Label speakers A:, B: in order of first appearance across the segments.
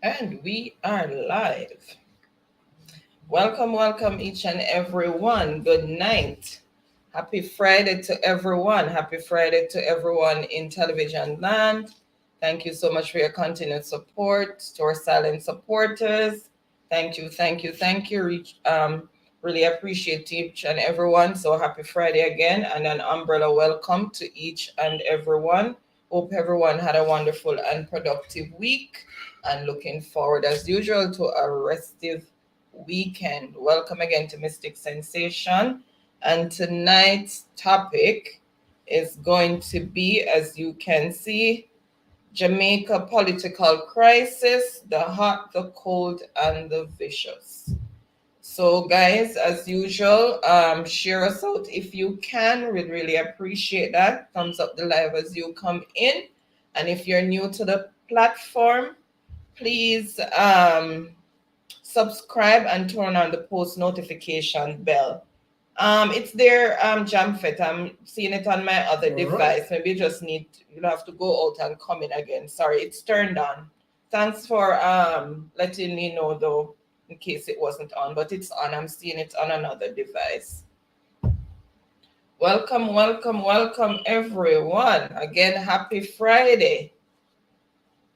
A: And we are live. Welcome each and every one. Good night. Happy Friday to everyone. Happy Friday to everyone in television land. Thank you so much for your continued support. To our silent supporters, thank you. Really appreciate each and everyone. So happy Friday again, and an umbrella welcome to each and everyone. Hope everyone had a wonderful and productive week, and looking forward as usual to a restive weekend. Welcome again to Mystic Sensation. And tonight's topic is going to be, as you can see, Jamaica political crisis, the hot, the cold, and the vicious. So, guys, as usual, share us out if you can. We'd really appreciate that. Thumbs up the live as you come in. And if you're new to the platform, please subscribe and turn on the post notification bell. It's there, Jamfet. I'm seeing it on my other device. Maybe you just you'll have to go out and come in again. Sorry, it's turned on. Thanks for letting me know though, in case it wasn't on, but it's on. I'm seeing it on another device. Welcome everyone. Again, happy Friday.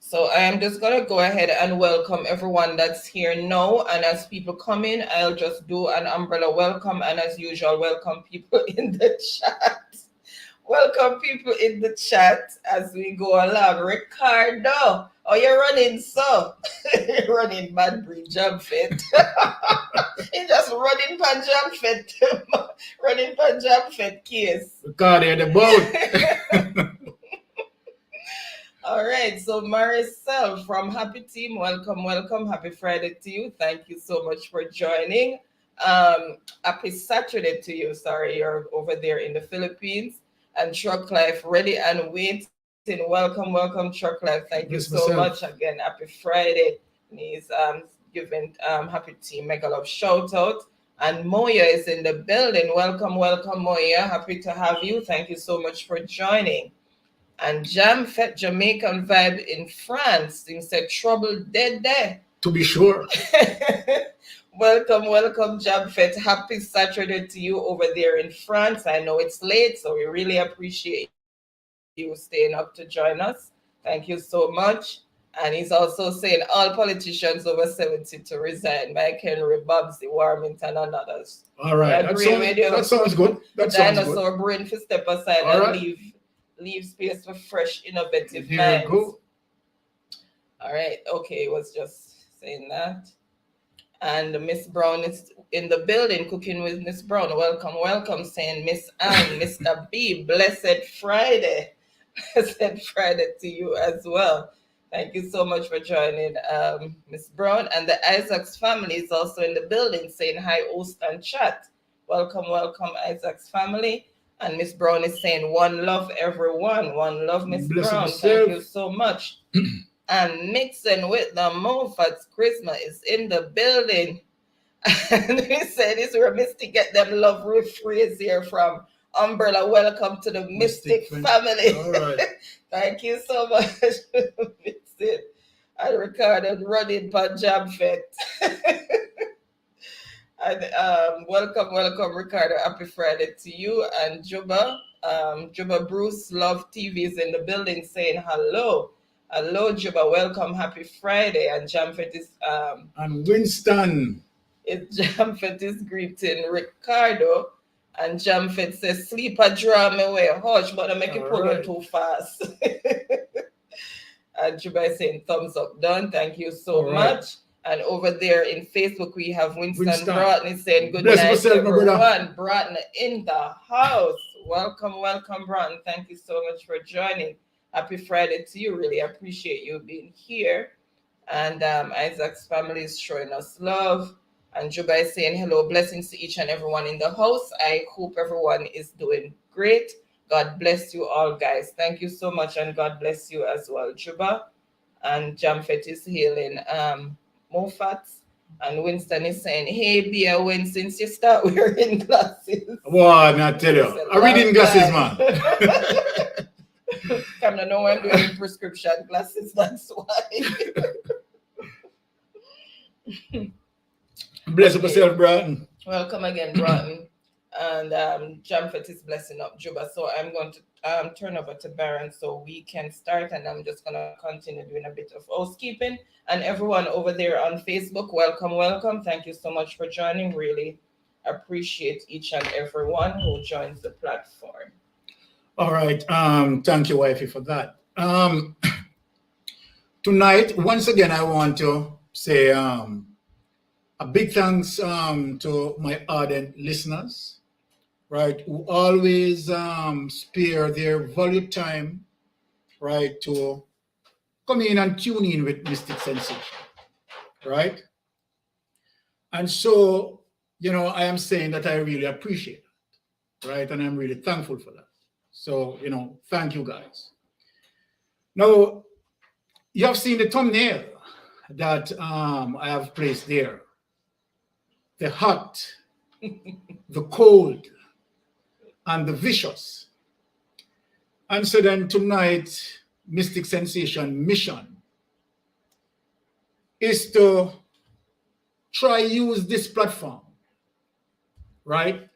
A: So I am just going to go ahead and welcome everyone that's here now. And as people come in, I'll just do an umbrella welcome. And as usual, welcome people in the chat. Welcome people in the chat as we go along. Ricardo, oh, you're running so. You're running bad breed jump fit. You're just running pan jump fit. Running pan jump fit case.
B: Ricardo, you're the boat.
A: All right, so Maricel from Happy Team, welcome. Happy Friday to you. Thank you so much for joining. Happy Saturday to you. Sorry, you're over there in the Philippines. And Truck Life, ready and waiting. Welcome, Truck Life. Thank you so much again. Happy Friday. And he's giving Happy Team mega love shout out. And Moya is in the building. Welcome, Moya. Happy to have you. Thank you so much for joining. And Jamfet Jamaican vibe in France. Things said trouble dead there.
B: To be sure.
A: welcome, Jamfet. Happy Saturday to you over there in France. I know it's late, so we really appreciate you staying up to join us. Thank you so much. And he's also saying all politicians over 70 to resign. Mike Henry, Babsy, Warmington, and others.
B: All right. That sounds good.
A: Dinosaur brain for step aside all and right. Leave space for fresh, innovative minds. Go. All right. Okay. Was just saying that. And Miss Brown is in the building, cooking with Miss Brown. Welcome. Saying Miss Anne, Mr. B, blessed Friday. Blessed Friday to you as well. Thank you so much for joining, Miss Brown. And the Isaacs family is also in the building, saying hi, host and chat. Welcome, Isaacs family. And Miss Brown is saying, one love, everyone. One love, Miss Brown. Thank you so much. And mixing with the Moffats, Christmas is in the building. And he said, it's where Mystic get them love rephrase here from Umbrella. Welcome to the Mystic family.
B: All right.
A: Thank you so much. Mystic. I recorded running Punjab Fit. And welcome, Ricardo. Happy Friday to you. And Juba Bruce Love TV is in the building saying hello. Hello, Juba. Welcome. Happy Friday. And Jamfet is
B: and Winston.
A: Jamfet is greeting Ricardo. And Jamfet says, sleep a draw me away. Hush, but I make it program too fast. And Juba is saying thumbs up done. Thank you so much. And over there in Facebook, we have Winston Broughton saying good night, everyone. Broughton in the house. Welcome, Broughton. Thank you so much for joining. Happy Friday to you. Really appreciate you being here. And Isaac's family is showing us love. And Juba is saying hello, blessings to each and everyone in the house. I hope everyone is doing great. God bless you all, guys. Thank you so much, and God bless you as well, Juba. And Jamfet is hailing Moffats, and Winston is saying, hey, Bia, when since you start wearing glasses.
B: Well, not tell you. I'm reading glasses, man.
A: I don't know why I'm doing prescription glasses, that's why.
B: Bless up yourself, Broughton.
A: Welcome again, Broughton. And Jamfet is blessing up Juba. So I'm going to turn over to Baron so we can start. And I'm just going to continue doing a bit of housekeeping. And everyone over there on Facebook, welcome, welcome. Thank you so much for joining. Really appreciate each and every one who joins the platform.
B: All right. Thank you, wifey, for that. Tonight, once again, I want to say a big thanks to my ardent listeners, right, who always spare their valuable time, right, to come in and tune in with Mystic Sensation, right? And so, I am saying that I really appreciate it, right? And I'm really thankful for that. So, thank you guys. Now, you have seen the thumbnail that I have placed there. The hot, the cold, and the vicious. And so then tonight, Mystic Sensation mission is to try use this platform, right,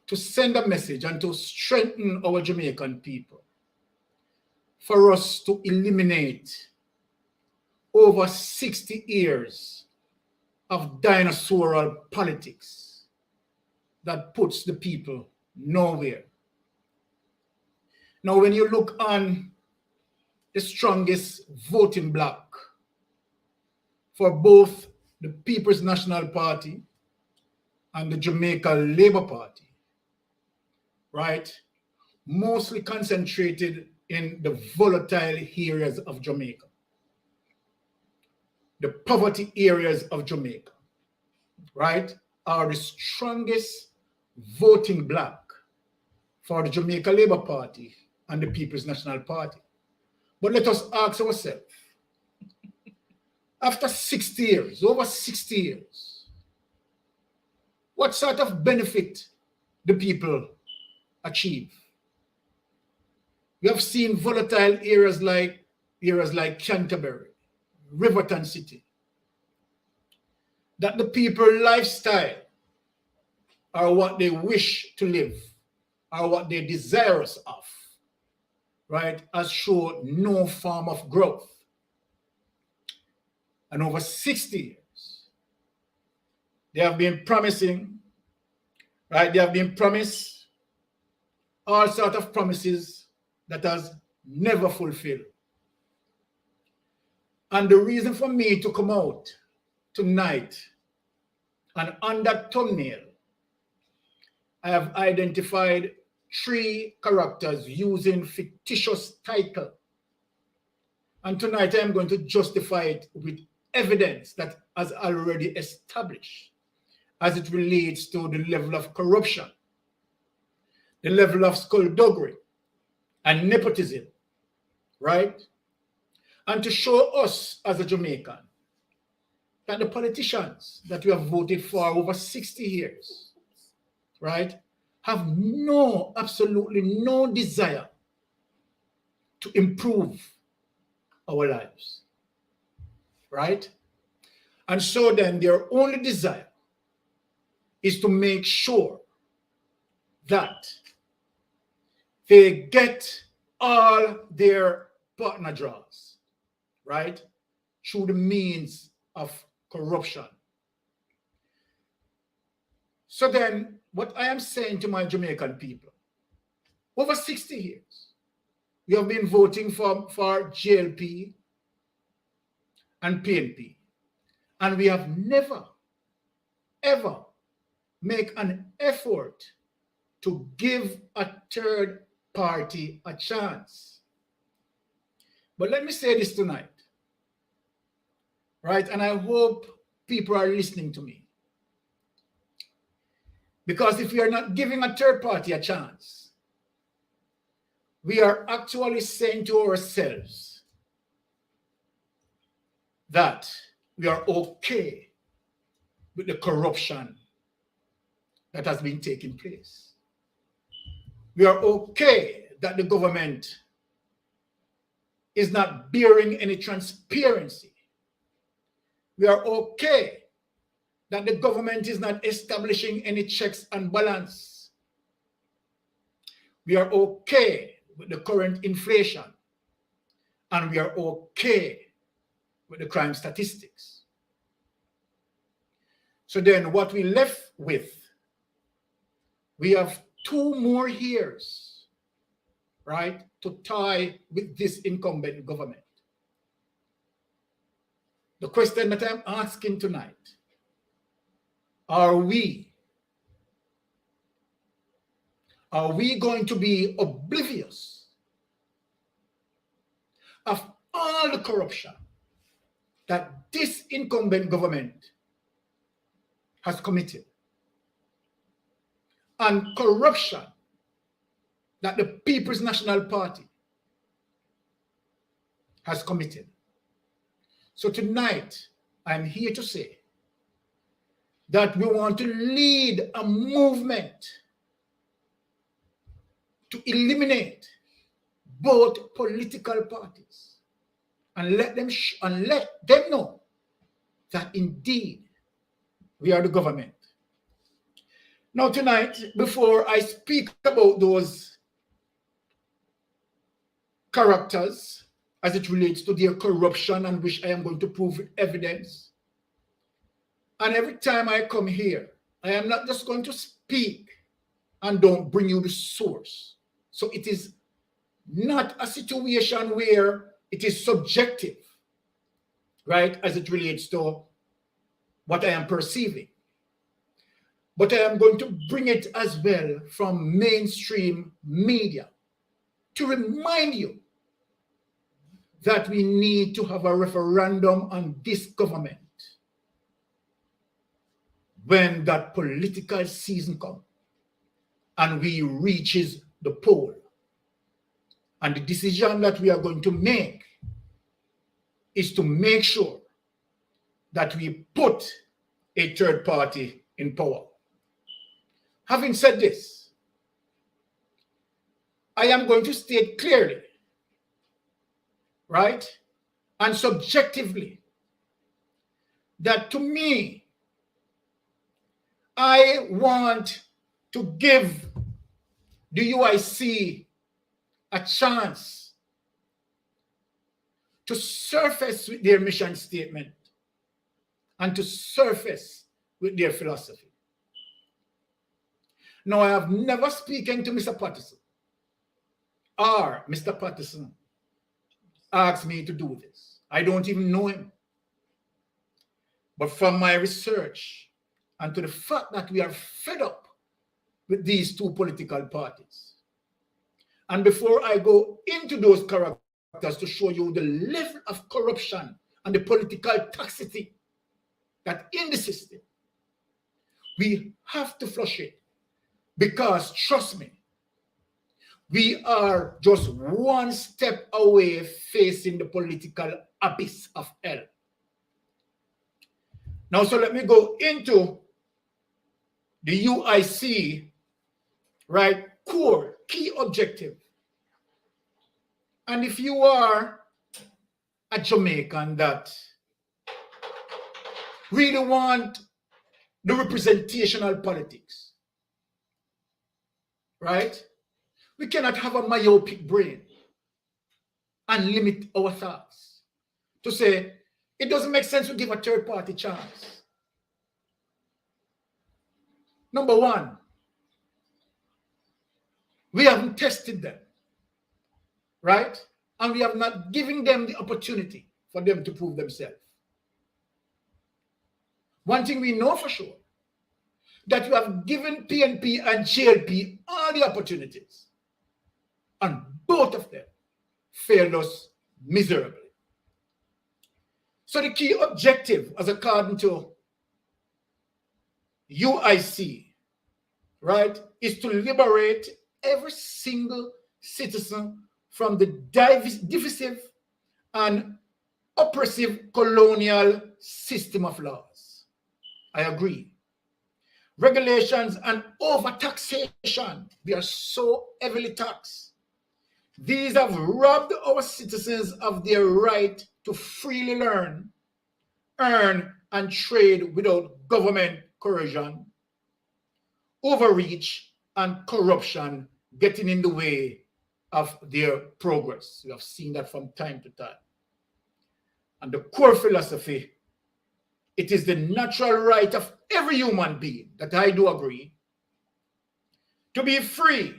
B: to send a message and to strengthen our Jamaican people for us to eliminate over 60 years of dinosaurial politics that puts the people nowhere. Now, when you look on the strongest voting bloc for both the People's National Party and the Jamaica Labour Party, right, mostly concentrated in the volatile areas of Jamaica, the poverty areas of Jamaica, right, are the strongest voting bloc for the Jamaica Labour Party and the People's National Party. But let us ask ourselves, after 60 years, over 60 years, what sort of benefit the people achieve? We have seen volatile areas like Canterbury, Riverton City, that the people lifestyle are what they wish to live, are what they're desirous of, right, has shown no form of growth. And over 60 years, they have been promising, right, they have been promised all sorts of promises that has never fulfilled. And the reason for me to come out tonight and on that thumbnail, I have identified 3 characters using fictitious title. And tonight I am going to justify it with evidence that has already established as it relates to the level of corruption, the level of skullduggery and nepotism, right? And to show us as a Jamaican that the politicians that we have voted for over 60 years, right, have absolutely no desire to improve our lives, right? And so then their only desire is to make sure that they get all their partner draws, right, through the means of corruption. So then, what I am saying to my Jamaican people, over 60 years, we have been voting for JLP and PNP, and we have never, ever make an effort to give a third party a chance. But let me say this tonight, right? And I hope people are listening to me. Because if we are not giving a third party a chance, we are actually saying to ourselves that we are okay with the corruption that has been taking place. We are okay that the government is not bearing any transparency. We are okay that the government is not establishing any checks and balance. We are okay with the current inflation. And we are okay with the crime statistics. So then what we left with, we have 2 more years, right, to tie with this incumbent government. The question that I'm asking tonight, are we going to be oblivious of all the corruption that this incumbent government has committed, and corruption that the People's National Party has committed? So tonight, I'm here to say that we want to lead a movement to eliminate both political parties and let them know that indeed we are the government. Now tonight, before I speak about those characters as it relates to their corruption, and which I am going to prove with evidence, and every time I come here, I am not just going to speak and don't bring you the source. So it is not a situation where it is subjective, right, as it relates to what I am perceiving. But I am going to bring it as well from mainstream media to remind you that we need to have a referendum on this government when that political season comes and we reaches the poll. And the decision that we are going to make is to make sure that we put a third party in power. Having said this, I am going to state clearly, right, and subjectively, that to me, I want to give the UIC a chance to surface with their mission statement and to surface with their philosophy. Now, I have never spoken to Mr. Patterson, or Mr. Patterson asked me to do this. I don't even know him. But from my research and to the fact that we are fed up with these 2 political parties, and before I go into those characters to show you the level of corruption and the political toxicity that in the system, we have to flush it, because trust me, we are just one step away facing the political abyss of hell. Now, so let me go into the UIC, right, core, key objective. And if you are a Jamaican that really want the representational politics, right? We cannot have a myopic brain and limit our thoughts to say it doesn't make sense to give a third party chance. Number one, we haven't tested them, right? And we have not given them the opportunity for them to prove themselves. One thing we know for sure, that you have given PNP and JLP all the opportunities, and both of them failed us miserably. So the key objective, as according to UIC, right, is to liberate every single citizen from the divisive and oppressive colonial system of laws. I agree. Regulations and overtaxation, we are so heavily taxed. These have robbed our citizens of their right to freely learn, earn and trade without government coercion, overreach, and corruption getting in the way of their progress. We have seen that from time to time. And the core philosophy, it is the natural right of every human being, that I do agree, to be free.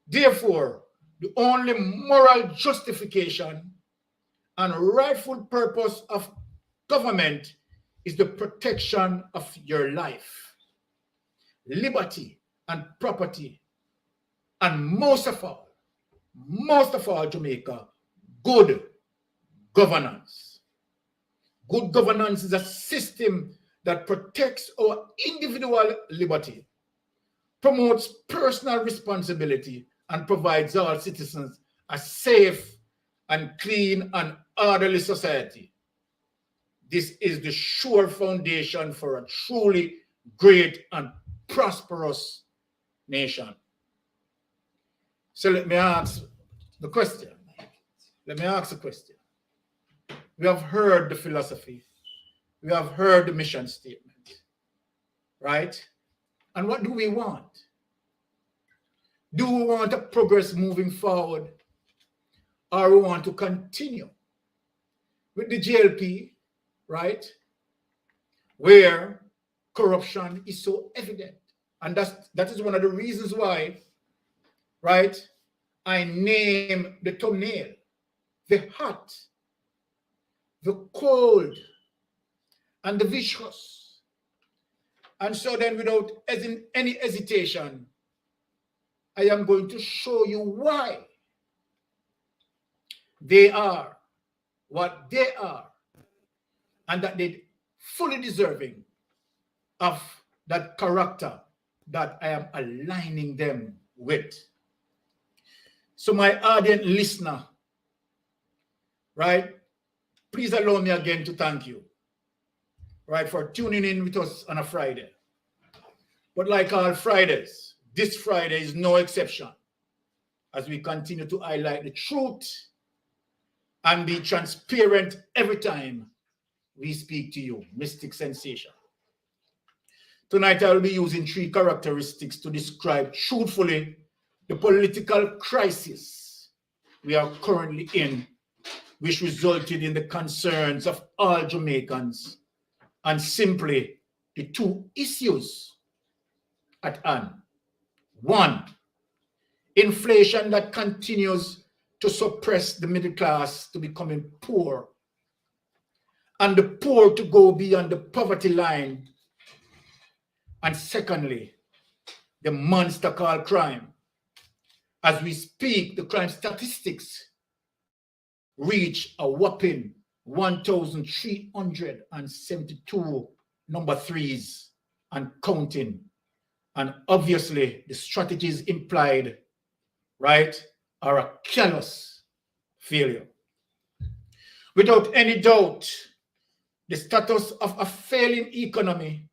B: Therefore, the only moral justification and rightful purpose of government is the protection of your life, liberty, and property, and most of all, Jamaica, good governance. Good governance is a system that protects our individual liberty, promotes personal responsibility, and provides all citizens a safe and clean and orderly society. This is the sure foundation for a truly great and prosperous nation. So let me ask the question. We have heard the philosophy. We have heard the mission statement, right? And what do we want? Do we want a progress moving forward, or we want to continue with the JLP, right, where corruption is so evident? And that is one of the reasons why, right, I name the thumbnail the hot, the cold, and the vicious. And so then, without any hesitation, I am going to show you why they are what they are, and that they're fully deserving of that character that I am aligning them with. So my ardent listener, right, please allow me again to thank you, right, for tuning in with us on a Friday. But like all Fridays, this Friday is no exception, as we continue to highlight the truth and be transparent every time we speak to you. Mystic Sensation. Tonight I will be using 3 characteristics to describe truthfully the political crisis we are currently in, which resulted in the concerns of all Jamaicans, and simply the 2 issues at hand. 1, inflation that continues to suppress the middle class to becoming poor, and the poor to go beyond the poverty line. And secondly, the monster called crime. As we speak, the crime statistics reach a whopping 1,372 number 3s and counting. And obviously, the strategies implied, right, are a callous failure. Without any doubt, the status of a failing economy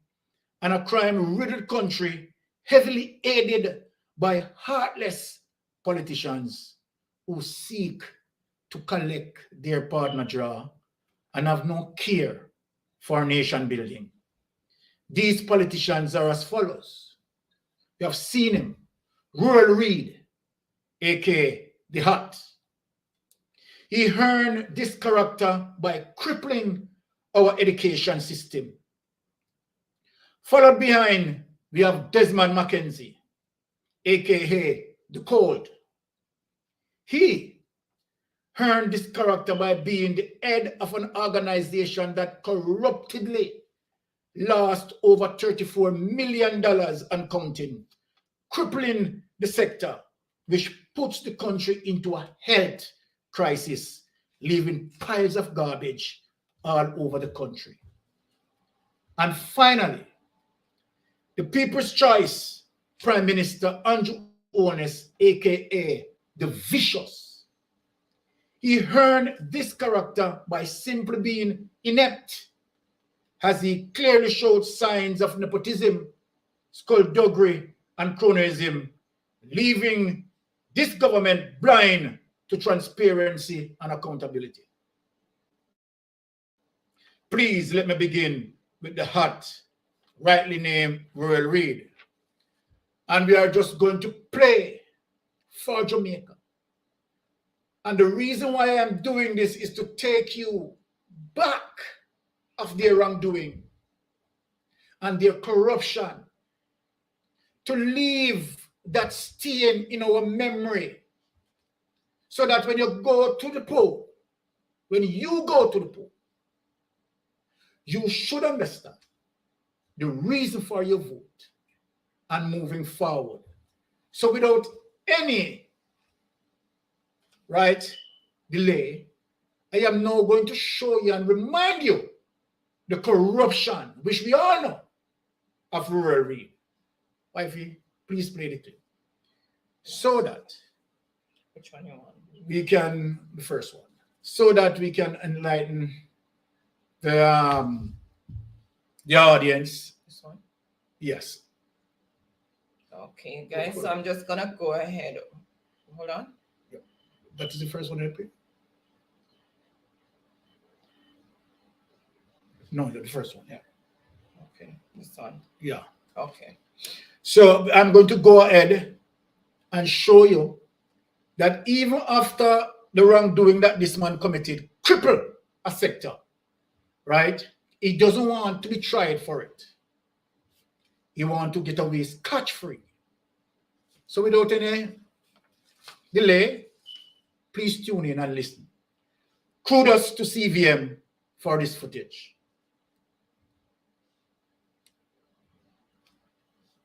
B: and a crime-riddled country, heavily aided by heartless politicians who seek to collect their partner draw and have no care for nation building. These politicians are as follows. You have seen him, Rural Reed, aka the Hot. He earned this character by crippling our education system. Followed behind, we have Desmond Mackenzie, aka the Cold. He earned this character by being the head of an organization that corruptedly lost over $34 million and counting, crippling the sector, which puts the country into a health crisis, leaving piles of garbage all over the country. And finally, the People's Choice Prime Minister Andrew Holness, aka the Vicious. He earned this character by simply being inept, as he clearly showed signs of nepotism, skullduggery, and cronyism, leaving this government blind to transparency and accountability. please let me begin with the hot, rightly named Royal Reed. And we are just going to play for Jamaica. And the reason why I'm doing this is to take you back of their wrongdoing and their corruption, to leave that stain in our memory, so that when you go to the poll, you should understand the reason for your vote and moving forward. So without any delay, I am now going to show you and remind you the corruption, which we all know, of Rural Read. Wifey, please play the clip. So that
A: Which one you want?
B: we can, the first one, so that we can enlighten the audience.
A: This one?
B: Yes.
A: Okay, guys, so I'm just gonna go ahead. Hold on.
B: Yep. That is the first one I play. No, the first one, yeah.
A: Okay, this one.
B: Yeah.
A: Okay.
B: So I'm going to go ahead and show you that even after the wrongdoing that this man committed crippled a sector, right? He doesn't want to be tried for it. He wants to get away scot-free. So without any delay, please tune in and listen. Kudos to CVM for this footage.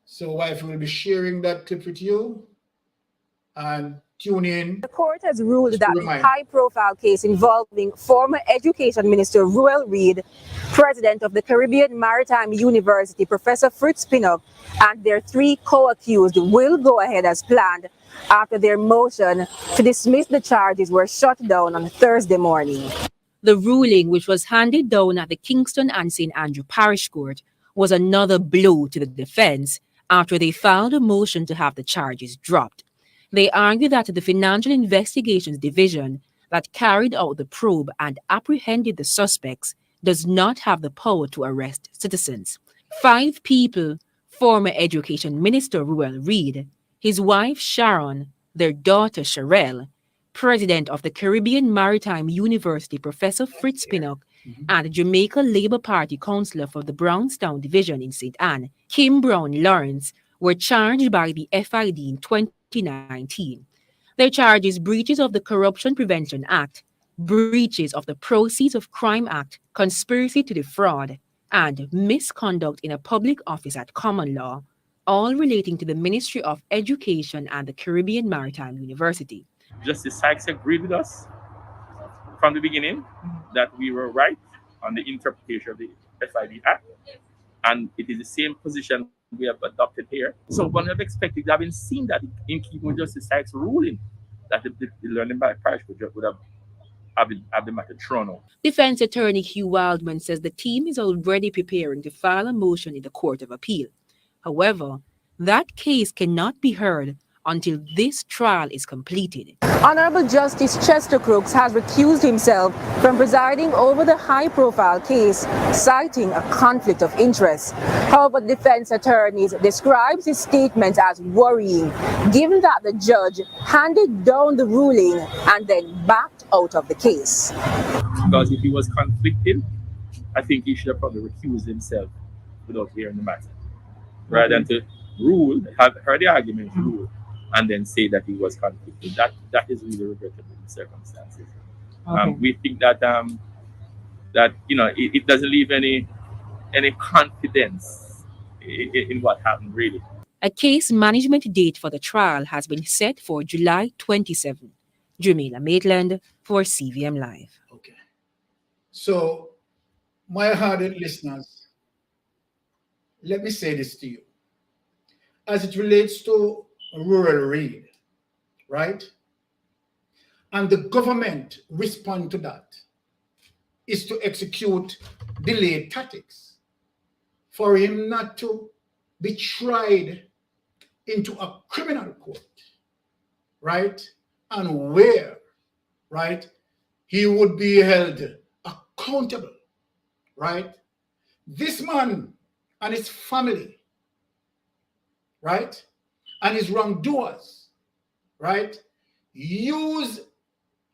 B: So wife will be sharing that clip with you, and tune in.
C: The court has ruled that the high-profile case involving former Education Minister Ruel Reid, President of the Caribbean Maritime University, Professor Fritz Pinnock, and their 3 co-accused will go ahead as planned after their motion to dismiss the charges were shut down on Thursday morning. The ruling, which was handed down at the Kingston and St. Andrew Parish Court, was another blow to the defense after they filed a motion to have the charges dropped. They argue that the Financial Investigations Division that carried out the probe and apprehended the suspects does not have the power to arrest citizens. 5 people, former Education Minister Ruel Reid, his wife Sharon, their daughter Sherelle, President of the Caribbean Maritime University Professor Fritz Pinnock, and Jamaica Labour Party councillor for the Brownstown Division in St. Anne, Kim Brown Lawrence, were charged by the FID in 2019. Their charges: breaches of the Corruption Prevention Act, breaches of the Proceeds of Crime Act, conspiracy to defraud, and misconduct in a public office at common law, all relating to the Ministry of Education and the Caribbean Maritime University.
D: Justice Sykes agreed with us from the beginning that we were right on the interpretation of the FID Act, and it is the same position we have adopted here. So one would have expected, having seen that in keeping with Justice Sykes' ruling, that the learning by parish would have the matter thrown out.
C: Defense attorney Hugh Wildman says the team is already preparing to file a motion in the Court of Appeal. However, that case cannot be heard until this trial is completed. Honorable Justice Chester Crooks has recused himself from presiding over the high-profile case, citing a conflict of interest. However, the defense attorney describes his statement as worrying, given that the judge handed down the ruling and then backed out of the case.
D: Because if he was conflicted, I think he should have probably recused himself without hearing the matter, rather than to rule, have heard the argument, rule, and then say that he was conflicted. That is really regrettable in the circumstances. Okay. We think that it doesn't leave any confidence in what happened, really.
C: A case management date for the trial has been set for July 27. Jamila Maitland for CVM Live.
B: Okay. So, my hardened listeners, let me say this to you. As it relates to Rural Read, right? And the government respond to that is to execute delayed tactics for him not to be tried into a criminal court, right? And where, right, he would be held accountable right? This man and his family, right? And his wrongdoers, right? Use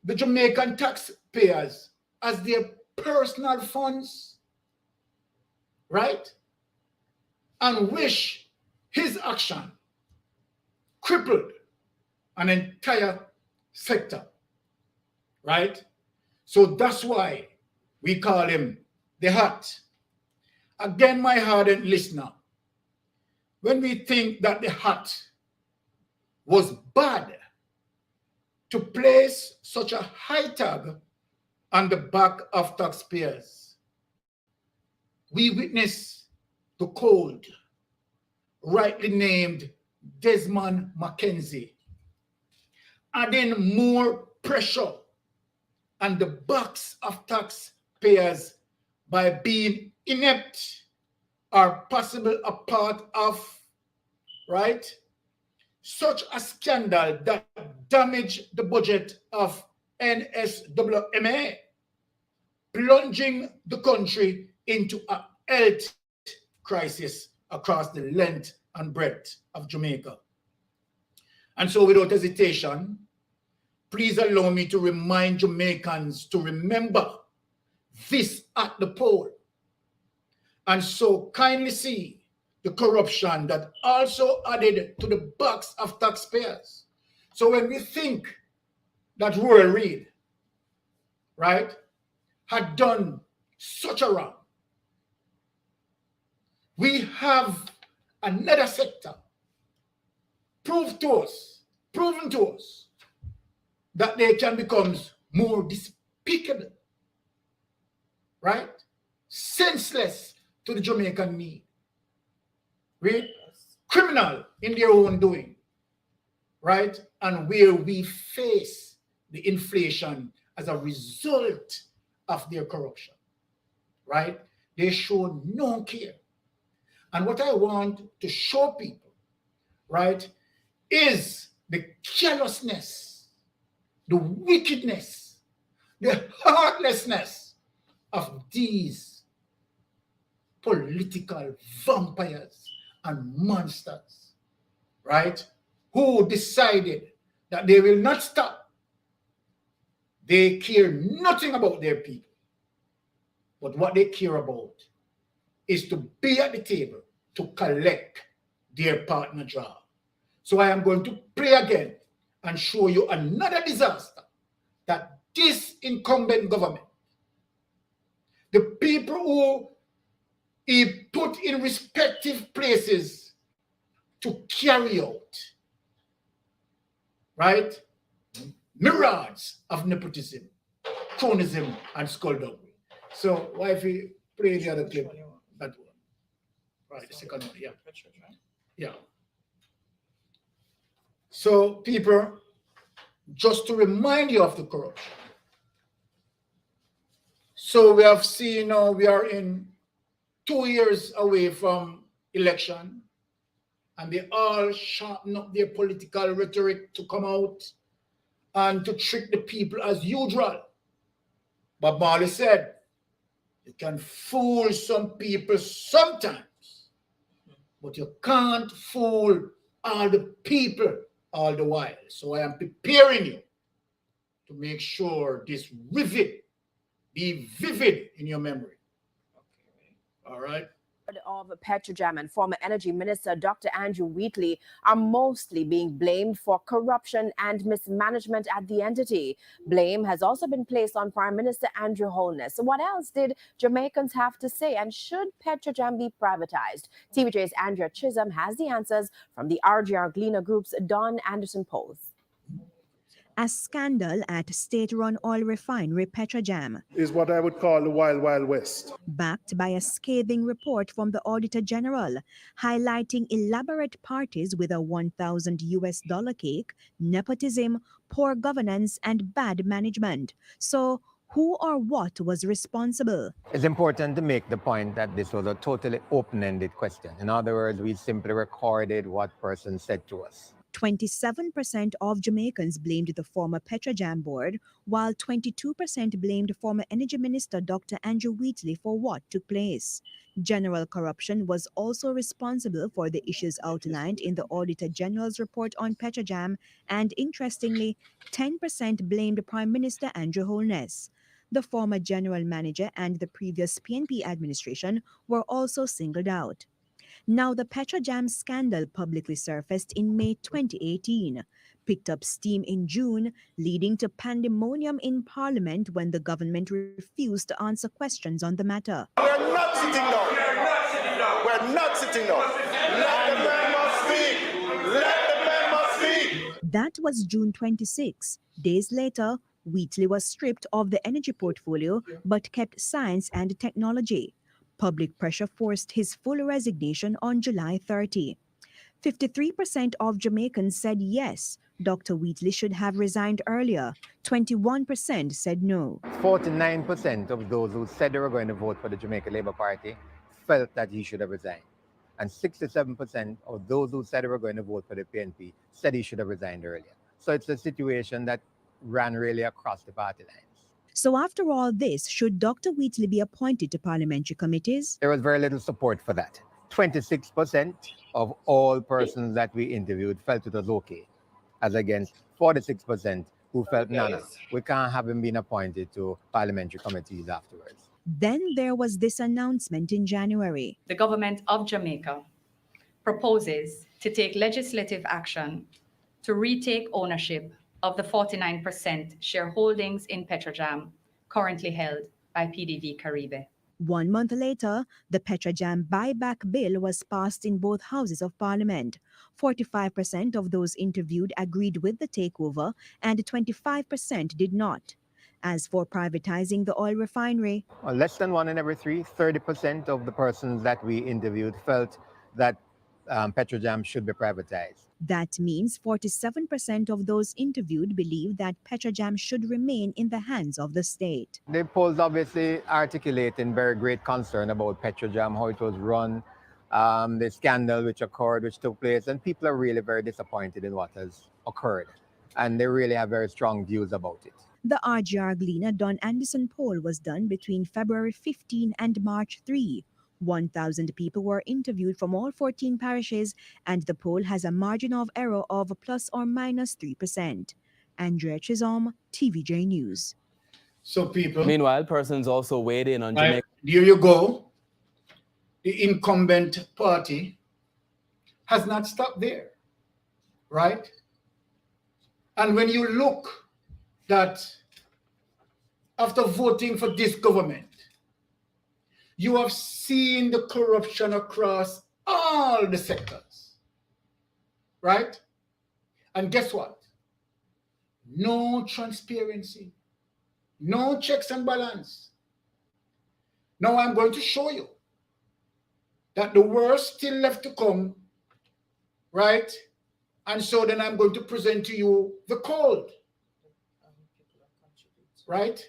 B: the Jamaican taxpayers as their personal funds, right? And wish his action crippled an entire sector, right? So that's why we call him the Hat. Again, my hardened listener, when we think that the Hat was bad to place such a high tag on the back of taxpayers, we witness the cold, rightly named Desmond Mackenzie, adding more pressure on the backs of taxpayers by being inept or possible a part of, right, such a scandal that damaged the budget of NSWMA, plunging the country into a health crisis across the length and breadth of Jamaica. And so without hesitation, please allow me to remind Jamaicans to remember this at the poll. And so kindly see the corruption that also added to the backs of taxpayers. So when we think that Royal Reid, right, had done such a wrong, we have another sector proven to us that they can become more despicable, right? Senseless to the Jamaican need, right? Criminal in their own doing, right? And where we face the inflation as a result of their corruption, right? They show no care. And what I want to show people, right, is the carelessness, the wickedness, the heartlessness of these political vampires and monsters, right, who decided that they will not stop. They care nothing about their people, but what they care about is to be at the table to collect their partner job. So I am going to play again and show you another disaster that this incumbent government, the people who he put in respective places to carry out, right, myriads of nepotism, cronism, and skullduggery. So why if we play the other clip? That one. Right, the second one, yeah. Yeah. So people, just to remind you of the corruption. So we have seen now we are in 2 years away from election, and they all sharpen up their political rhetoric to come out and to trick the people as usual. Bob Marley said, you can fool some people sometimes, but you can't fool all the people all the while. So I am preparing you to make sure this be vivid in your memory. Okay. All right.
C: Of Petrojam and former Energy Minister Dr. Andrew Wheatley are mostly being blamed for corruption and mismanagement at the entity. Blame has also been placed on Prime Minister Andrew Holness. So what else did Jamaicans have to say? And should Petrojam be privatized? TVJ's Andrea Chisholm has the answers from the RGR Gleaner Group's Don Anderson Post.
E: A scandal at state-run oil refinery Petrojam
F: is what I would call the Wild Wild West.
E: Backed by a scathing report from the Auditor General, highlighting elaborate parties with a $1,000 cake, nepotism, poor governance, and bad management. So, who or what was responsible?
G: It's important to make the point that this was a totally open-ended question. In other words, we simply recorded what person said to us.
E: 27% of Jamaicans blamed the former Petrojam board, while 22% blamed former Energy Minister Dr. Andrew Wheatley for what took place. General corruption was also responsible for the issues outlined in the Auditor General's report on Petrojam, and interestingly, 10% blamed Prime Minister Andrew Holness. The former general manager and the previous PNP administration were also singled out. Now, the Petrojam scandal publicly surfaced in May 2018, picked up steam in June, leading to pandemonium in Parliament when the government refused to answer questions on the matter.
F: We're not sitting down. We're not sitting down. Let the man speak. Let the man speak.
E: That was June 26. Days later, Wheatley was stripped of the energy portfolio but kept science and technology. Public pressure forced his full resignation on July 30. 53% of Jamaicans said yes, Dr. Wheatley should have resigned earlier. 21% said no.
G: 49% of those who said they were going to vote for the Jamaica Labour Party felt that he should have resigned. And 67% of those who said they were going to vote for the PNP said he should have resigned earlier. So it's a situation that ran really across the party lines.
E: So after all this, should Dr. Wheatley be appointed to parliamentary committees?
G: There was very little support for that. 26% of all persons that we interviewed felt it was okay, as against 46% who felt no, we can't have him being appointed to parliamentary committees afterwards.
E: Then there was this announcement in January.
H: The government of Jamaica proposes to take legislative action to retake ownership of the 49% shareholdings in Petrojam currently held by PDV Caribe.
E: 1 month later, the Petrojam buyback bill was passed in both houses of parliament. 45% of those interviewed agreed with the takeover and 25% did not. As for privatizing the oil refinery,
G: well, less than 1 in every 3, 30% of the persons that we interviewed felt that Petrojam should be privatized.
E: That means 47% of those interviewed believe that Petrojam should remain in the hands of the state.
G: The polls obviously articulating very great concern about Petrojam, how it was run, the scandal which took place, and people are really very disappointed in what has occurred. And they really have very strong views about it.
E: The RGR Gleaner Don Anderson poll was done between February 15 and March 3. 1,000 people were interviewed from all 14 parishes, and the poll has a margin of error of plus or minus 3%. Andrea Chisholm, TVJ News.
B: So people...
I: Meanwhile, persons also weighed in on Jamaica.
B: Here you go. The incumbent party has not stopped there, right? And when you look that after voting for this government, you have seen the corruption across all the sectors, right? And guess what? No transparency, no checks and balance. Now I'm going to show you that the worst still left to come, right? And so then I'm going to present to you the code, right?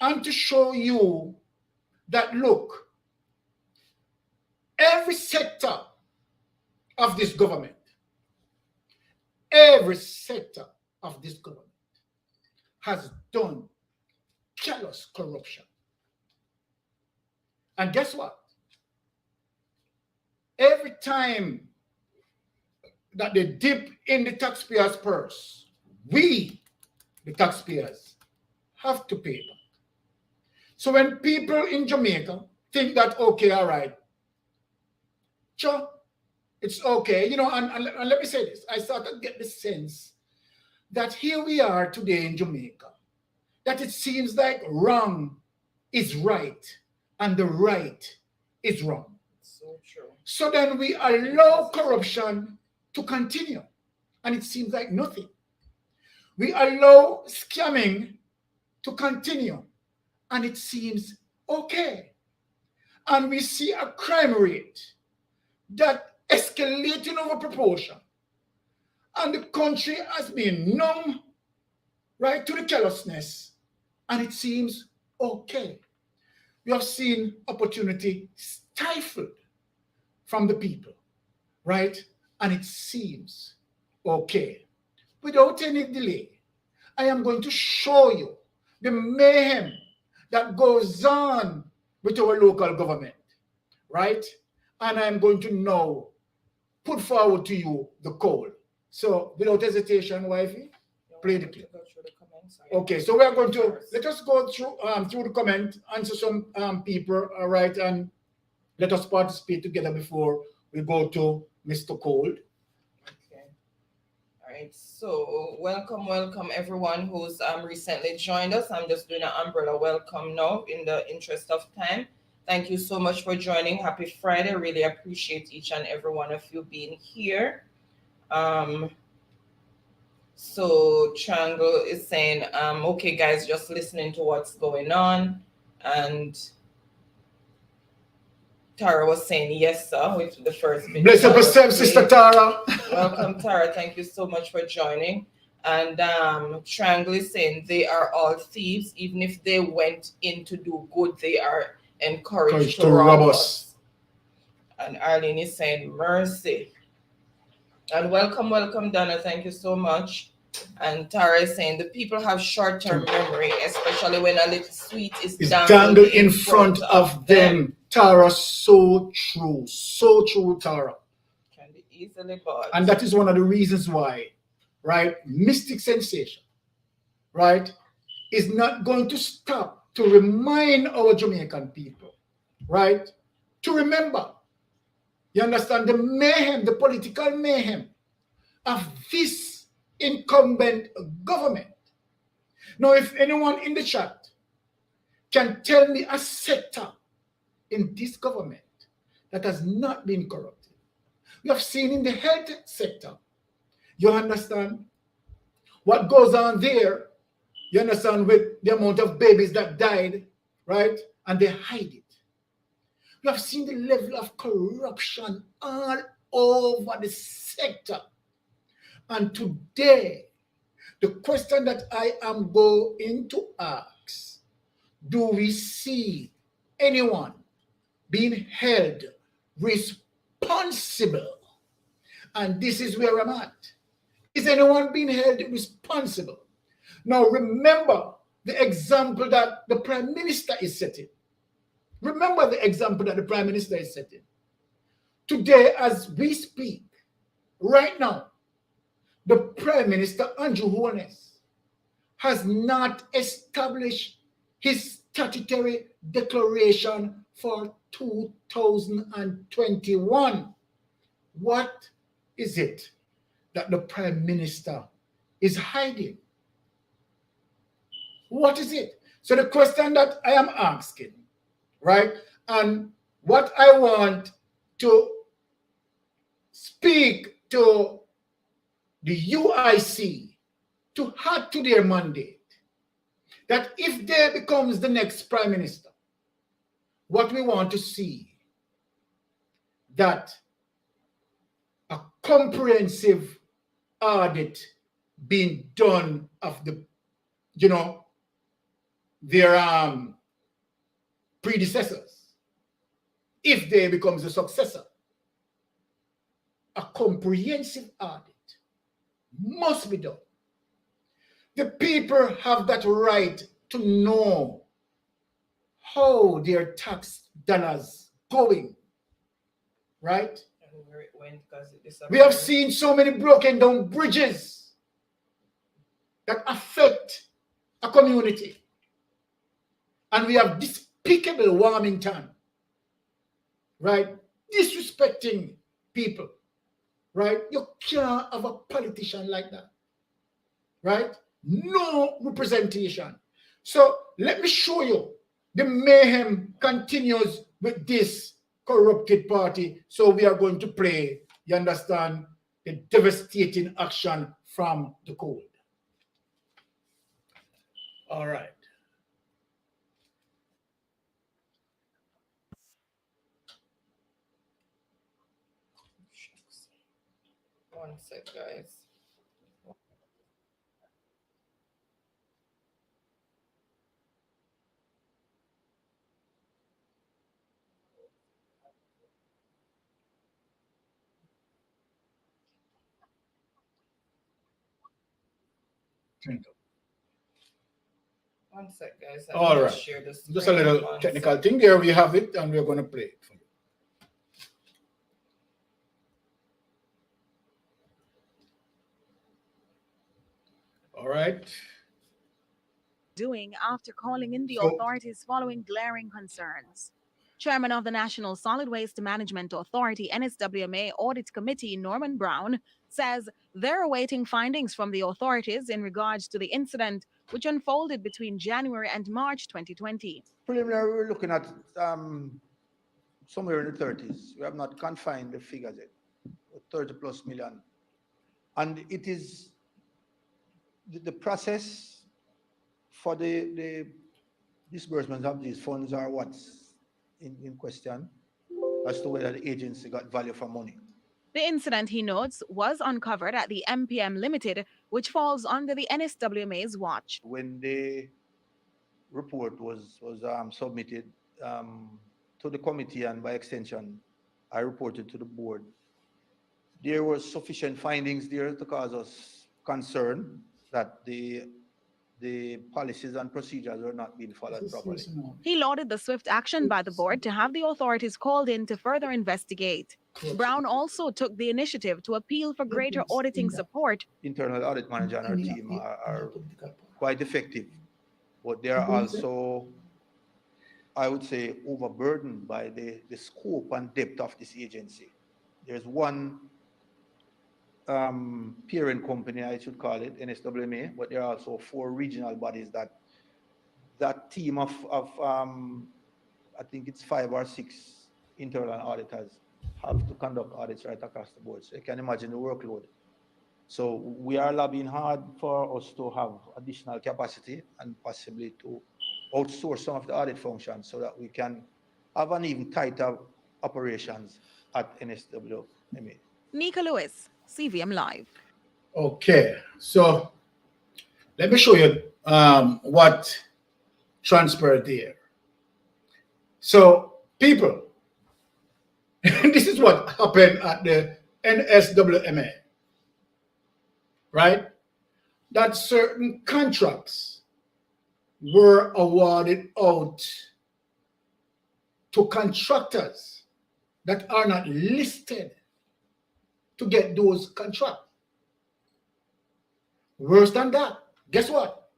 B: And to show you that, look, every sector of this government, has done callous corruption. And guess what? Every time that they dip in the taxpayers' purse, we, the taxpayers, have to pay back. So when people in Jamaica think that, okay, all right, sure, it's okay, you know, and let me say this, I start to get the sense that here we are today in Jamaica, that it seems like wrong is right and the right is wrong.
A: So true.
B: So then we allow corruption to continue, and it seems like nothing. We allow scamming to continue, and it seems okay. And we see a crime rate that escalating over proportion. And the country has been numb, right, to the callousness, and it seems okay. We have seen opportunity stifled from the people, right? And it seems Okay. Without any delay, I am going to show you the mayhem that goes on with our local government, right? And I'm going to now put forward to you the call. So without hesitation, wifey, play the clip. Okay, so we are going to let us go through the comment, answer some people, all right, and let us participate together before we go to Mr. Cold.
A: Okay. All right. So welcome everyone who's recently joined us. I'm just doing an umbrella welcome now in the interest of time. Thank you so much for joining. Happy Friday. Really appreciate each and every one of you being here. So Triangle is saying, okay, guys, just listening to what's going on. And Tara was saying yes, sir, with the first video.
B: Bless up yourself, Sister Tara.
A: Welcome, Tara. Thank you so much for joining. And Triangle is saying they are all thieves. Even if they went in to do good, they are encouraged to rob us. And Arlene is saying mercy. And welcome, Donna. Thank you so much. And Tara is saying the people have short-term memory, especially when a little sweet is
B: dangled in front of them. Tara, so true, Tara.
A: Can be easily bought.
B: And that is one of the reasons why, right, Mystic Sensation, right, is not going to stop to remind our Jamaican people, right, to remember. You understand the mayhem, the political mayhem of this incumbent government. Now, if anyone in the chat can tell me a sector in this government that has not been corrupted. We have seen in the health sector, you understand what goes on there, you understand, with the amount of babies that died, right? And they hide it. We have seen the level of corruption all over the sector. And today, the question that I am going to ask, do we see anyone being held responsible? And this is where I'm at. Is anyone being held responsible? Now, remember the example that the Prime Minister is setting. Remember the example that the Prime Minister is setting. Today, as we speak, right now, the Prime Minister, Andrew Holness, has not established his statutory declaration for 2021. What is it that the Prime Minister is hiding? What is it? So the question that I am asking, right, and what I want to speak to the UIC to add to their mandate, that if they becomes the next Prime Minister, what we want to see, that a comprehensive audit being done of the, their predecessors, if they becomes the successor. A comprehensive audit must be done. The people have that right to know how their tax dollars going, right?
A: And where it went, because it disappeared.
B: We have seen so many broken down bridges that affect a community. And we have despicable Warmington, right? Disrespecting people, right? You can't have a politician like that, right? No representation. So let me show you the mayhem continues with this corrupted party. So we are going to play, you understand, the devastating action from the code. All right.
A: One sec, guys. One sec, guys.
B: All right.
A: Share this
B: Just a little technical thing there. We have it, and we're going to play it for you. All right.
J: Doing after calling in the authorities following glaring concerns. Chairman of the National Solid Waste Management Authority NSWMA Audit Committee, Norman Brown, says they're awaiting findings from the authorities in regards to the incident which unfolded between January and March 2020.
K: Preliminary, we're looking at somewhere in the 30s. We have not confined the figures yet, 30 plus million. And it is the process for the disbursement of these funds are what's in question as to whether the agency got value for money.
J: The incident, he notes, was uncovered at the MPM Limited, which falls under the NSWMA's watch.
K: When the report was submitted to the committee, and by extension, I reported to the board, there were sufficient findings there to cause us concern that the policies and procedures were not being followed properly.
J: He lauded the swift action by the board to have the authorities called in to further investigate. Brown also took the initiative to appeal for greater auditing support.
K: Internal audit manager and our team are quite effective, but they are also, I would say, overburdened by the scope and depth of this agency. There's one parent company, I should call it, NSWMA, but there are also 4 regional bodies that team of I think it's 5 or 6 internal auditors have to conduct audits right across the board. So you can imagine the workload. So we are lobbying hard for us to have additional capacity and possibly to outsource some of the audit functions so that we can have an even tighter operations at NSWMA.
J: Nika Lewis, CVM Live.
B: Okay, so let me show you what transpired there. So, people, this is what happened at the NSWMA, right? That certain contracts were awarded out to contractors that are not listed to get those contracts. Worse than that, guess what?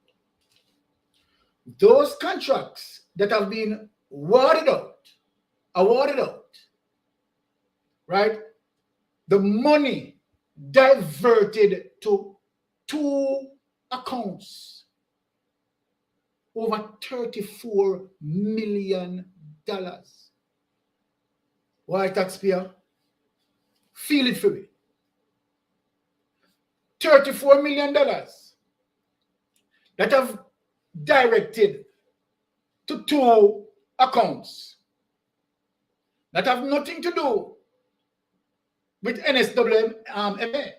B: Those contracts that have been awarded out, right? The money diverted to 2 accounts, over $34 million. Why, taxpayer? Feel it for me. $34 million that have directed to 2 accounts that have nothing to do with NSWMA,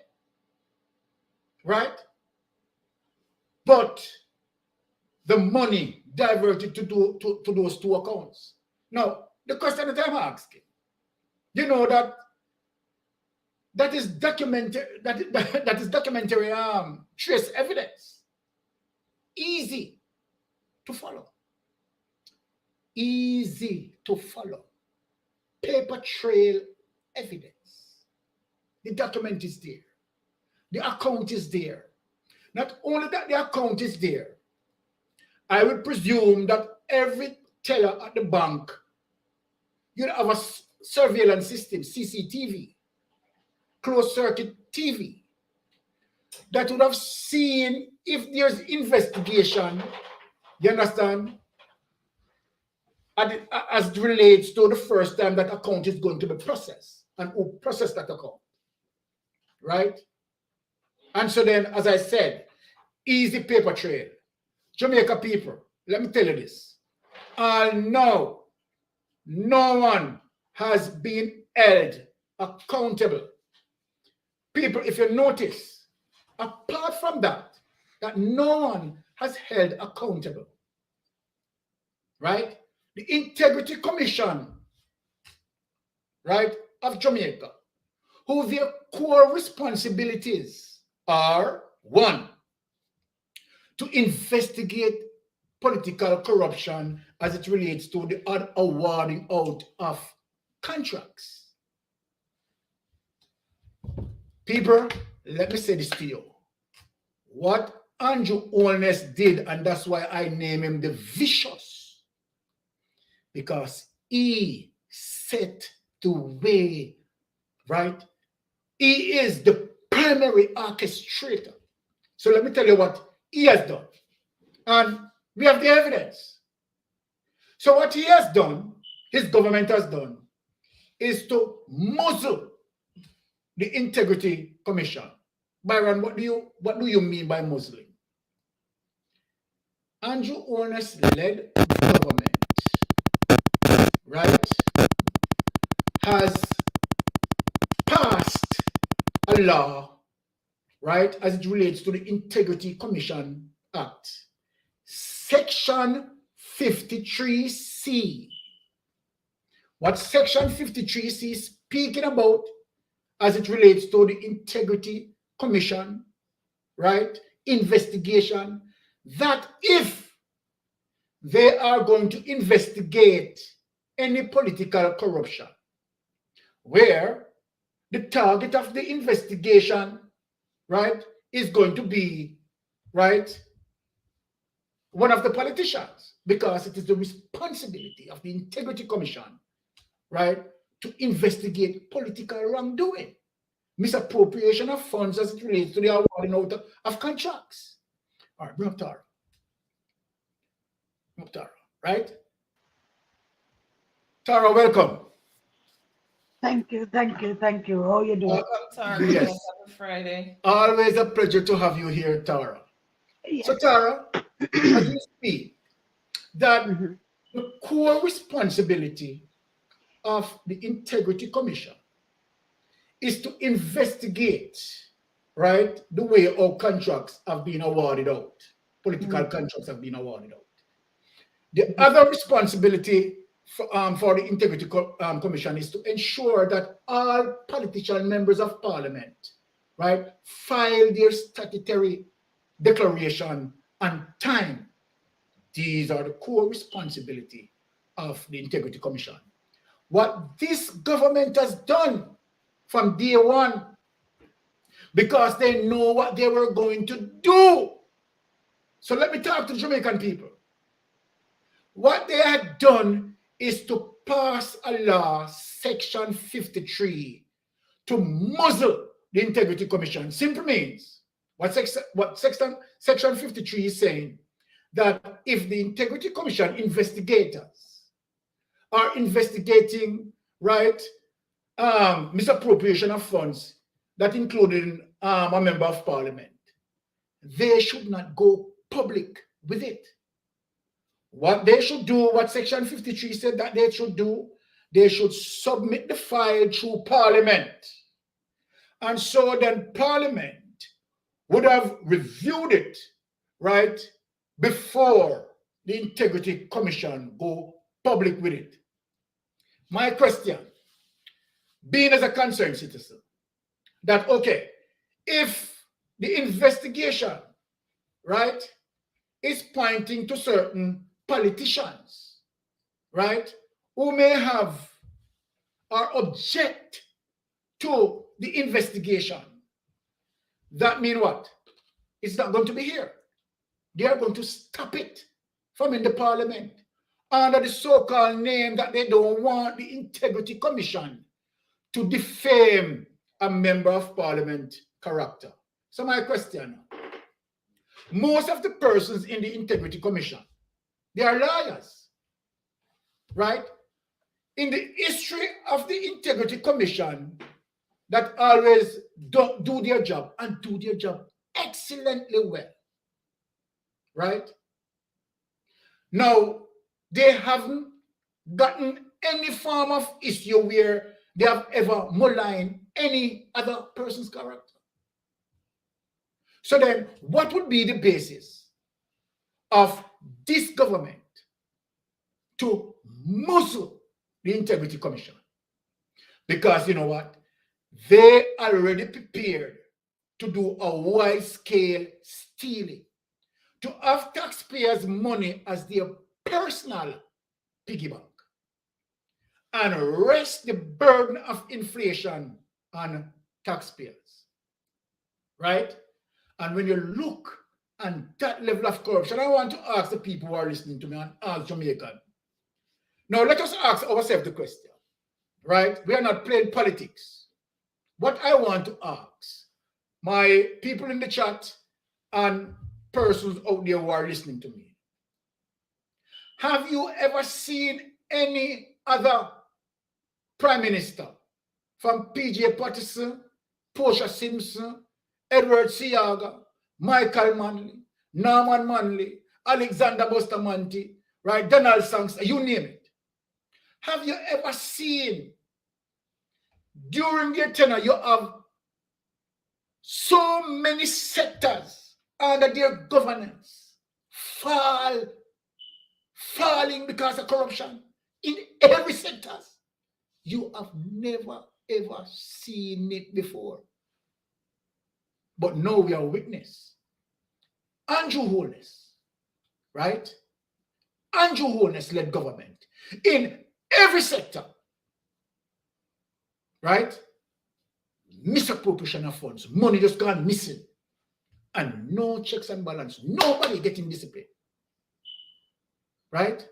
B: right? But the money diverted to those 2 accounts. Now, the question that I'm asking, you know that is documentary, that is documentary trace evidence. Easy to follow. Easy to follow. Paper trail evidence. The document is there. The account is there. Not only that the account is there, I would presume that every teller at the bank, you have a surveillance system, CCTV, closed circuit TV, that would have seen if there's investigation, you understand, as it relates to the first time that account is going to be processed and who processed that account, right? And so then, as I said, easy paper trail. Jamaica people, let me tell you this. No one has been held accountable. People, if you notice, apart from that no one has held accountable, right? The Integrity Commission, right, of Jamaica, who their core responsibilities are: 1, to investigate political corruption as it relates to the awarding out of contracts. People, let me say this to you. What Andrew Holness did, and that's why I name him the Vicious, because he set the way, right? He is the primary orchestrator. So let me tell you what he has done. And we have the evidence. So what he has done, his government has done, is to muzzle the Integrity Commission. Byron, what do you mean by muzzling? Andrew Holness led government, right, has passed a law, right, as it relates to the Integrity Commission Act. Section 53C. What Section 53C is speaking about as it relates to the Integrity Commission, right, investigation, that if they are going to investigate any political corruption, where the target of the investigation, right, is going to be, right, one of the politicians, because it is the responsibility of the Integrity Commission, right, to investigate political wrongdoing, misappropriation of funds as it relates to the awarding out of contracts. All right, bring up Tara. Bring up Tara, right? Tara, welcome.
L: Thank you. How you doing?
A: Tara,
B: yes.
A: Happy Friday.
B: Always a pleasure to have you here, Tara.
L: Yes.
B: So, Tara, as you speak, that the core responsibility of the Integrity Commission is to investigate, right, the way our contracts have been awarded out, political contracts have been awarded out. The other responsibility for the Integrity Commission is to ensure that all politician members of Parliament, right, file their statutory declaration on time. These are the core responsibility of the Integrity Commission. What this government has done from day one, because they know what they were going to do. So let me talk to the Jamaican people. What they had done is to pass a law, Section 53, to muzzle the Integrity Commission. Simple means, what Section 53 is saying, that if the Integrity Commission investigators are investigating, right, misappropriation of funds that included a member of Parliament, they should not go public with it. What they should do, what Section 53 said that they should do, they should submit the file through Parliament. And so then Parliament would have reviewed it, right, before the Integrity Commission go public with it. My question, being as a concerned citizen, that, okay, if the investigation, right, is pointing to certain politicians, right, who may have or object to the investigation, that means what? It's not going to be here. They are going to stop it from in the Parliament under the so-called name that they don't want the Integrity Commission to defame a member of Parliament character. So my question, most of the persons in the Integrity Commission, they are liars, right? In the history of the Integrity Commission, that always don't do their job and do their job excellently well, right? Now, they haven't gotten any form of issue where they have ever maligned any other person's character. So then, what would be the basis of this government to muzzle the Integrity Commission? Because you know what? They already prepared to do a wide-scale stealing, to have taxpayers' money as their personal piggy bank and rest the burden of inflation on taxpayers, right? And when you look at that level of corruption, I want to ask the people who are listening to me and ask Jamaican. Now, let us ask ourselves the question, right? We are not playing politics. What I want to ask my people in the chat and persons out there who are listening to me, have you ever seen any other prime minister from P.J. Patterson, Portia Simpson, Edward Siaga, Michael Manley, Norman Manley, Alexander Bustamante, right, Donald Sangster, you name it? Have you ever seen during their tenure you have so many sectors under their governance falling because of corruption in every sector? You have never ever seen it before. But now we are witness. Andrew Holness, right? Andrew Holness led government in every sector, right? Misappropriation of funds, money just gone missing, and no checks and balance, nobody getting discipline, right?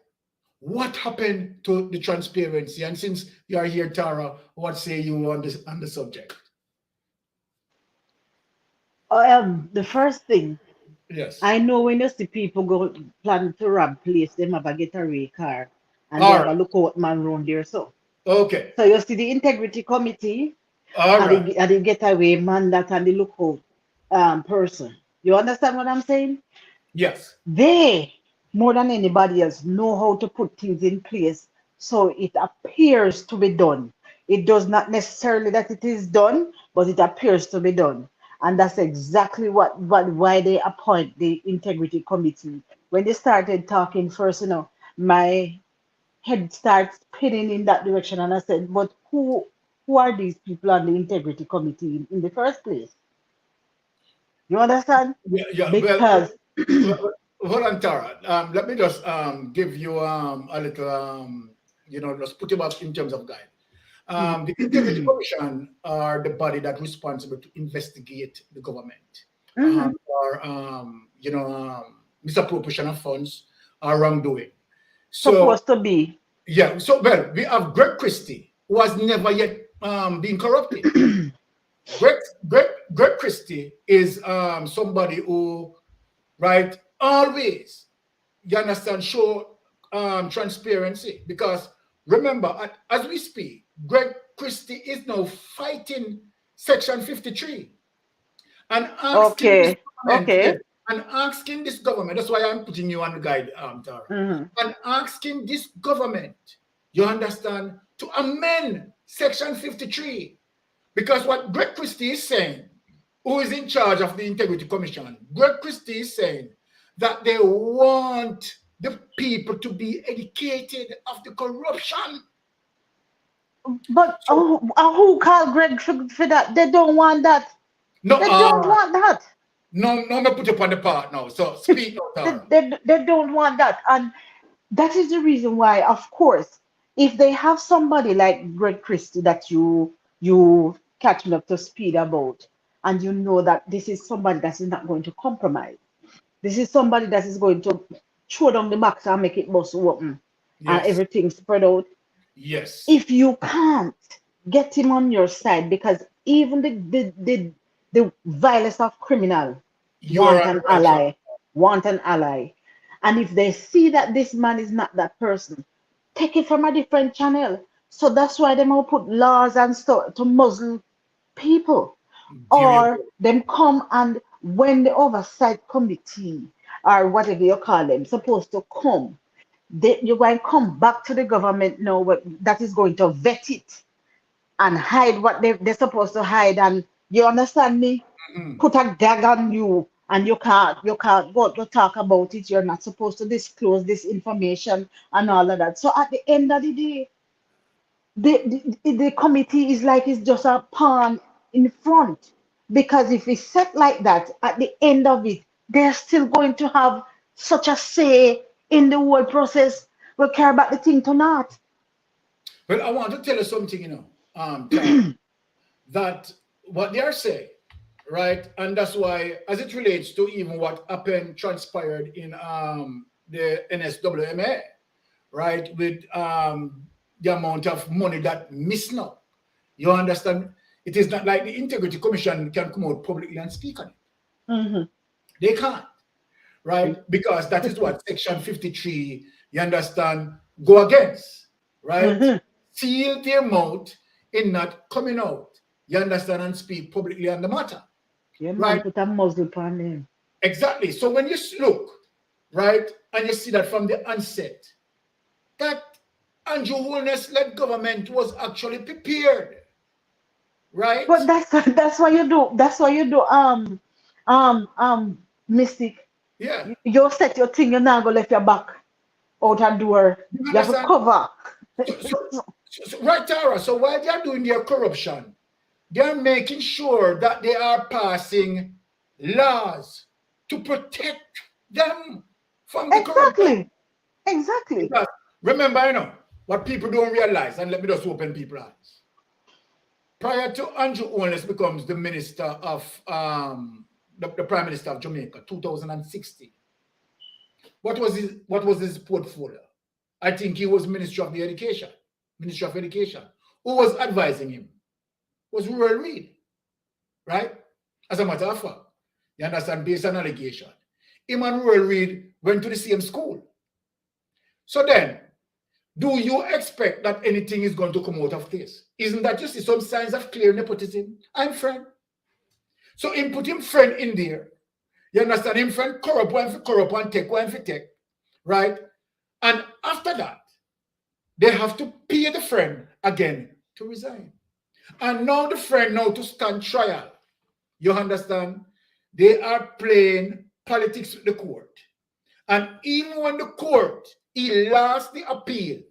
B: What happened to the transparency? And since you are here, Tara, what say you on this on the subject?
L: The first thing,
B: Yes.
L: I know when you see people go plan to rob place, them have a getaway car and
B: All
L: they have
B: right.
L: a lookout man round there. So
B: Okay.
L: so you see the integrity committee
B: All
L: and
B: right.
L: the getaway man that and the lookout person. You understand what I'm saying?
B: Yes.
L: They, more than anybody else, know how to put things in place so it appears to be done. It does not necessarily that it is done, but it appears to be done. And that's exactly what why they appoint the integrity committee. When they started talking first, my head starts spinning in that direction, and I said, but who are these people on the integrity committee in the first place? You understand?
B: Yeah.
L: Because
B: Hold on, Tara. Let me just give you a little just put you back in terms of guide. The Integrity Commission are the body that's responsible to investigate the government for misappropriation of funds or wrongdoing. So
L: supposed to be.
B: yeah, so well, we have Greg Christie, who has never yet been corrupted. Greg Christie is somebody who, right, always, you understand, show transparency. Because remember, as we speak, Greg Christie is now fighting Section 53 and asking this government, yes, and asking this government, that's why I'm putting you on the guide, Tara, and asking this government, you understand, to amend Section 53. Because what Greg Christie is saying, who is in charge of the Integrity Commission, Greg Christie is saying that they want the people to be educated of the corruption.
L: But who called Greg for that? They don't want that.
B: No,
L: they don't want that.
B: No, I'm gonna put you on the part now. So speak now, Tara.
L: They don't want that. And that is the reason why, of course, if they have somebody like Greg Christie that you catch me up to speed about, and you know that this is somebody that is not going to compromise. This is somebody that is going to throw down the box and make it bust open, and everything spread out.
B: Yes.
L: If you can't get him on your side, because even the vilest of criminal want an ally. And if they see that this man is not that person, take it from a different channel. So that's why they will put laws and stuff to muzzle people. Or them come, and when the oversight committee or whatever you call them supposed to come, you're going to come back to the government now that is going to vet it and hide what they're supposed to hide. And you understand me? Put a gag on you, and you can't go to talk about it. You're not supposed to disclose this information and all of that. So at the end of the day, the committee is like it's just a pawn in front. Because if it's set like that, at the end of it, they're still going to have such a say in the whole process. We care about the thing to not.
B: Well, I want to tell you something, Tara, that what they are saying, right? And that's why, as it relates to even what happened, transpired in the NSWMA, right? With the amount of money that missing out. You understand? It is not like the Integrity Commission can come out publicly and speak on it. They can't, right? Because that is what Section 53, you understand, go against, right? Seal their mouth in not coming out, you understand, and speak publicly on the matter.
L: Yeah, man,
B: right?
L: put a muzzle upon them.
B: Exactly. So when you look, right, and you see that from the onset, that Andrew Holness-led government was actually prepared, right?
L: But that's why you do. That's why you do. Mystic.
B: Yeah.
L: You set your thing. You're not gonna let your back out and door. You have to cover.
B: So, right, Tara. So while they are doing their corruption, they are making sure that they are passing laws to protect them from the corruption.
L: Exactly.
B: Because remember, what people don't realize, and let me just open people's eyes. Prior to Andrew Holness becomes the minister of the Prime Minister of Jamaica, 2016. What was his portfolio? I think he was Minister of Education. Who was advising him? Was Rural Reid, right? As a matter of fact, you understand, based on allegation. Him and Rural Reid went to the same school. So then, do you expect that anything is going to come out of this? Isn't that you see some signs of clear nepotism? I'm friend. So him put him friend in there. You understand? Him friend corrupt one for corrupt and take one for take. Right? And after that, they have to pay the friend again to resign. And now the friend now to stand trial. You understand? They are playing politics with the court. And even when the court, he lost the appeal,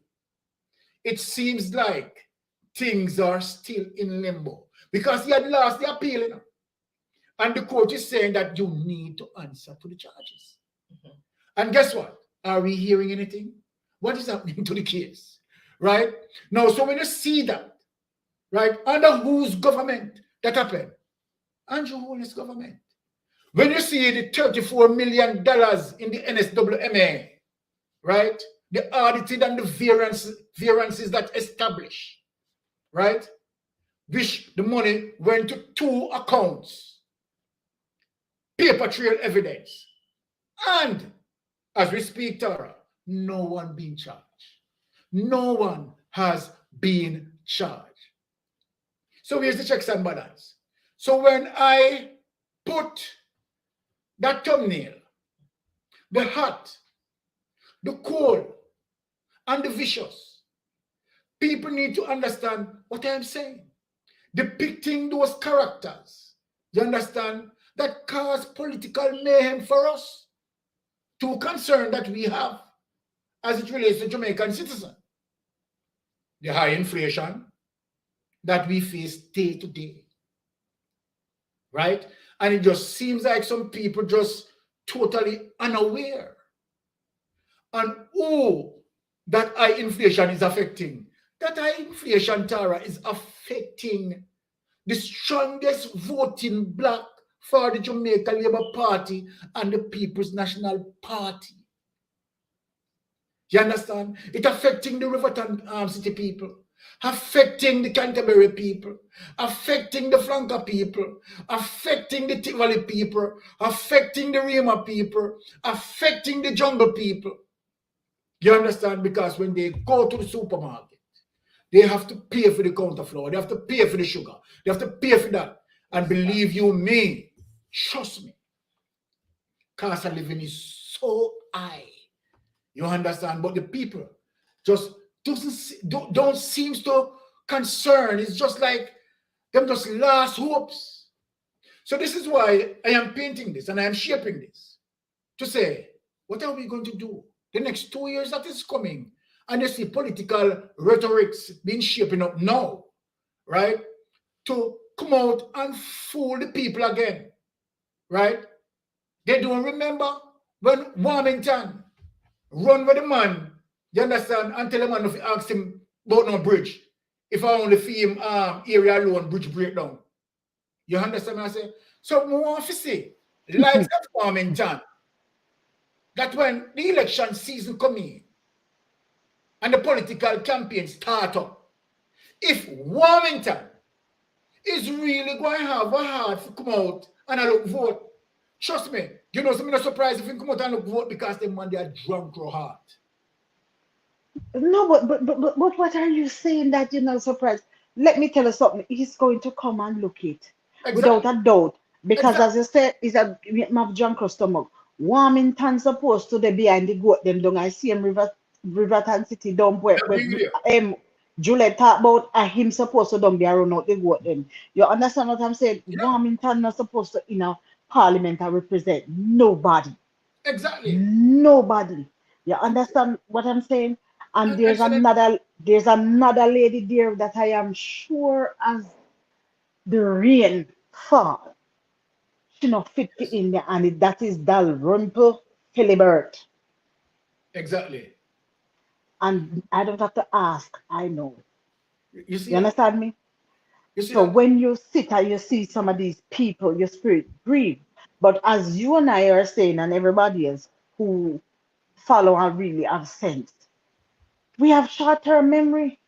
B: it seems like things are still in limbo. Because he had lost the appeal. And the court is saying that you need to answer to the charges. And guess what? Are we hearing anything? What is happening to the case? Right? Now, so when you see that, right, under whose government that happened? Andrew Holness' government. When you see the $34 million in the NSWMA, right, the audited and the variances that established, right, which the money went to 2 accounts, paper trail evidence, and as we speak, Tara, no one being charged. No one has been charged. So here's the checks and balance. So when I put that thumbnail, the hot, the cold, and the vicious, people need to understand what I am saying. Depicting those characters, you understand, that cause political mayhem for us. 2 concerns that we have as it relates to Jamaican citizens. The high inflation that we face day to day. Right? And it just seems like some people just totally unaware. And that high inflation is affecting. That high inflation, Tara, is affecting the strongest voting bloc for the Jamaica Labour Party and the People's National Party. You understand? It's affecting the Riverton City people, affecting the Canterbury people, affecting the Flanker people, affecting the Tivoli people, affecting the Rima people, affecting the Jungle people. You understand? Because when they go to the supermarket, they have to pay for the counterflour, they have to pay for the sugar, they have to pay for that. And believe you me, trust me, cost of living is so high. You understand? But the people just don't seem to concern. It's just like them just lost hopes. So this is why I am painting this and I am shaping this to say, what are we going to do the next 2 years that is coming? And you see political rhetorics being shaping up now, right? To come out and fool the people again, right? They don't remember when Warmington run with the man, you understand, until the man if ask him about no bridge. If I only fee him area alone, bridge breakdown. You understand what I say? So more to say, like that Warmington, that when the election season come in and the political campaign start up, if Warmington is really going to have a heart to come out and look vote, trust me, you know, I'm not surprised if you come out and look vote because they man they are drunk or heart.
L: No, but what are you saying that you're not surprised? Let me tell you something. He's going to come and look it without a doubt. Because as you said, he's a drunk customer. Warmington supposed to be behind the goat them down. I see him Riverton City down where Juliet talk about him supposed to don't be around out the goat them. You understand what I'm saying? Yeah. Warmington not supposed to in a parliament and represent nobody.
B: Exactly.
L: Nobody. You understand what I'm saying? And there's another lady there that I am sure as the rain fall, she not fit in there, and that is Dalrymple Philibert.
B: Exactly.
L: And I don't have to ask, I know.
B: You
L: understand me? So when you sit and you see some of these people, your spirit grieves. But as you and I are saying, and everybody else who follow and really have sense, we have short-term memory.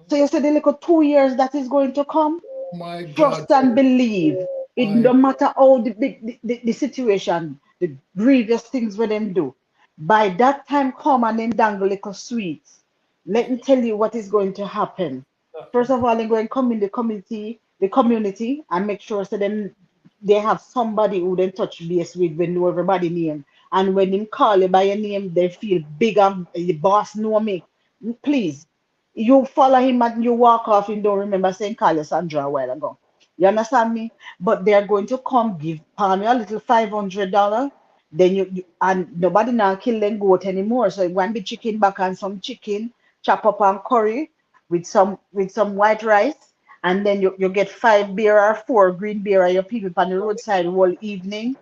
L: So you said the little 2 years that is going to come.
B: Oh my God.
L: Trust and believe. It no matter how the situation, the grievous things we them do. By that time come and then dangle little sweets. Let me tell you what is going to happen. First of all, they're going to come in the community and make sure so then they have somebody who they touch base with when know everybody name. And when them call you by your name, they feel big and the boss know me. Please, you follow him and you walk off and don't remember saying call you Sandra a while ago. You understand me? But they're going to come give palm you a little $500. Then you and nobody now kill them goat anymore. So it won't be chicken back and some chicken, chop up and curry with some white rice. And then you get 5 beer or 4 green beer or your people on the roadside all evening.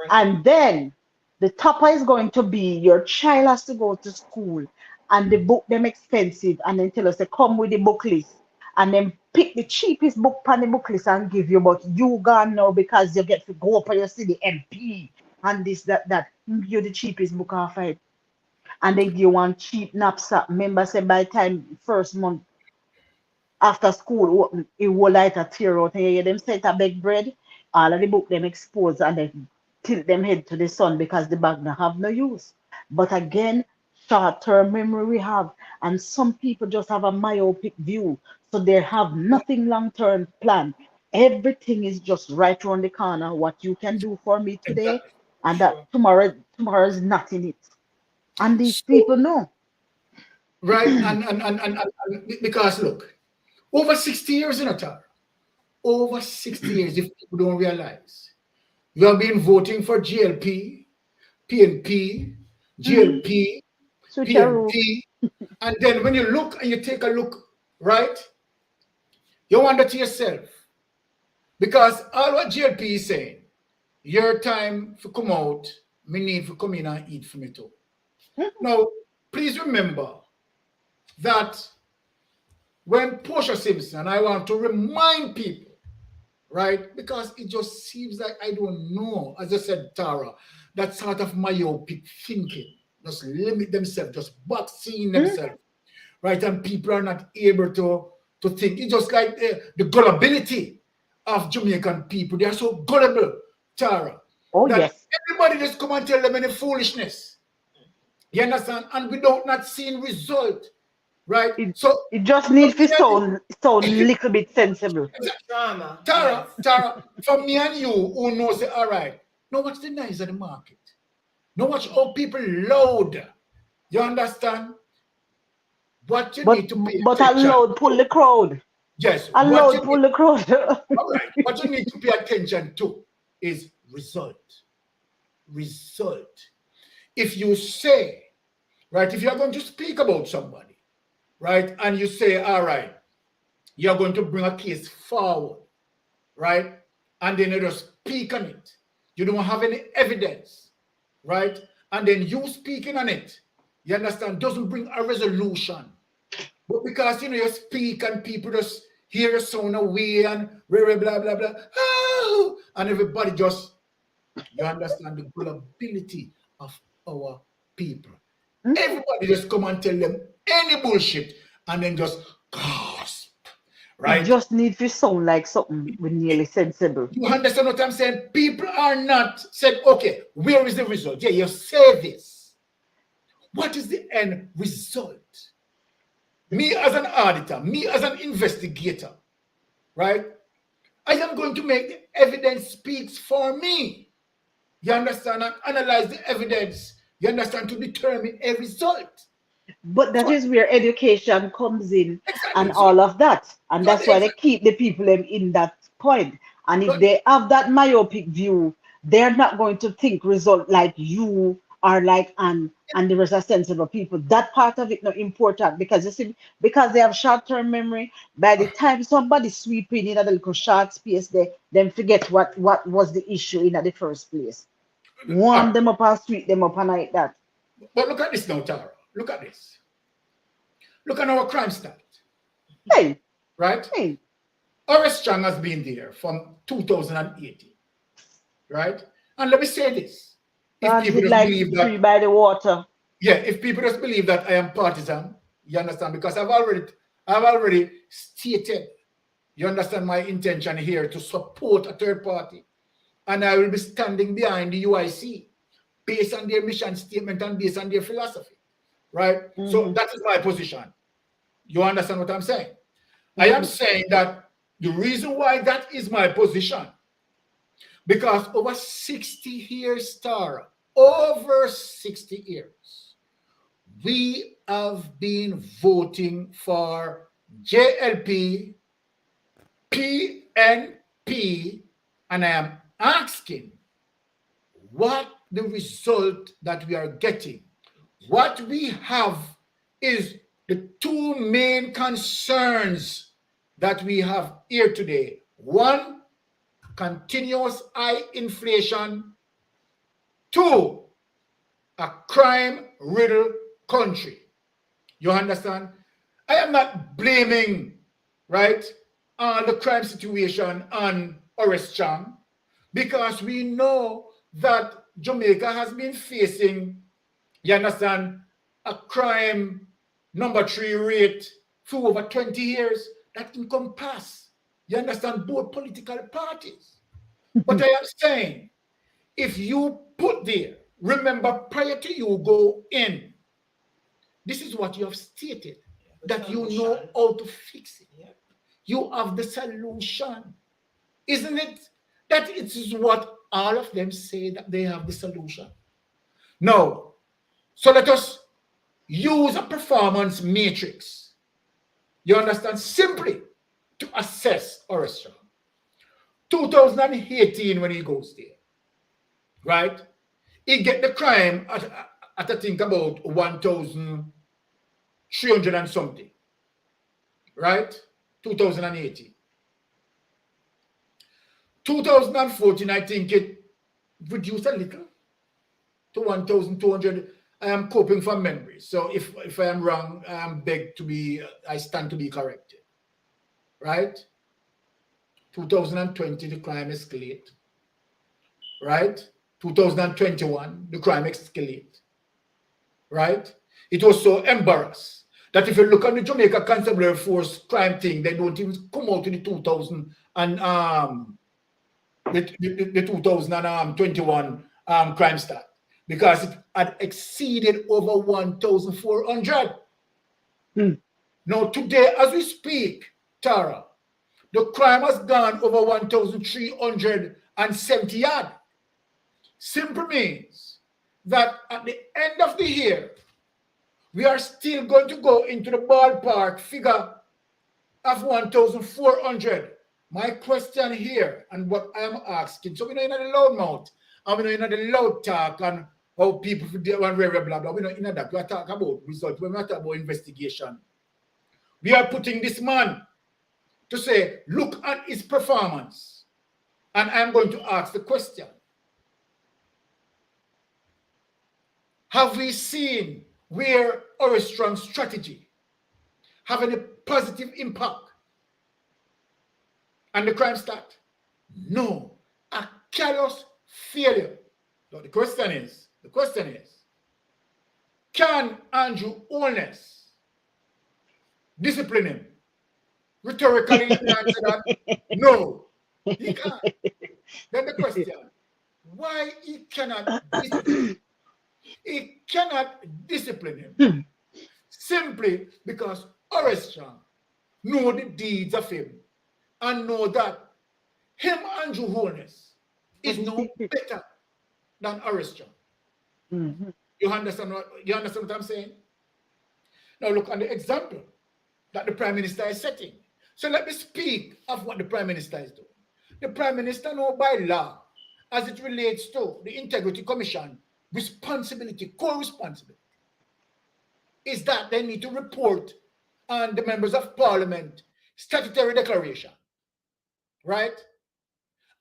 L: And then the topper is going to be your child has to go to school and the book them expensive and then tell us to come with the book list and then pick the cheapest book on the book list and give you, but you gone now because you get to go up and you see the MP and this, that. You're the cheapest book off it. And they give you one cheap knapsack. Remember, say by the time first month after school open, it will light a tear out and you hear them set a big bread, all of the book them exposed and they tilt them head to the sun because the bag not have no use. But again, short-term memory we have, and some people just have a myopic view, so they have nothing long-term plan. Everything is just right around the corner. What you can do for me today, and that tomorrow is not in it. And these people know.
B: Right, and because look, over 60 years in a town, over 60 years, if people don't realize, you have been voting for GLP, PNP, GLP, PNP, and then when you look and you take a look, right, you wonder to yourself, because all what GLP is saying, your time to come out, me need to come in and eat for me too. Now, please remember that when Portia Simpson, I want to remind people, right, because it just seems like I don't know, as I said, Tara, that sort of myopic thinking, just limit themselves, just boxing themselves, right, and people are not able to think. It's just like the gullibility of Jamaican people. They are so gullible, Tara.
L: Oh, yes.
B: Everybody just come and tell them any foolishness. You understand? And without not seeing result. Right, so
L: it just needs to sound a little bit sensible.
B: Tara, for me and you who knows it, all right. Now what's the noise of the market? Now watch how people load. You understand? What you need to pay
L: but
B: attention.
L: A load pull the crowd.
B: Yes.
L: A load pull the crowd.
B: All right. What you need to pay attention to is result. Result. If you say, right, if you're going to speak about somebody, right, and you say, all right, you're going to bring a case forward, right, and then you just speak on it. you don't have any evidence, right? And then you speaking on it, you understand, doesn't bring a resolution. But because, you speak and people just hear a sound away and blah, blah, blah, blah, oh, and everybody just, you understand the gullibility of our people. Everybody just come and tell them any bullshit and then just gasp, right?
L: You just need to sound like something with nearly sensible.
B: You understand what I'm saying? People are not said, okay, where is the result? Yeah, you say this. What is the end result? Me as an auditor, me as an investigator, right? I am going to make the evidence speaks for me. You understand? And analyze the evidence. You understand? To determine a result.
L: But that is where education comes in, and all of that. And that's why they keep the people in that point. And if they have that myopic view, they're not going to think result like you are like and the rest are sensible people. That part of it not important because you see, because they have short-term memory, by the time somebody sweeping in a little short space, they then forget what was the issue in the first place. Warm them up and sweep them up and like that.
B: But look at this now, Tara. Look at this. Look at our crime stat.
L: Hey.
B: Right?
L: Hey.
B: Horace Chang has been there from 2018. Right? And let me say this. If people just believe that,
L: free by the water.
B: Yeah, if people just believe that I am partisan, you understand? Because I've already stated, you understand my intention here to support a third party. And I will be standing behind the UIC based on their mission statement and based on their philosophy. Right? So that is my position. You understand what I'm saying? I am saying that the reason why that is my position, because over 60 years, Tara, over 60 years, we have been voting for JLP, PNP, and I am asking what the result that we are getting. What we have is the two main concerns that we have here today. One, continuous high inflation. Two, a crime-riddled country. You understand? I am not blaming, right, the crime situation on Horace Chang, because we know that Jamaica has been facing, you understand, a crime number 3 rate for over 20 years that encompass, you understand, both political parties. But I am saying, if you put there, remember prior to you go in, this is what you have stated, that you know how to fix it. You have the solution. Isn't it? That it is what all of them say, that they have the solution. Now, so let us use a performance matrix. You understand? Simply to assess Horace Chang. 2018 when he goes there, right? He get the crime at I think about 1,300 and something, right? 2018. 2014, I think it reduced a little to 1,200. I am coping from memory. So if I am wrong, I stand to be corrected, right? 2020, the crime escalate, right? 2021, the crime escalate, right? It was so embarrassed that if you look at the Jamaica Constabulary Force crime thing, they don't even come out in the 2021 crime stat, because it had exceeded over 1,400. Now today, as we speak, Tara, the crime has gone over 1,370 yard. Simply means that at the end of the year, we are still going to go into the ballpark figure of 1,400. My question here, and what I am asking, so we know in the loud mouth, and we know in the loud talk, and how people do blah, blah, blah. We know in that. We are talking about results. When we are talking about investigation, we are putting this man to say, look at his performance. And I'm going to ask the question. Have we seen where our strong strategy having a positive impact on the crime stat? No. A callous failure. So the question is, can Andrew Holness discipline him? Rhetorically, you can answer that. No, he can't. Then the question, why he cannot discipline him? He cannot discipline him simply because Armstrong know the deeds of him and know that him, Andrew Holness, is no better than Armstrong. You understand what I'm saying? Now look at the example that the Prime Minister is setting. So let me speak of what the Prime Minister is doing. The Prime Minister knows by law, as it relates to the Integrity Commission, responsibility, core responsibility, is that they need to report on the members of Parliament statutory declaration, right?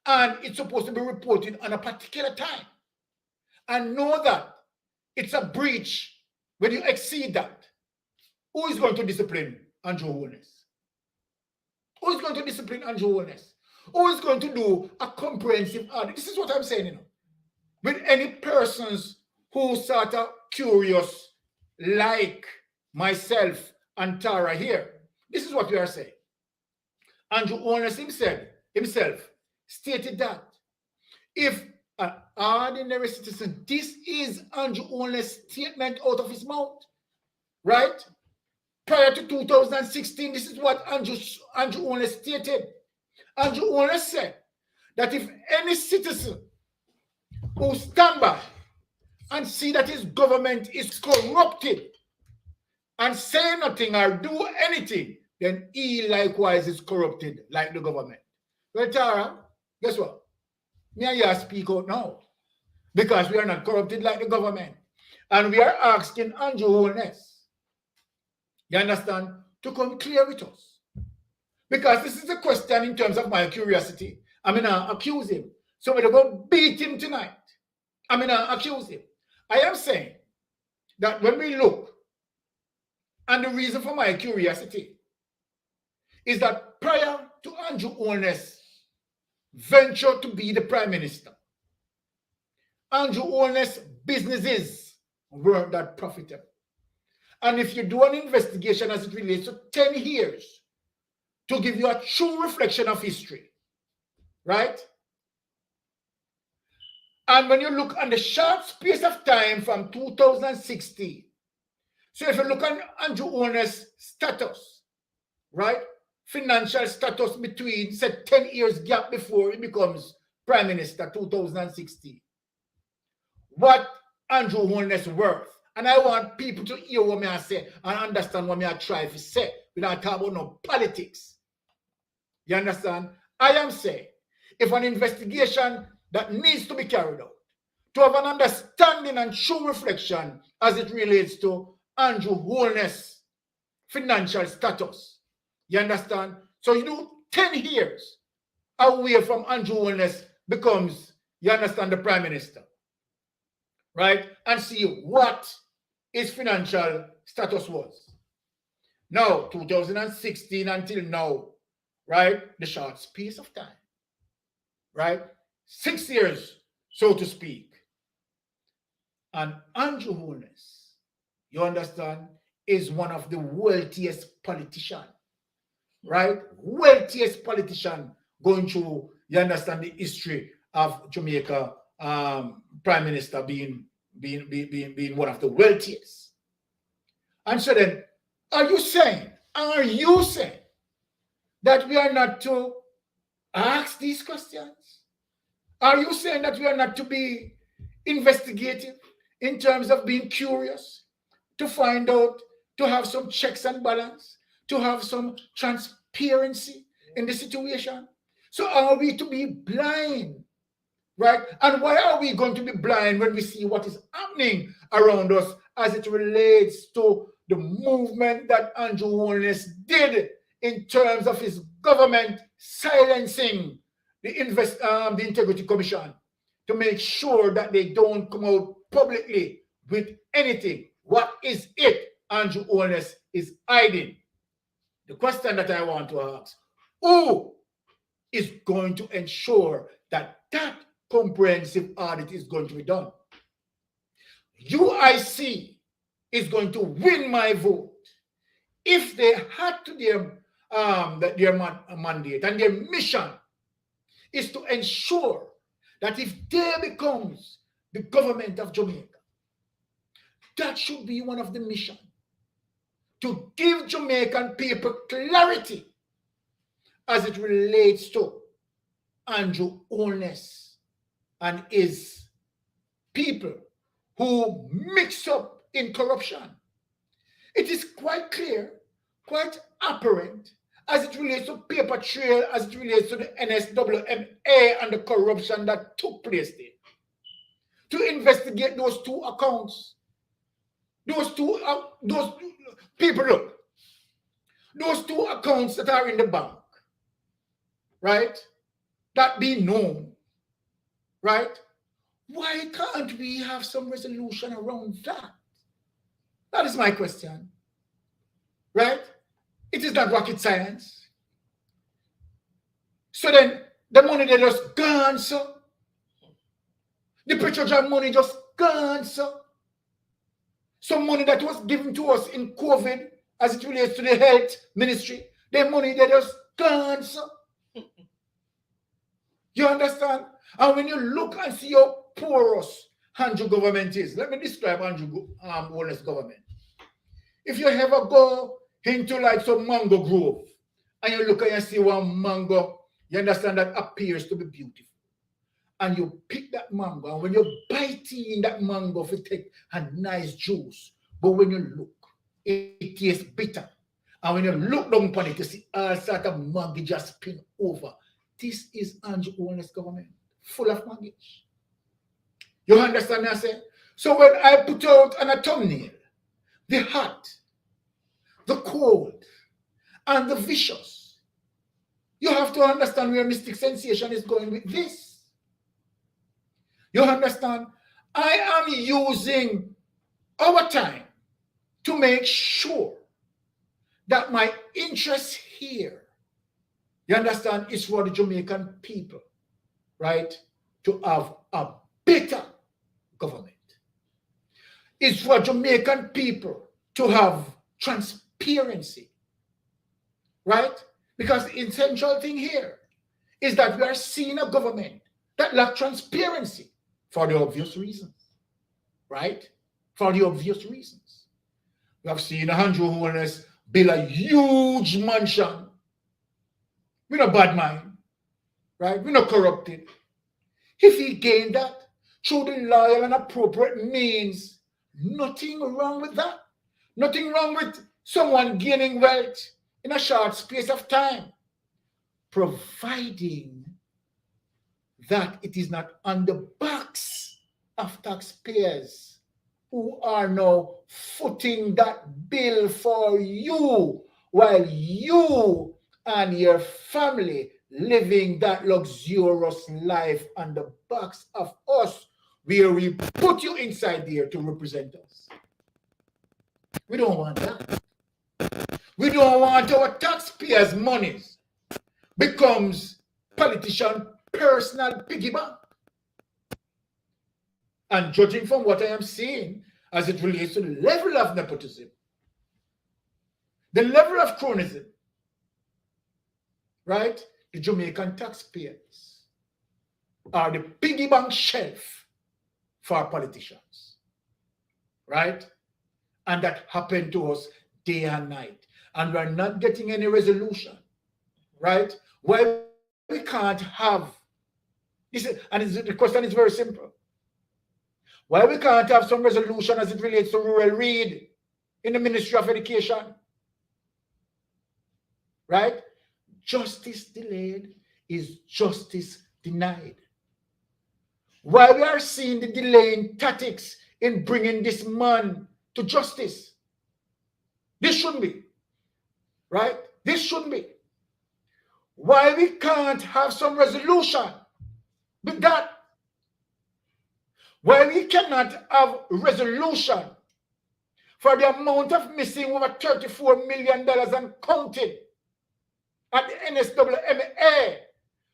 B: And it's supposed to be reported on a particular time. And know that it's a breach when you exceed that. Who is going to discipline Andrew Holness? Who is going to discipline Andrew Holness? Who is going to do a comprehensive audit? This is what I'm saying, With any persons who sort of curious, like myself and Tara here, this is what we are saying. Andrew Holness himself stated that if an ordinary citizen, this is Andrew Holness' statement out of his mouth, right? Prior to 2016, this is what Andrew Holness stated. Andrew Holness said that if any citizen who stand by and see that his government is corrupted and say nothing or do anything, then he likewise is corrupted like the government. Well, Tara, guess what? Me and you speak out now because we are not corrupted like the government. And we are asking Andrew Holness, you understand, to come clear with us. Because this is a question in terms of my curiosity. I'm going to accuse him. So we're going to beat him tonight. I'm going to accuse him. I am saying that when we look, and the reason for my curiosity is that prior to Andrew Holness venture to be the Prime Minister, Andrew Holness businesses weren't that profitable. And if you do an investigation as it relates to 10 years to give you a true reflection of history, right? And when you look on the short space of time from 2016, so if you look at Andrew Holness' status, right? Financial status between, say, 10 years gap before he becomes Prime Minister, 2016. What Andrew Holness worth? And I want people to hear what I say and understand what I try to say without talking about no politics. You understand? I am saying, if an investigation that needs to be carried out, to have an understanding and true reflection as it relates to Andrew Holness' financial status. You understand? So you do 10 years away from Andrew Holness becomes, you understand, the Prime Minister. Right? And see what his financial status was. Now, 2016 until now, right? The short space of time. Right? 6 years, so to speak. And Andrew Holness, you understand, is one of the wealthiest politicians. Right? Wealthiest politician going through, you understand, the history of Jamaica, Prime Minister being one of the wealthiest. And so then, are you saying that we are not to ask these questions? Are you saying that we are not to be investigative in terms of being curious, to find out, to have some checks and balance, to have some transparency in the situation? So are we to be blind? Right? And why are we going to be blind when we see what is happening around us as it relates to the movement that Andrew Holness did in terms of his government silencing the Integrity Commission to make sure that they don't come out publicly with anything. What is it Andrew Holness is hiding? The question that I want to ask, who is going to ensure that that comprehensive audit is going to be done? UIC is going to win my vote if they had to their mandate and their mission is to ensure that if they becomes the government of Jamaica, that should be one of the missions, to give Jamaican people clarity as it relates to Andrew Holness and his people who mix up in corruption. It is quite clear, quite apparent, as it relates to paper trail, as it relates to the NSWMA and the corruption that took place there. To investigate those two accounts, those people, look, those two accounts that are in the bank, right, that be known, right? Why can't we have some resolution around that? That is my question, right? It is not rocket science. So then the money they just gone, so the Petrojam money just gone, so some money that was given to us in COVID as it relates to the health ministry, the money they just gone, so you understand? And when you look and see how porous Andrew government is, let me describe Andrew Holness government. If you ever go into like some mango grove and you look and you see one mango, you understand that appears to be beautiful. And you pick that mango, and when you bite in that mango, it take a nice juice. But when you look, it tastes bitter. And when you look down upon it, you see all sort of mango just spin over. This is Andrew Holness government, full of mango. You understand what I say? So when I put out on a thumbnail, the hot, the cold, and the vicious, you have to understand where Mystic Sensation is going with this. You understand? I am using our time to make sure that my interest here, you understand, is for the Jamaican people, right? To have a better government. It's for Jamaican people to have transparency, right? Because the essential thing here is that we are seeing a government that lacks transparency for the obvious reasons, right? For the obvious reasons. We have seen Andrew Holness build a huge mansion. We're not bad mind, right? We're not corrupted. If he gained that through the loyal and appropriate means, nothing wrong with that. Nothing wrong with someone gaining wealth in a short space of time, providing that it is not on the backs of taxpayers who are now footing that bill for you while you and your family living that luxurious life on the backs of us, where we put you inside there to represent us. We don't want that. We don't want our taxpayers' monies becomes politician personal piggy bank. And judging from what I am seeing as it relates to the level of nepotism, the level of cronyism, right? The Jamaican taxpayers are the piggy bank shelf for politicians, right? And that happened to us day and night. And we're not getting any resolution, right? Why we can't have this, and the question is very simple. Why we can't have some resolution as it relates to rural read in the Ministry of Education? Right? Justice delayed is justice denied. Why we are seeing the delaying tactics in bringing this man to justice? This shouldn't be. Right? This shouldn't be. Why we can't have some resolution with that? Why we cannot have resolution for the amount of missing over $34 million and counting at the NSWMA,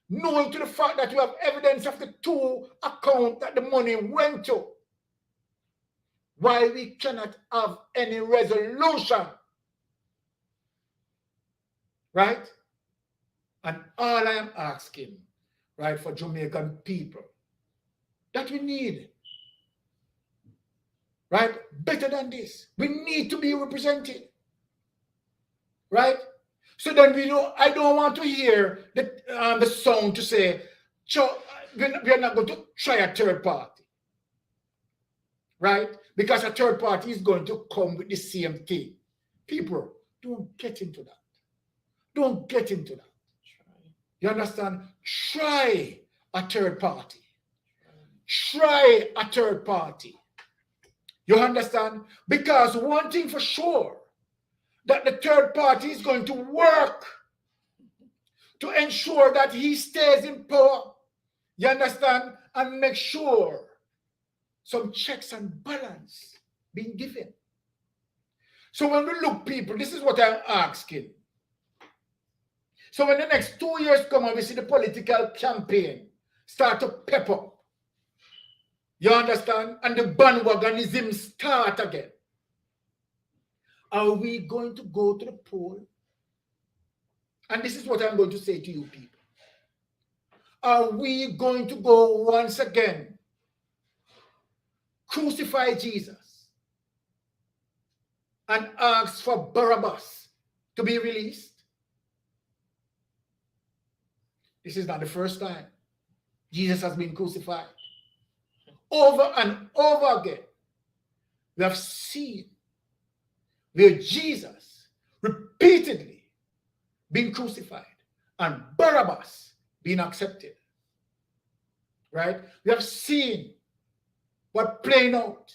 B: knowing to the fact that you have evidence of the 2 accounts that the money went to. Why we cannot have any resolution, right? And all I am asking, right, for Jamaican people, that we need, right, better than this. We need to be represented, right? So then we know, I don't want to hear the sound to say, we are not going to try a third party, right? Because a third party is going to come with the same thing. People, don't get into that. Don't get into that. You understand? Try a third party. Try a third party. You understand? Because one thing for sure, that the third party is going to work to ensure that he stays in power. You understand? And make sure some checks and balance being given. So when we look, people, this is what I'm asking. So when the next 2 years come and we see the political campaign start to pep up, you understand? And the bandwagonism start again. Are we going to go to the poll? And this is what I'm going to say to you people. Are we going to go once again, crucify Jesus, and ask for Barabbas to be released? This is not the first time Jesus has been crucified. Over and over again, we have seen where Jesus repeatedly been crucified and Barabbas being accepted. Right? We have seen what playing out,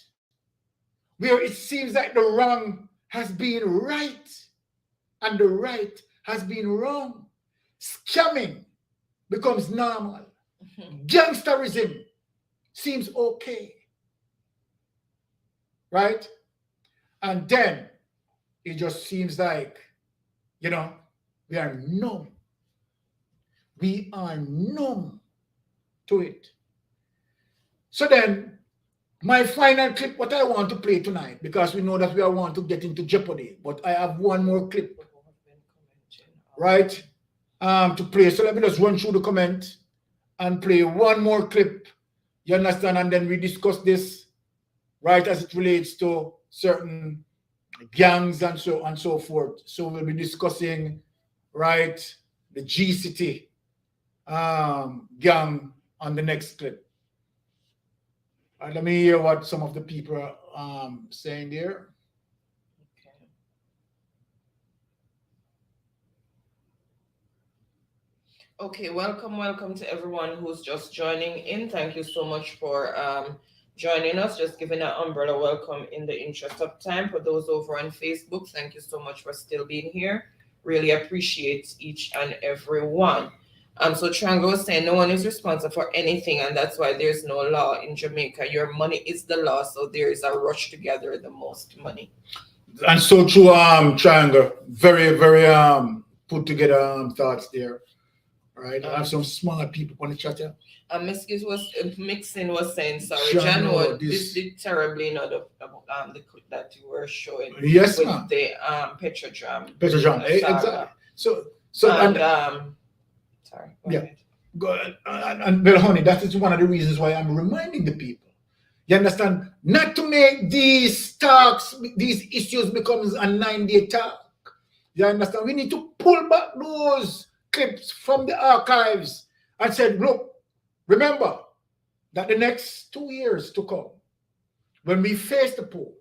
B: where it seems like the wrong has been right and the right has been wrong. Scamming becomes normal. Gangsterism seems okay. Right? And then it just seems like, you know, we are numb. We are numb to it. So then, my final clip, what I want to play tonight, because we know that we are want to get into Jeopardy, but I have one more clip, right, to play. So let me just run through the comment and play one more clip. You understand? And then we discuss this, right, as it relates to certain gangs and so on and so forth. So we'll be discussing, right, the G-City gang on the next clip. Let me hear what some of the people are saying there.
A: Okay, welcome to everyone who's just joining in. Thank you so much for joining us, just giving an umbrella welcome in the interest of time. For those over on Facebook, thank you so much for still being here. Really appreciate each and every one. So Triangle was saying no one is responsible for anything, and that's why there's no law in Jamaica. Your money is the law, so there is a rush to gather the most money.
B: And so true, Triangle. Very, very put together thoughts there. Right, I have some smart people on the chat here.
A: Mixin was saying, sorry, Jan, this did terribly, you know, the clip that you were showing.
B: Yes,
A: with
B: ma'am.
A: The Petrojam.
B: Petrojam, exactly. So
A: sorry.
B: Go ahead. And well, honey, that is one of the reasons why I'm reminding the people. You understand? Not to make these talks, these issues becomes a 9-day talk. You understand? We need to pull back those clips from the archives and said, look, remember that the next 2 years to come, when we face the poll,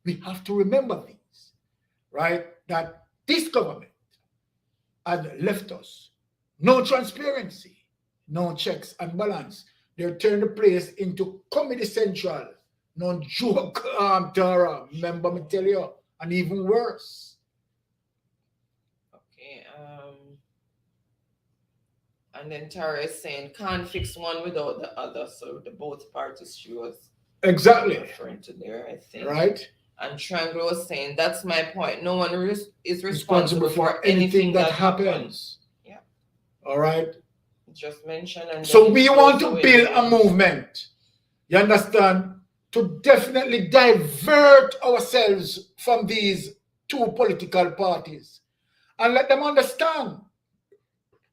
B: we have to remember things, right? That this government had left us no transparency, no checks and balance. They turned the place into Comedy Central, no joke, Tara, remember me tell you, and even worse.
A: Okay, And then Tara is saying, can't fix one without the other. So the both parties she was
B: exactly
A: referring to there, I think.
B: Right.
A: And Triangle was saying, that's my point. No one is responsible for anything that happens. Yeah.
B: All right.
A: Just mention. And
B: so we want to build a movement, you understand, to definitely divert ourselves from these two political parties and let them understand,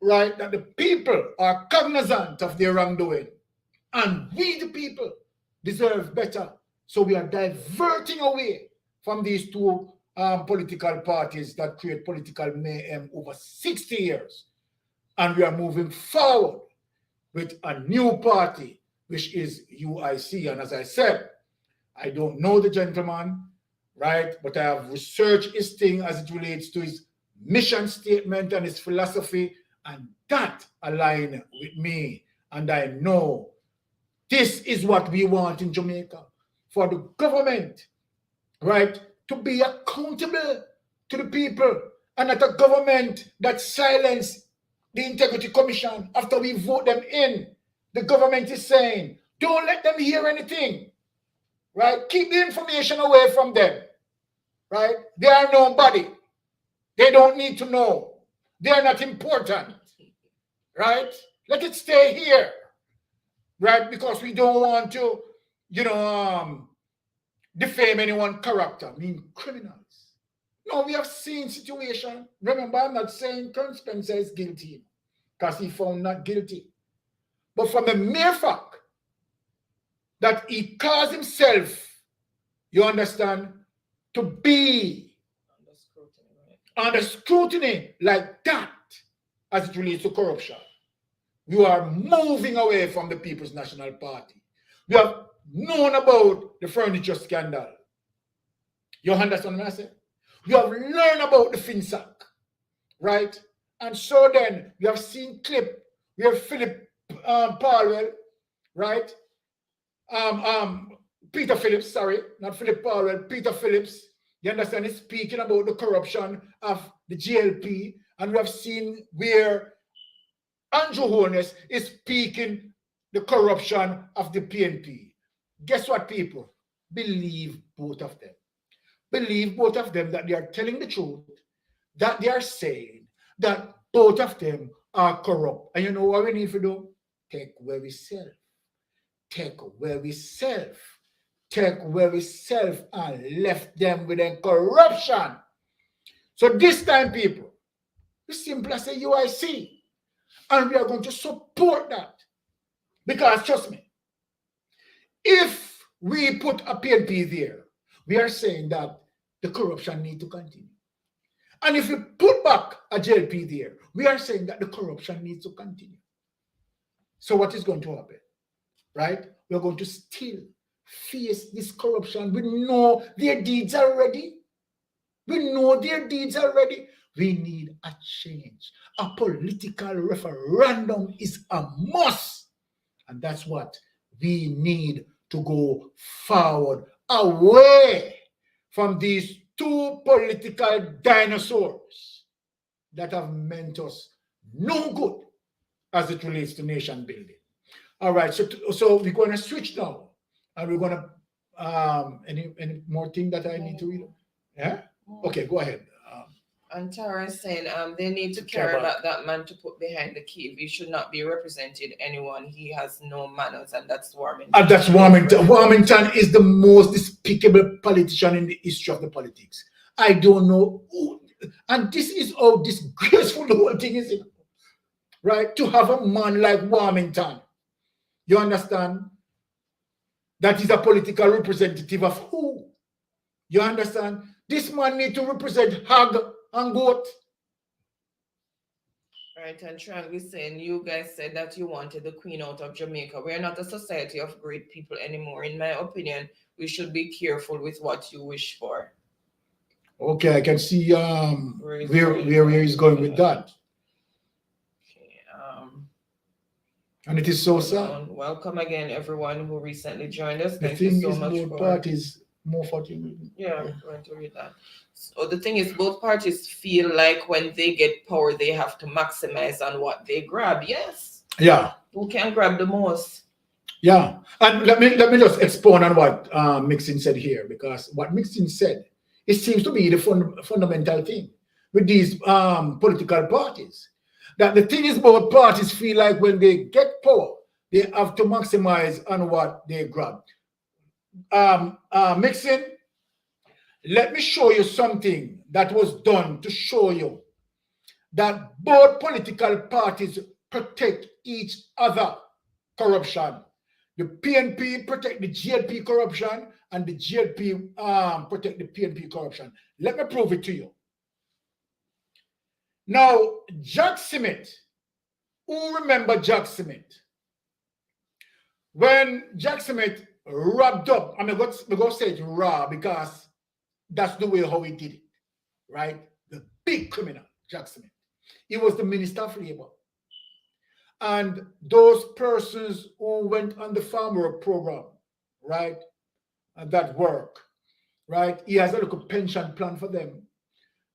B: right, that the people are cognizant of their wrongdoing and we, the people, deserve better. So we are diverting away from these two political parties that create political mayhem over 60 years. And we are moving forward with a new party, which is UIC. And as I said, I don't know the gentleman, right? But I have researched his thing as it relates to his mission statement and his philosophy, and that aligns with me. And I know this is what we want in Jamaica, for the government, right, to be accountable to the people, and not a government that silences the Integrity Commission after we vote them in. The government is saying, don't let them hear anything, right? Keep the information away from them, right? They are nobody. They don't need to know. They are not important, right? Let it stay here, right? Because we don't want to, defame anyone's character, mean criminals. No, we have seen situation. Remember, I'm not saying Colonel Spencer is guilty because he found not guilty. But from the mere fact that he caused himself, you understand, to be under scrutiny like that as it relates to corruption, you are moving away from the People's National Party. We have known about the furniture scandal. You understand what I say? We have learned about the FinSac, right? And so then we have seen clip where Philip Powell, right? Peter Phillips, sorry, not Philip Powell, Peter Phillips, you understand, is speaking about the corruption of the GLP. And we have seen where Andrew Holness is speaking the corruption of the PNP. Guess what, people? Believe both of them. Believe both of them that they are telling the truth, that they are saying that both of them are corrupt. And you know what we need to do? Take where we self. Take where we self. Take where we self and left them with a corruption. So this time, people, we simply say UIC. And we are going to support that. Because trust me, if we put a PNP there, we are saying that the corruption needs to continue. And if we put back a JLP there, we are saying that the corruption needs to continue. So what is going to happen? Right? We are going to still face this corruption. We know their deeds already. We know their deeds already. We need a change. A political referendum is a must. And that's what we need to go forward, away from these two political dinosaurs that have meant us no good as it relates to nation building. All right, so we're going to switch now, and we're going to any more thing that I need to read? Yeah. Okay, go ahead.
A: And Tara is saying they need to care about that man to put behind the key. He should not be representing anyone. He has no manners, and that's Warmington.
B: And that's Warmington. Warmington is the most despicable politician in the history of the politics. I don't know who, and this is how disgraceful the whole thing is, right? To have a man like Warmington, you understand? That is a political representative of who? You understand? This man needs to represent hog and goat.
A: Right, and Triangle is saying, you guys said that you wanted the Queen out of Jamaica. We're not a society of great people anymore. In my opinion, we should be careful with what you wish for.
B: Okay, I can see where he's going with that.
A: Okay,
B: and it is so sad.
A: Welcome again, everyone who recently joined us.
B: The
A: Thank you
B: thing
A: so
B: is,
A: much
B: both
A: for
B: parties move forward.
A: Yeah, I'm going to read that. So the thing is, both parties feel like when they get power, they have to maximize on what they grab. Yes.
B: Yeah.
A: Who can grab the most?
B: Yeah. And let me just expound on what Mixon said here, because what Mixon said, it seems to be the fundamental thing with these political parties. That the thing is, both parties feel like when they get power, they have to maximize on what they grab. Mixon, let me show you something that was done to show you that both political parties protect each other corruption. The PNP protect the GLP corruption, and the GLP protect the PNP corruption. Let me prove it to you. Now, Jack Smith, who remember Jack Smith? When Jack Smith robbed up, I'm going to say it raw because that's the way how he did it, right? The big criminal, Jack Smith. He was the Minister of Labor. And those persons who went on the farm work program, right, and that work, right, he has a little pension plan for them,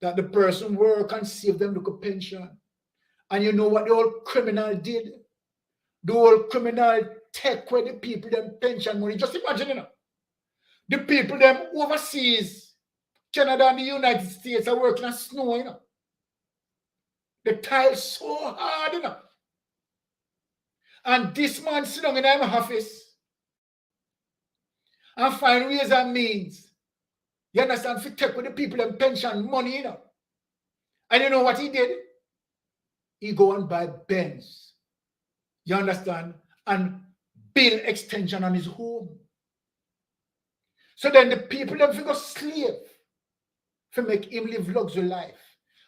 B: that the person work and save them little pension. And you know what the old criminal did? The old criminal take away the people them pension money. Just imagine, you know, the people them overseas, Canada and the United States are working on snow, you know. The tile so hard, you know. And this man sit down in my office and find ways and means, you understand, to take with the people and pension money, you know. And you know what he did? He go and buy Benz, you understand, and build extension on his home. So then the people them figure slave to make him live luxury life.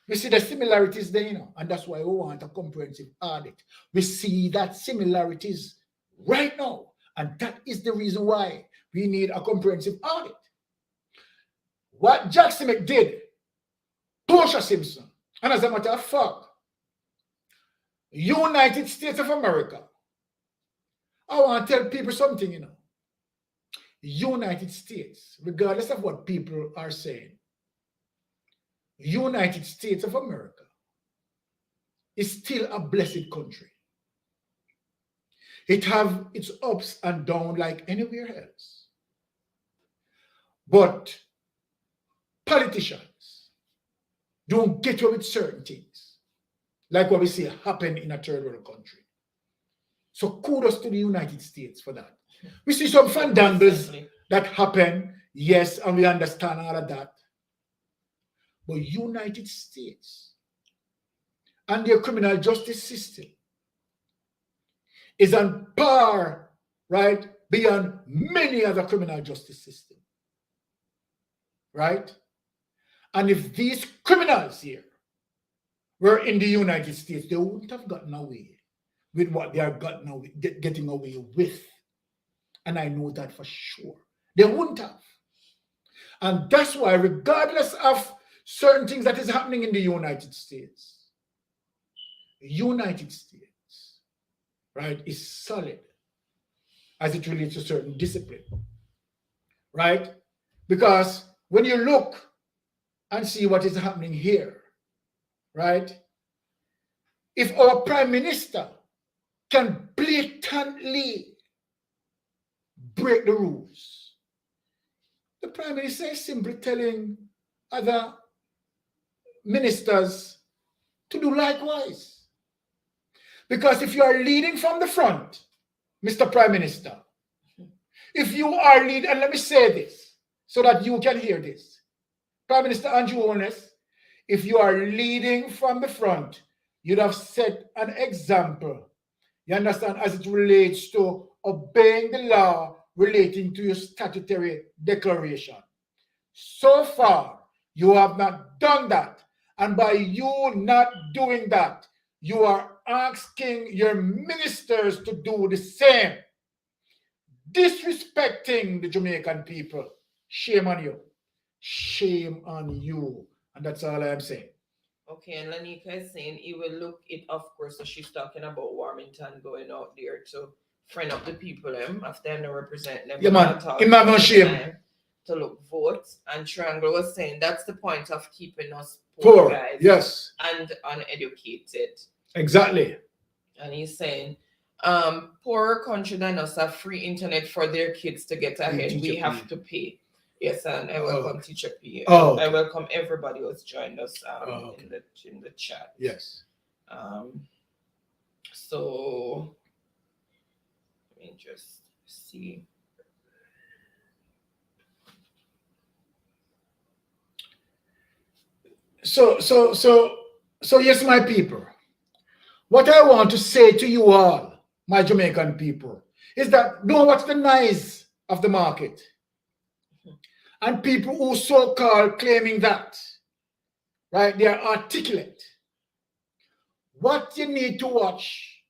B: We see the similarities there, you know, and that's why we want a comprehensive audit. We see that similarities right now, and that is the reason why we need a comprehensive audit. What Jack Smith did, Portia Simpson, and as a matter of fact, United States of America, I want to tell people something, you know. United States, regardless of what people are saying, United States of America is still a blessed country. It have its ups and downs like anywhere else. But politicians don't get away with certain things, like what we see happen in a third world country. So kudos to the United States for that. We see some fandangles that happen, yes, and we understand all of that. But United States and their criminal justice system is on par, right, beyond many other criminal justice systems, right? And if these criminals here were in the United States, they wouldn't have gotten away with what they are getting away with. And I know that for sure. They wouldn't have. And that's why, regardless of certain things that is happening in the United States, right, is solid as it relates to certain discipline, right? Because when you look and see what is happening here, right, if our prime minister can blatantly break the rules, the prime minister is simply telling other ministers to do likewise. Because if you are leading from the front, Mr. Prime Minister, if you are leading, and let me say this so that you can hear this, Prime Minister Andrew Holness, if you are leading from the front, you'd have set an example, you understand, as it relates to obeying the law relating to your statutory declaration. So far, you have not done that. And by you not doing that, you are asking your ministers to do the same. Disrespecting the Jamaican people. Shame on you. Shame on you. And that's all I'm saying.
A: Okay, and Lanika is saying he will look it, of course, so she's talking about Warmington going out there to friend up the people after them represent them.
B: Yeah, man. Him not no shame.
A: to look vote. And Triangle was saying that's the point of keeping us
B: Poor,
A: guys,
B: yes,
A: and uneducated.
B: exactly.
A: And he's saying, poorer country than us have free internet for their kids to get ahead. We have to pay. Yes, and I welcome Teacher P.
B: Oh,
A: I welcome everybody who's joined us in the chat.
B: Yes.
A: So let me just see.
B: So yes, my people, what I want to say to you all, my Jamaican people, is that don't watch the noise of the market and people who so-called claiming that, right, they are articulate. What you need to watch,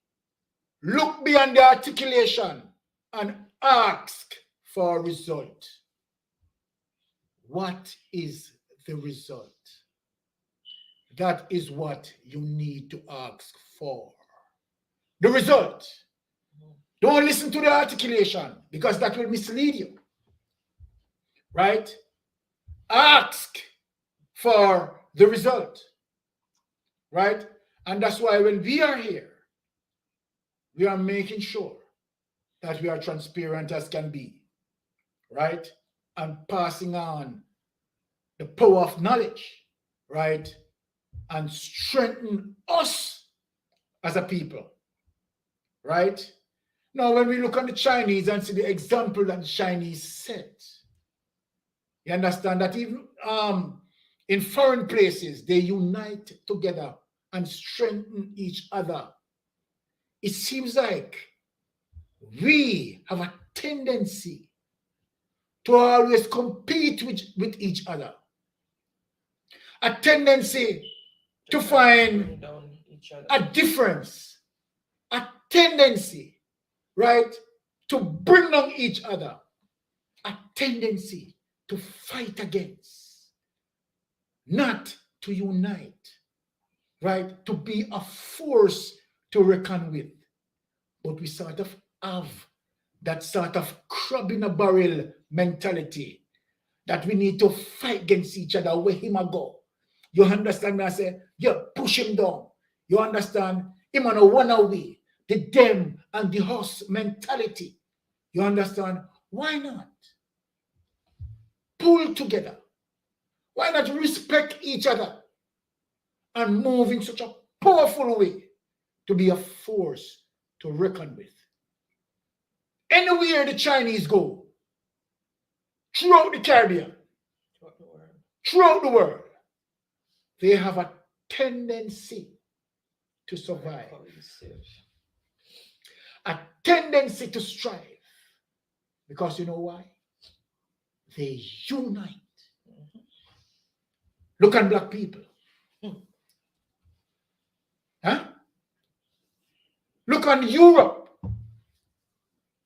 B: look beyond the articulation and ask for a result. What is the result? That is what you need to ask for. The result. Don't listen to the articulation because that will mislead you. Right? Ask for the result. Right? And that's why when we are here, we are making sure that we are transparent as can be. Right? And passing on the power of knowledge. Right? And strengthen us as a people, right? Now, when we look at the Chinese and see the example that the Chinese set, you understand that even in foreign places, they unite together and strengthen each other. It seems like we have a tendency to always compete with each other, a tendency to find a difference, a tendency, right, to bring down each other, a tendency to fight against, not to unite, right, to be a force to reckon with. But we sort of have that sort of crab in a barrel mentality that we need to fight against each other where him a go. You understand me? I say, yeah, push him down. You understand? Him on a one away. The them and the horse mentality. You understand? Why not? Pull together. Why not respect each other and move in such a powerful way to be a force to reckon with? Anywhere the Chinese go, throughout the Caribbean, throughout the world, they have a tendency to survive, a tendency to strive. Because you know why? They unite. Look at black people. Huh? Look at Europe,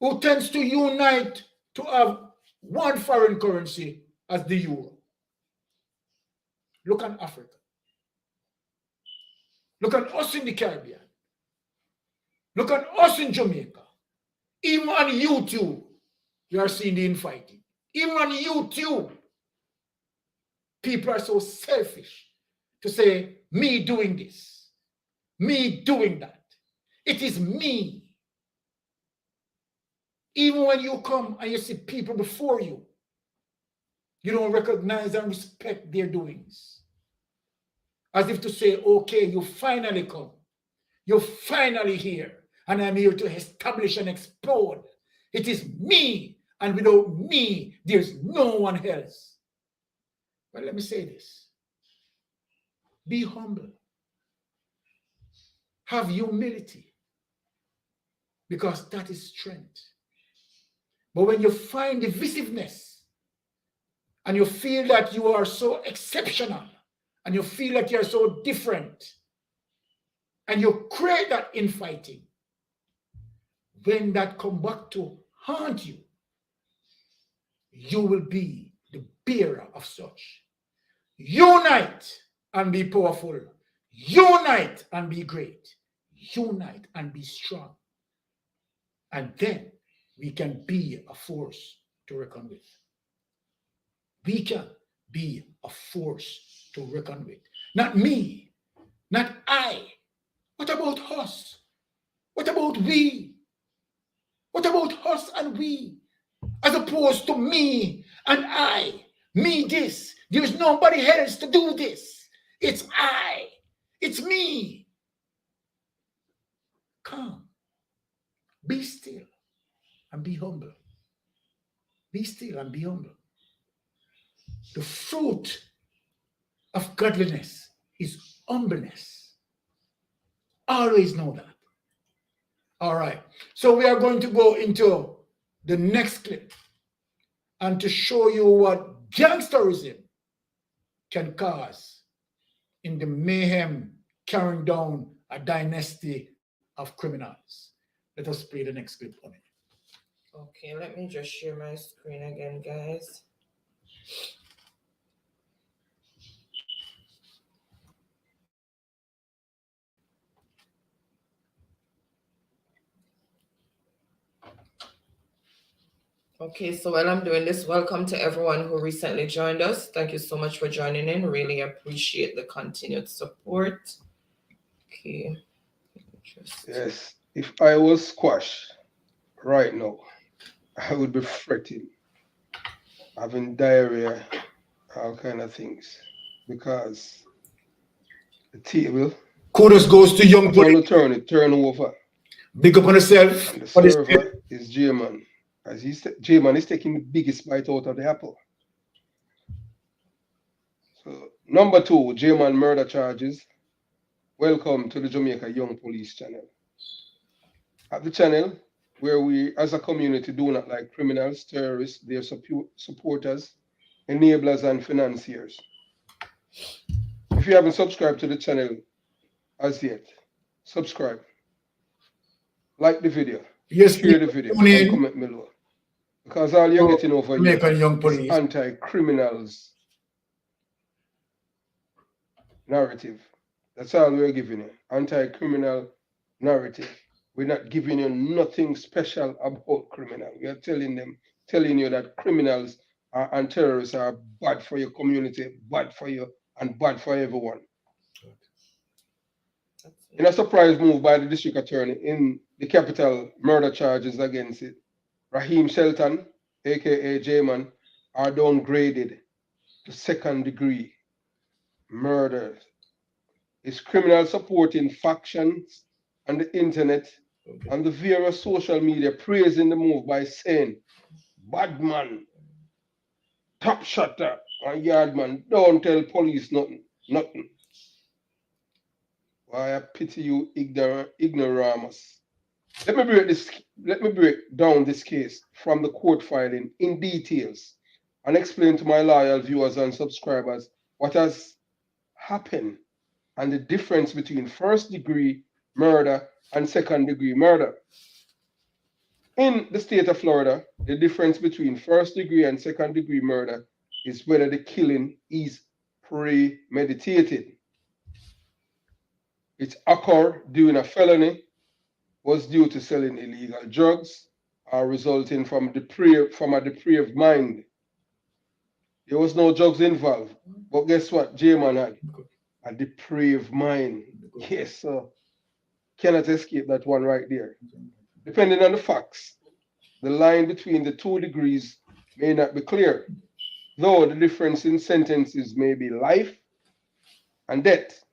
B: who tends to unite to have one foreign currency as the euro. Look at Africa. Look at us in the Caribbean. Look at us in Jamaica. Even on YouTube, you are seeing the infighting. Even on YouTube, people are so selfish to say, me doing this, me doing that. It is me. Even when you come and you see people before you, you don't recognize and respect their doings. As if to say, okay, you finally come. You're finally here. And I'm here to establish and explode. It is me. And without me, there's no one else. But let me say this. Be humble. Have humility. Because that is strength. But when you find divisiveness, and you feel that you are so exceptional, and you feel like you're so different, and you create that infighting, when that come back to haunt you, you will be the bearer of such. Unite and be powerful. Unite and be great. Unite and be strong. And then we can be a force to reckon with. we can be a force to reckon with. Not me, not I. What about us? What about we? What about us and we? As opposed to me and I. Me this. There's nobody else to do this. It's I. It's me. Come. Be still and be humble. Be still and be humble. The fruit of godliness is humbleness. Always know that. All right. So we are going to go into the next clip and to show you what gangsterism can cause in the mayhem carrying down a dynasty of criminals. Let us play the next clip on it.
A: Okay, let me just share my screen again, guys. Okay, so while I'm doing this, welcome to everyone who recently joined us. Thank you so much for joining in. Really appreciate the continued support. Okay.
M: Yes, if I was squashed right now, I would be fretting, having diarrhea, all kind of things, because the table.
B: Kudos goes to young
M: police. Turn over.
B: Big up on yourself.
M: And the server is J-Man. As he said, J-Man is taking the biggest bite out of the apple. So, number 2, J-Man murder charges. Welcome to the Jamaica Young Police channel. At the channel, where we as a community do not like criminals, terrorists, their supporters, enablers, and financiers. If you haven't subscribed to the channel as yet, subscribe. Like the video.
B: Yes,
M: share the video and comment below. Because all you're getting over here is anti-criminals narrative. That's all we're giving you. Anti-criminal narrative. We're not giving you nothing special about criminal. We are telling you that criminals and terrorists are bad for your community, bad for you, and bad for everyone. In a surprise move by the district attorney in the capital murder charges against it, Raheem Shelton, aka J-Man, are downgraded to second-degree murder. His criminal supporting factions on the internet and the various social media praising the move by saying, "Bad man, top shutter, and yard man, don't tell police nothing. Why I pity you, ignoramus." Let me break down this case from the court filing in details and explain to my loyal viewers and subscribers what has happened and the difference between first-degree murder and second-degree murder. In the state of Florida, the difference between first-degree and second-degree murder is whether the killing is premeditated. It occurred during a felony, was due to selling illegal drugs, or resulting from a depraved mind. There was no drugs involved, but guess what? J-Man had a depraved mind. Yes, so cannot escape that one right there. Depending on the facts, the line between the 2 degrees may not be clear, though the difference in sentences may be life and death.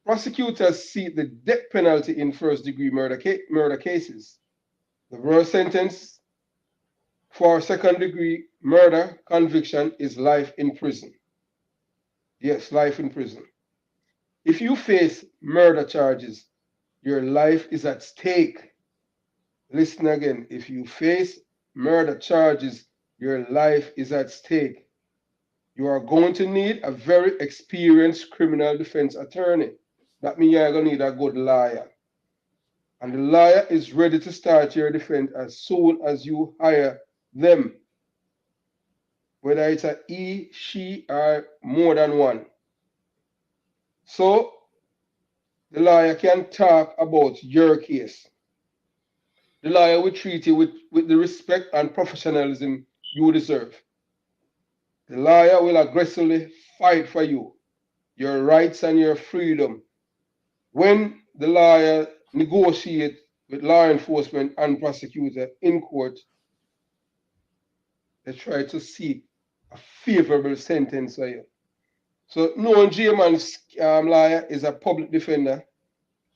M: Prosecutors seek the death penalty in first-degree murder cases. The worst sentence for second-degree murder conviction is life in prison. Yes, life in prison. If you face murder charges, your life is at stake. Listen again. If you face murder charges, your life is at stake. You are going to need a very experienced criminal defense attorney. That means you're going to need a good lawyer. And the lawyer is ready to start your defense as soon as you hire them. Whether it's a he, she, or more than one. So, the lawyer can talk about your case. The lawyer will treat you with the respect and professionalism you deserve. The lawyer will aggressively fight for you, your rights and your freedom. When the lawyer negotiates with law enforcement and prosecutor in court, they try to seek a favorable sentence for you. So knowing J-Man's lawyer is a public defender,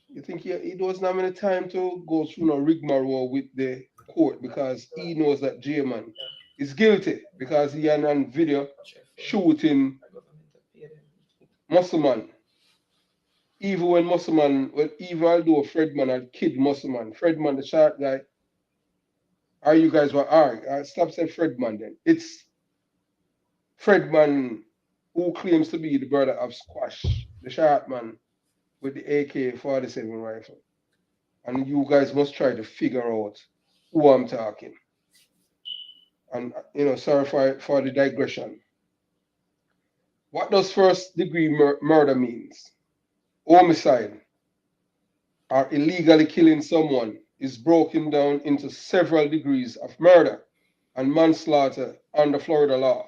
M: you think he doesn't have any time to go through no rigmarole with the court because he knows that J-Man is guilty because he had on video shooting Muscleman. Even when Muscleman, well, even although Fredman had killed Muscleman, Fredman, the short guy, are you guys were arguing? Stop saying Fredman then. It's Fredman who claims to be the brother of Squash, the short man with the AK-47 rifle. And you guys must try to figure out who I'm talking. And, sorry for the digression. What does first-degree murder means? Homicide, or illegally killing someone, is broken down into several degrees of murder and manslaughter under Florida law.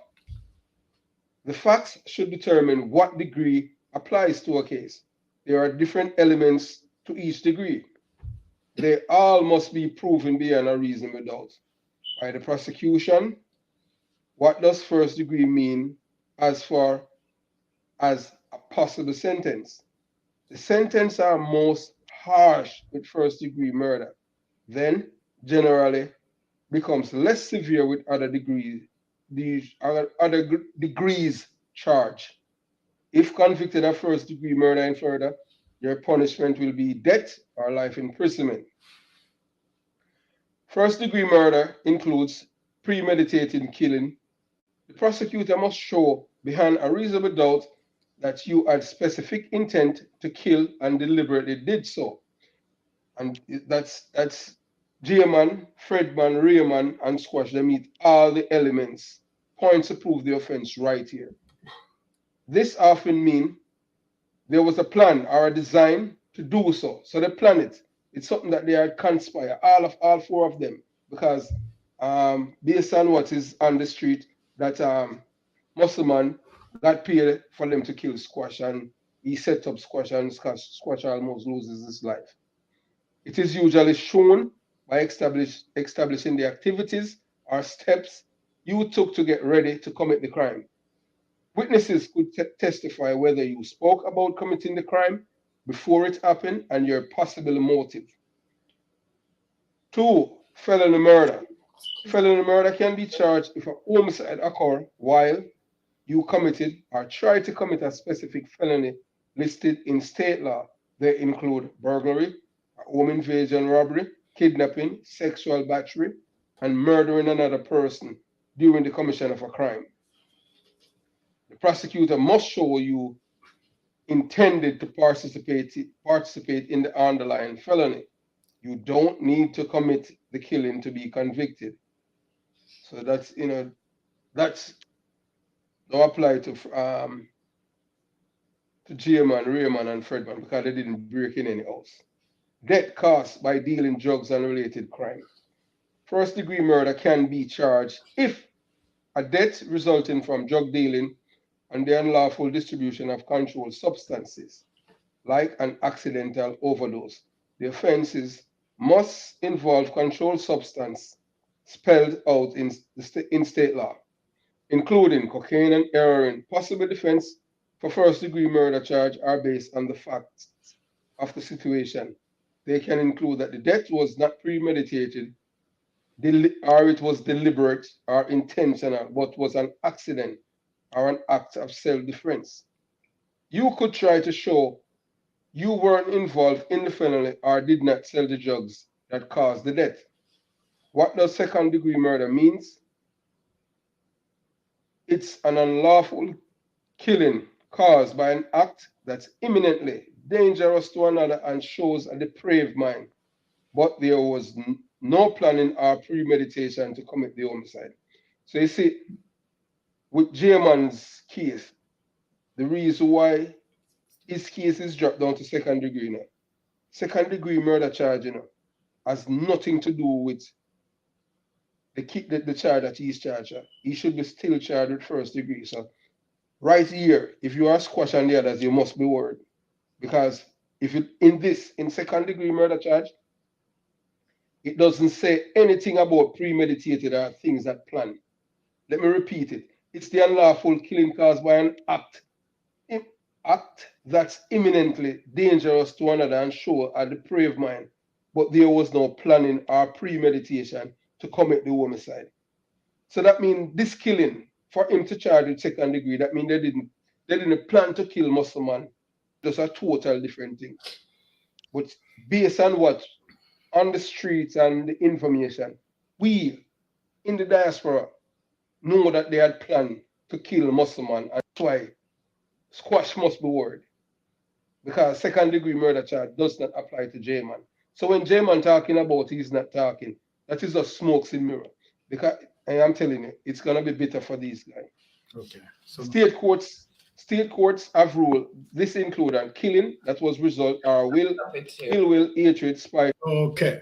M: The facts should determine what degree applies to a case. There are different elements to each degree. They all must be proven beyond a reasonable doubt. By the prosecution, what does first degree mean as far as a possible sentence? The sentences are most harsh with first degree murder, then generally becomes less severe with other degrees. These other degrees charge. If convicted of first degree murder in Florida, your punishment will be death or life imprisonment. First degree murder includes premeditated killing. The prosecutor must show beyond a reasonable doubt that you had specific intent to kill and deliberately did so. And that's J-Man, Fredman, Rayman, and Squash. They meet all the elements, points to prove the offense right here. This often means there was a plan or a design to do so. So they plan it. It's something that they are conspire, all four of them, because based on what is on the street, that Muscleman got paid for them to kill Squash, and he set up Squash, and Squash almost loses his life. It is usually shown by establishing the activities or steps you took to get ready to commit the crime. Witnesses could testify whether you spoke about committing the crime before it happened and your possible motive. 2, felony murder. Felony murder can be charged if a homicide occurs while you committed or tried to commit a specific felony listed in state law. They include burglary, home invasion, robbery, kidnapping, sexual battery, and murdering another person during the commission of a crime. The prosecutor must show you intended to participate in the underlying felony. You don't need to commit the killing to be convicted. So that's don't apply to J-Man, Rayman, and Fredman because they didn't break in any house. Death caused by dealing drugs and related crime. First degree murder can be charged if a death resulting from drug dealing and the unlawful distribution of controlled substances, like an accidental overdose. The offenses must involve controlled substance spelled out in state law, including cocaine and heroin. Possible defense for first degree murder charge are based on the facts of the situation. They can include that the death was not premeditated, or it was deliberate or intentional, but was an accident or an act of self-defense. You could try to show you weren't involved in the felony or did not sell the drugs that caused the death. What does second degree murder means? It's an unlawful killing caused by an act that's imminently dangerous to another and shows a depraved mind, but there was no planning or premeditation to commit the homicide. So you see, with J-Man's case, the reason why his case is dropped down to second degree now. Second degree murder charge, has nothing to do with the charge that he's charged, he should be still charged with first degree. So right here, if you are squash on the others, you must be worried. Because if it in second degree murder charge, it doesn't say anything about premeditated or things that plan. Let me repeat it. It's the unlawful killing caused by an act that's imminently dangerous to another and show a depraved mind, but there was no planning or premeditation to commit the homicide. So that means this killing, for him to charge with second degree, that means they didn't plan to kill Muslim. That's a total different thing. But based on what on the streets and the information, we in the diaspora know that they had planned to kill Muslim, and that's why squash must be worried. Because second degree murder charge does not apply to J-Man. So when J-Man talking about he's not talking, that is a smokes in mirror. Because I am telling you, it's gonna be bitter for these guys.
B: Okay. So
M: State courts have ruled this include killing that was result or ill will, hatred, spite.
B: okay.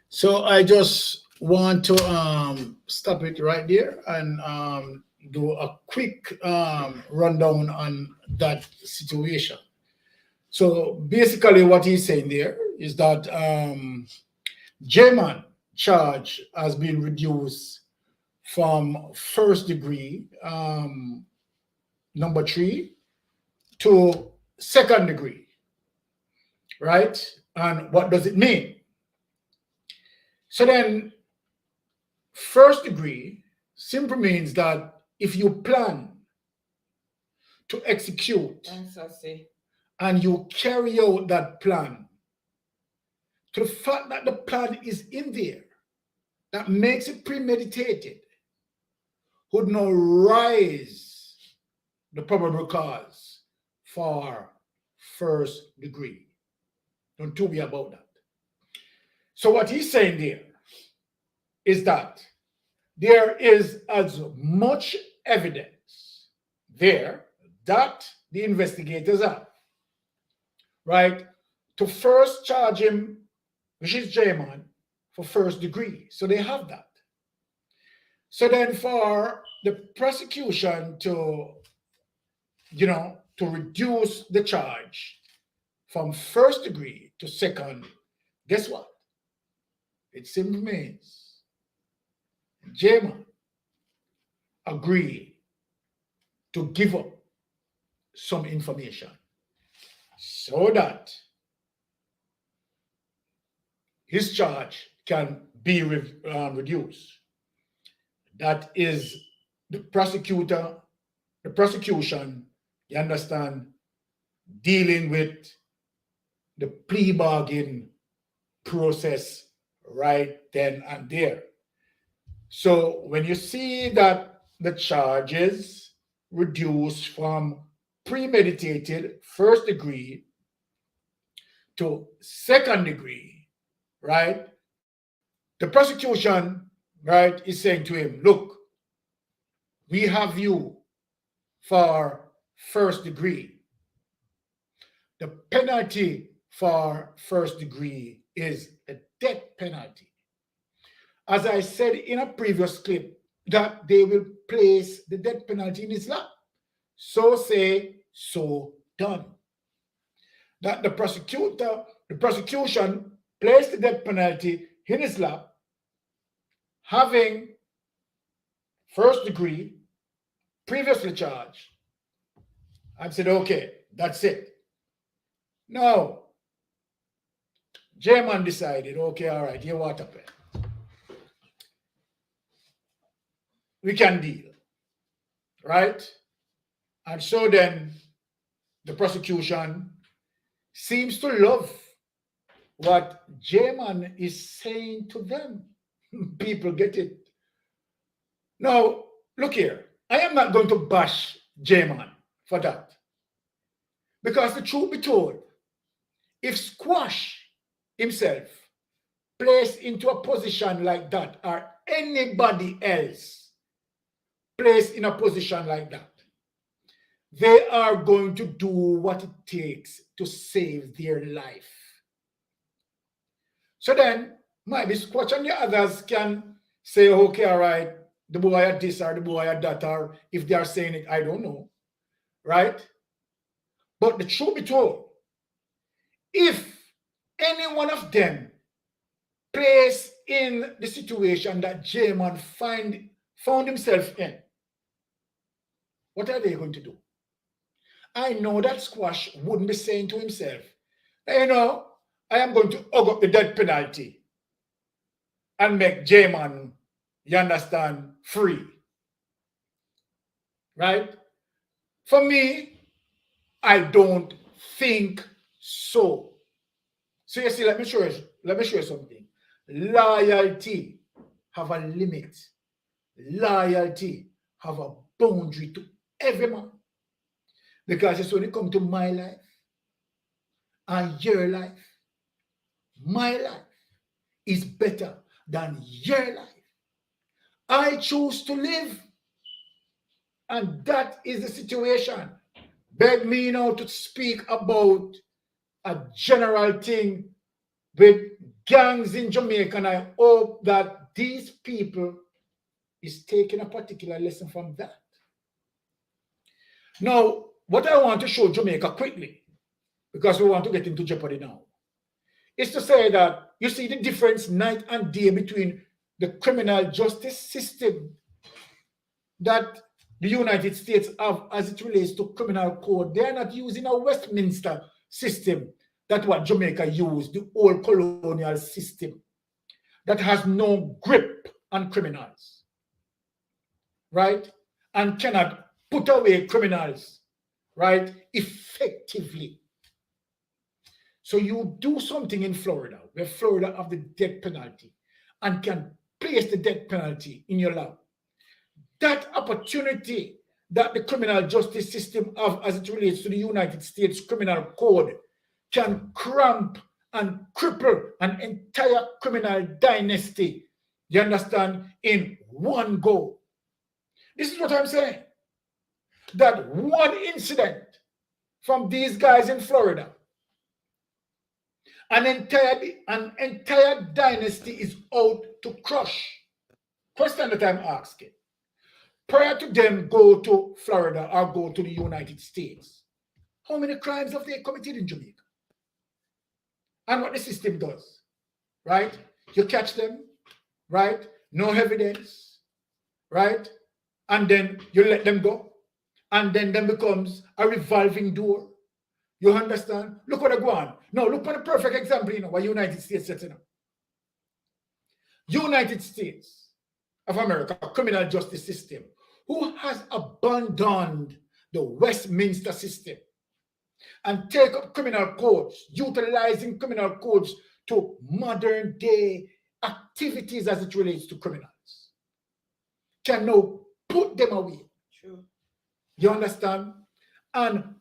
B: So I just want to stop it right there and do a quick rundown on that situation. So basically what he's saying there is that J-Man charge has been reduced from first degree, number 3, to second degree, right? And what does it mean? So then first degree simply means that if you plan to execute and you carry out that plan, to the fact that the plan is in there, that makes it premeditated, would now rise the probable cause for first degree. Don't tell me about that. So what he's saying there is that there is as much evidence there that the investigators have, right, to first charge him, which is J-Man, for first degree. So they have that. So then for the prosecution to, to reduce the charge from first degree to second, guess what? It simply means J-Man agreed to give up some information so that his charge can be reduced. That is the prosecution, you understand, dealing with the plea bargain process right then and there. So when you see that the charges reduced from premeditated first degree to second degree, right? The prosecution, right, is saying to him, look, we have you for first degree. The penalty for first degree is a death penalty. As I said in a previous clip, that they will place the death penalty in his lap. So say, so done. That the prosecution placed the death penalty in his lap, having first degree, previously charged, and said, okay, that's it. No. J-Man decided, okay, all right, you what happened? We can deal, right? And so then the prosecution seems to love what J-Man is saying to them. People get it. Now, look here. I am not going to bash J-Man for that. Because the truth be told, if Squash himself placed into a position like that, or anybody else placed in a position like that, they are going to do what it takes to save their life. So then, maybe Squash and the others can say, okay, all right, the boy had this or the boy had that, or if they are saying it, I don't know, right? But the truth be told, if any one of them placed in the situation that J-Man found himself in, what are they going to do? I know that Squash wouldn't be saying to himself, you know, I am going to hug up the death penalty and make J-Man, you understand, free. Right? For me, I don't think so. So you see, let me show you something. Loyalty have a limit. Loyalty have a boundary to every man. Because it's when it comes to my life and your life, my life is better than your life. I choose to live. And that is the situation. Beg me now to speak about a general thing with gangs in Jamaica, and I hope that these people is taking a particular lesson from that. Now, what I want to show Jamaica quickly, because we want to get into Jeopardy now, is to say that you see the difference night and day between the criminal justice system that the United States have as it relates to criminal code. They are not using a Westminster system. That's what Jamaica used, the old colonial system that has no grip on criminals, right? And cannot put away criminals, right, effectively. So you do something in Florida, where Florida have the death penalty and can place the death penalty in your lap. That opportunity that the criminal justice system have as it relates to the United States criminal code can cramp and cripple an entire criminal dynasty, you understand, in one go. This is what I'm saying. That one incident from these guys in Florida, an entire dynasty is out to crush. Question that I'm asking. Prior to them go to Florida or go to the United States, how many crimes have they committed in Jamaica? And what the system does, right? You catch them, right? No evidence, right? And then you let them go. And then becomes a revolving door. You understand? Look what I go on. Now, look at a perfect example, you know, what United States setting up. United States of America criminal justice system, who has abandoned the Westminster system and take up criminal codes, utilizing criminal codes to modern day activities as it relates to criminals, can now put them away.
A: True.
B: You understand? And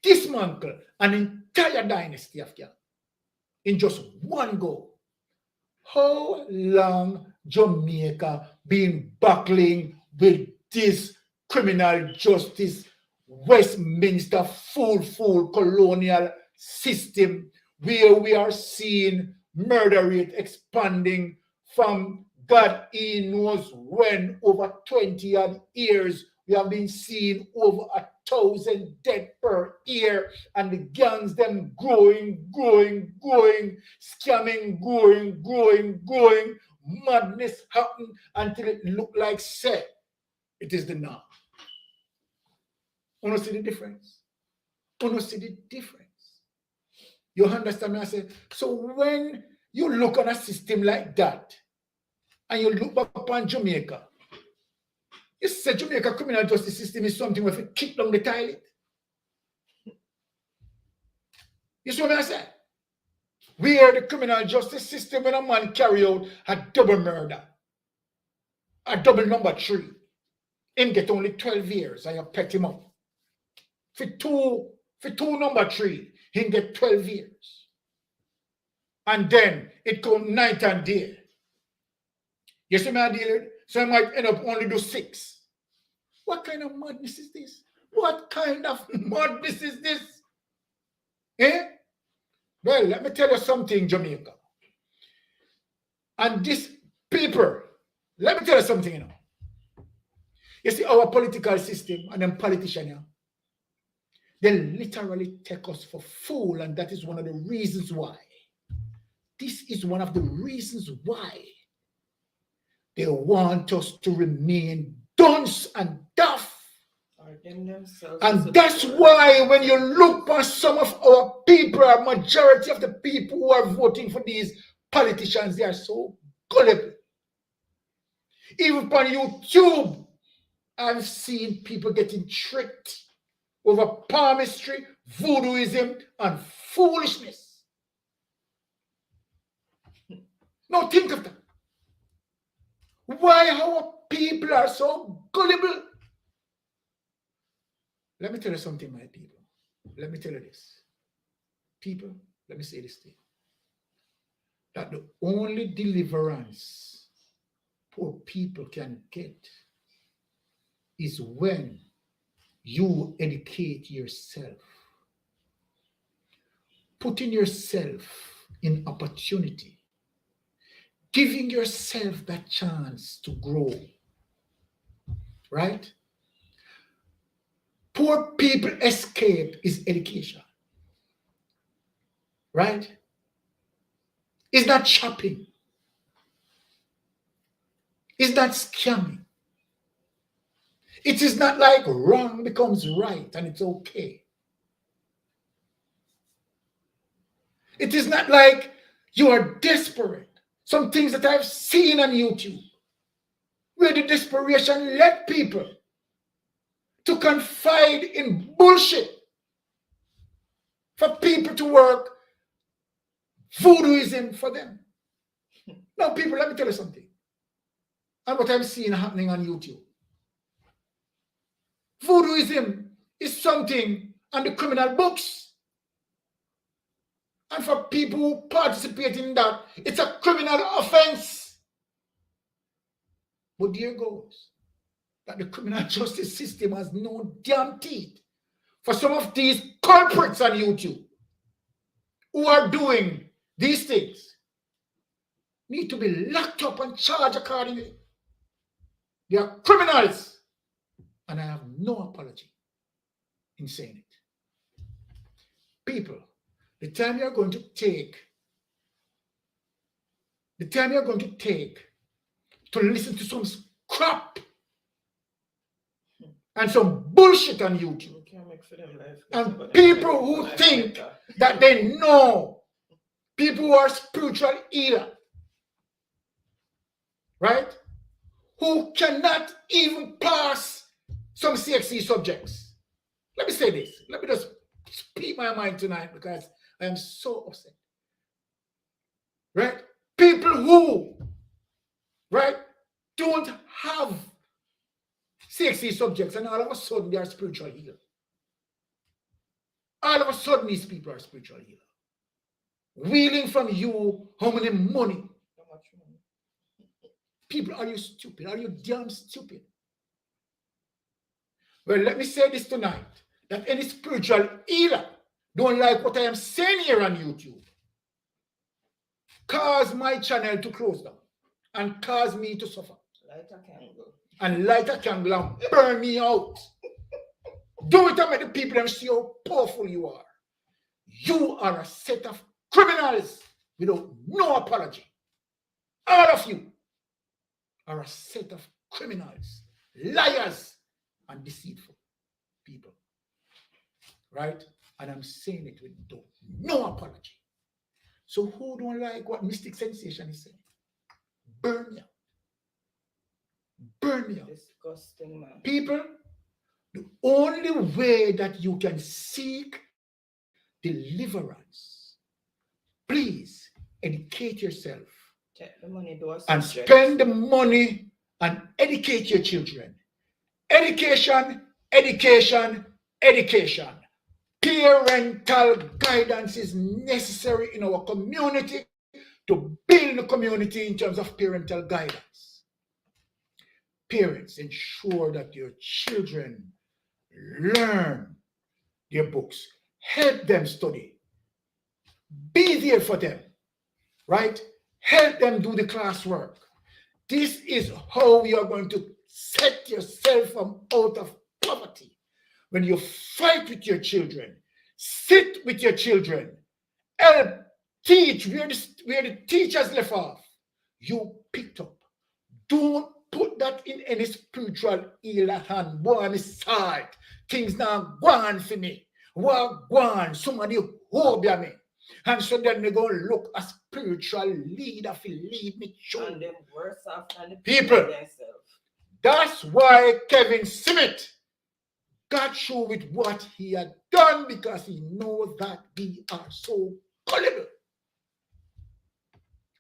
B: dismantle an entire dynasty of gang in just one go. How long Jamaica been battling with this criminal justice Westminster full colonial system where we are seeing murder rate expanding from God he knows when, over 20 odd years? We have been seeing over 1,000 deaths per year, and the gangs them growing, scamming, growing, madness happen until it look like say it is the norm. You see the difference? You see the difference? You understand me? I say, so when you look at a system like that, and you look back upon Jamaica, you say Jamaica criminal justice system is something where if you kick down the toilet. You see what I say? Where the criminal justice system, when a man carry out a double murder, a double number 3, him get only 12 years and you pet him up. For two number 3, he get 12 years. And then it comes night and day. You see my deal? So I might end up only do 6. What kind of madness is this? What kind of madness is this? Eh? Well, let me tell you something, Jamaica. And this paper, Let me tell you something, you know. You see, our political system and them politicians, you know, they literally take us for fool, and that is one of the reasons why. This is one of the reasons why they want us to remain dunce and daft. And that's why when you look at some of our people, a majority of the people who are voting for these politicians, they are so gullible. Even on YouTube, I've seen people getting tricked over palmistry, voodooism, and foolishness. Now think of that. Why our people are so gullible? Let me tell you something, my people. Let me tell you this. People, let me say this thing. That the only deliverance poor people can get is when you educate yourself. Putting yourself in opportunity. Giving yourself that chance to grow. Right? Poor people escape is education. Right? It's not shopping. It's not scamming. It is not like wrong becomes right and it's okay. It is not like you are desperate. Some things that I've seen on YouTube where the desperation led people to confide in bullshit for people to work voodooism for them. Now, people, let me tell you something. And what I'm seeing happening on YouTube. Voodooism is something on the criminal books. And for people who participate in that, it's a criminal offense. But there goes that the criminal justice system has no damn teeth for some of these culprits on YouTube who are doing these things. Need to be locked up and charged accordingly. They are criminals. And I have no apology in saying it. People, the time you're going to take to listen to some crap and some bullshit on YouTube, and people who think that they know, people who are spiritual healer, right? Who cannot even pass some CXC subjects. Let me say this. Let me just speak my mind tonight because I am so upset. Right? People who, right, don't have CXC subjects and all of a sudden they are spiritual healers. All of a sudden these people are spiritual healers. Wheeling from you how many money? How much money? People, are you stupid? Are you damn stupid? Well, let me say this tonight, that any spiritual healer don't like what I am saying here on YouTube. Cause my channel to close down and cause me to suffer. Light a candle. And light a candle and burn me out. Do it and make the people them see how powerful you are. You are a set of criminals without no apology. All of you are a set of criminals, liars, and deceitful people. Right? And I'm saying it with no apology. So who don't like what Mystic Sensation is saying? Burn me out. Burn me out. Disgusting, man. People, the only way that you can seek deliverance, please educate yourself. Take the money, and spend the money and educate your children. Education, education, education. Parental guidance is necessary in our community to build the community in terms of parental guidance. Parents, ensure that your children learn their books. Help them study. Be there for them, right? Help them do the classwork. this is how you are going to set yourself from out of poverty. When you fight with your children, sit with your children, help teach where the teachers left off, you picked up. Don't put that in any spiritual healer hand. Boy, I'm sad. Things now go on for me. Well, go on. Somebody hold me. And so then they go look a spiritual leader to lead me through.
A: And them worse off than the
B: People,
A: themselves.
B: that's why Kevin Smith got through with what he had done, because he knows that we are so gullible.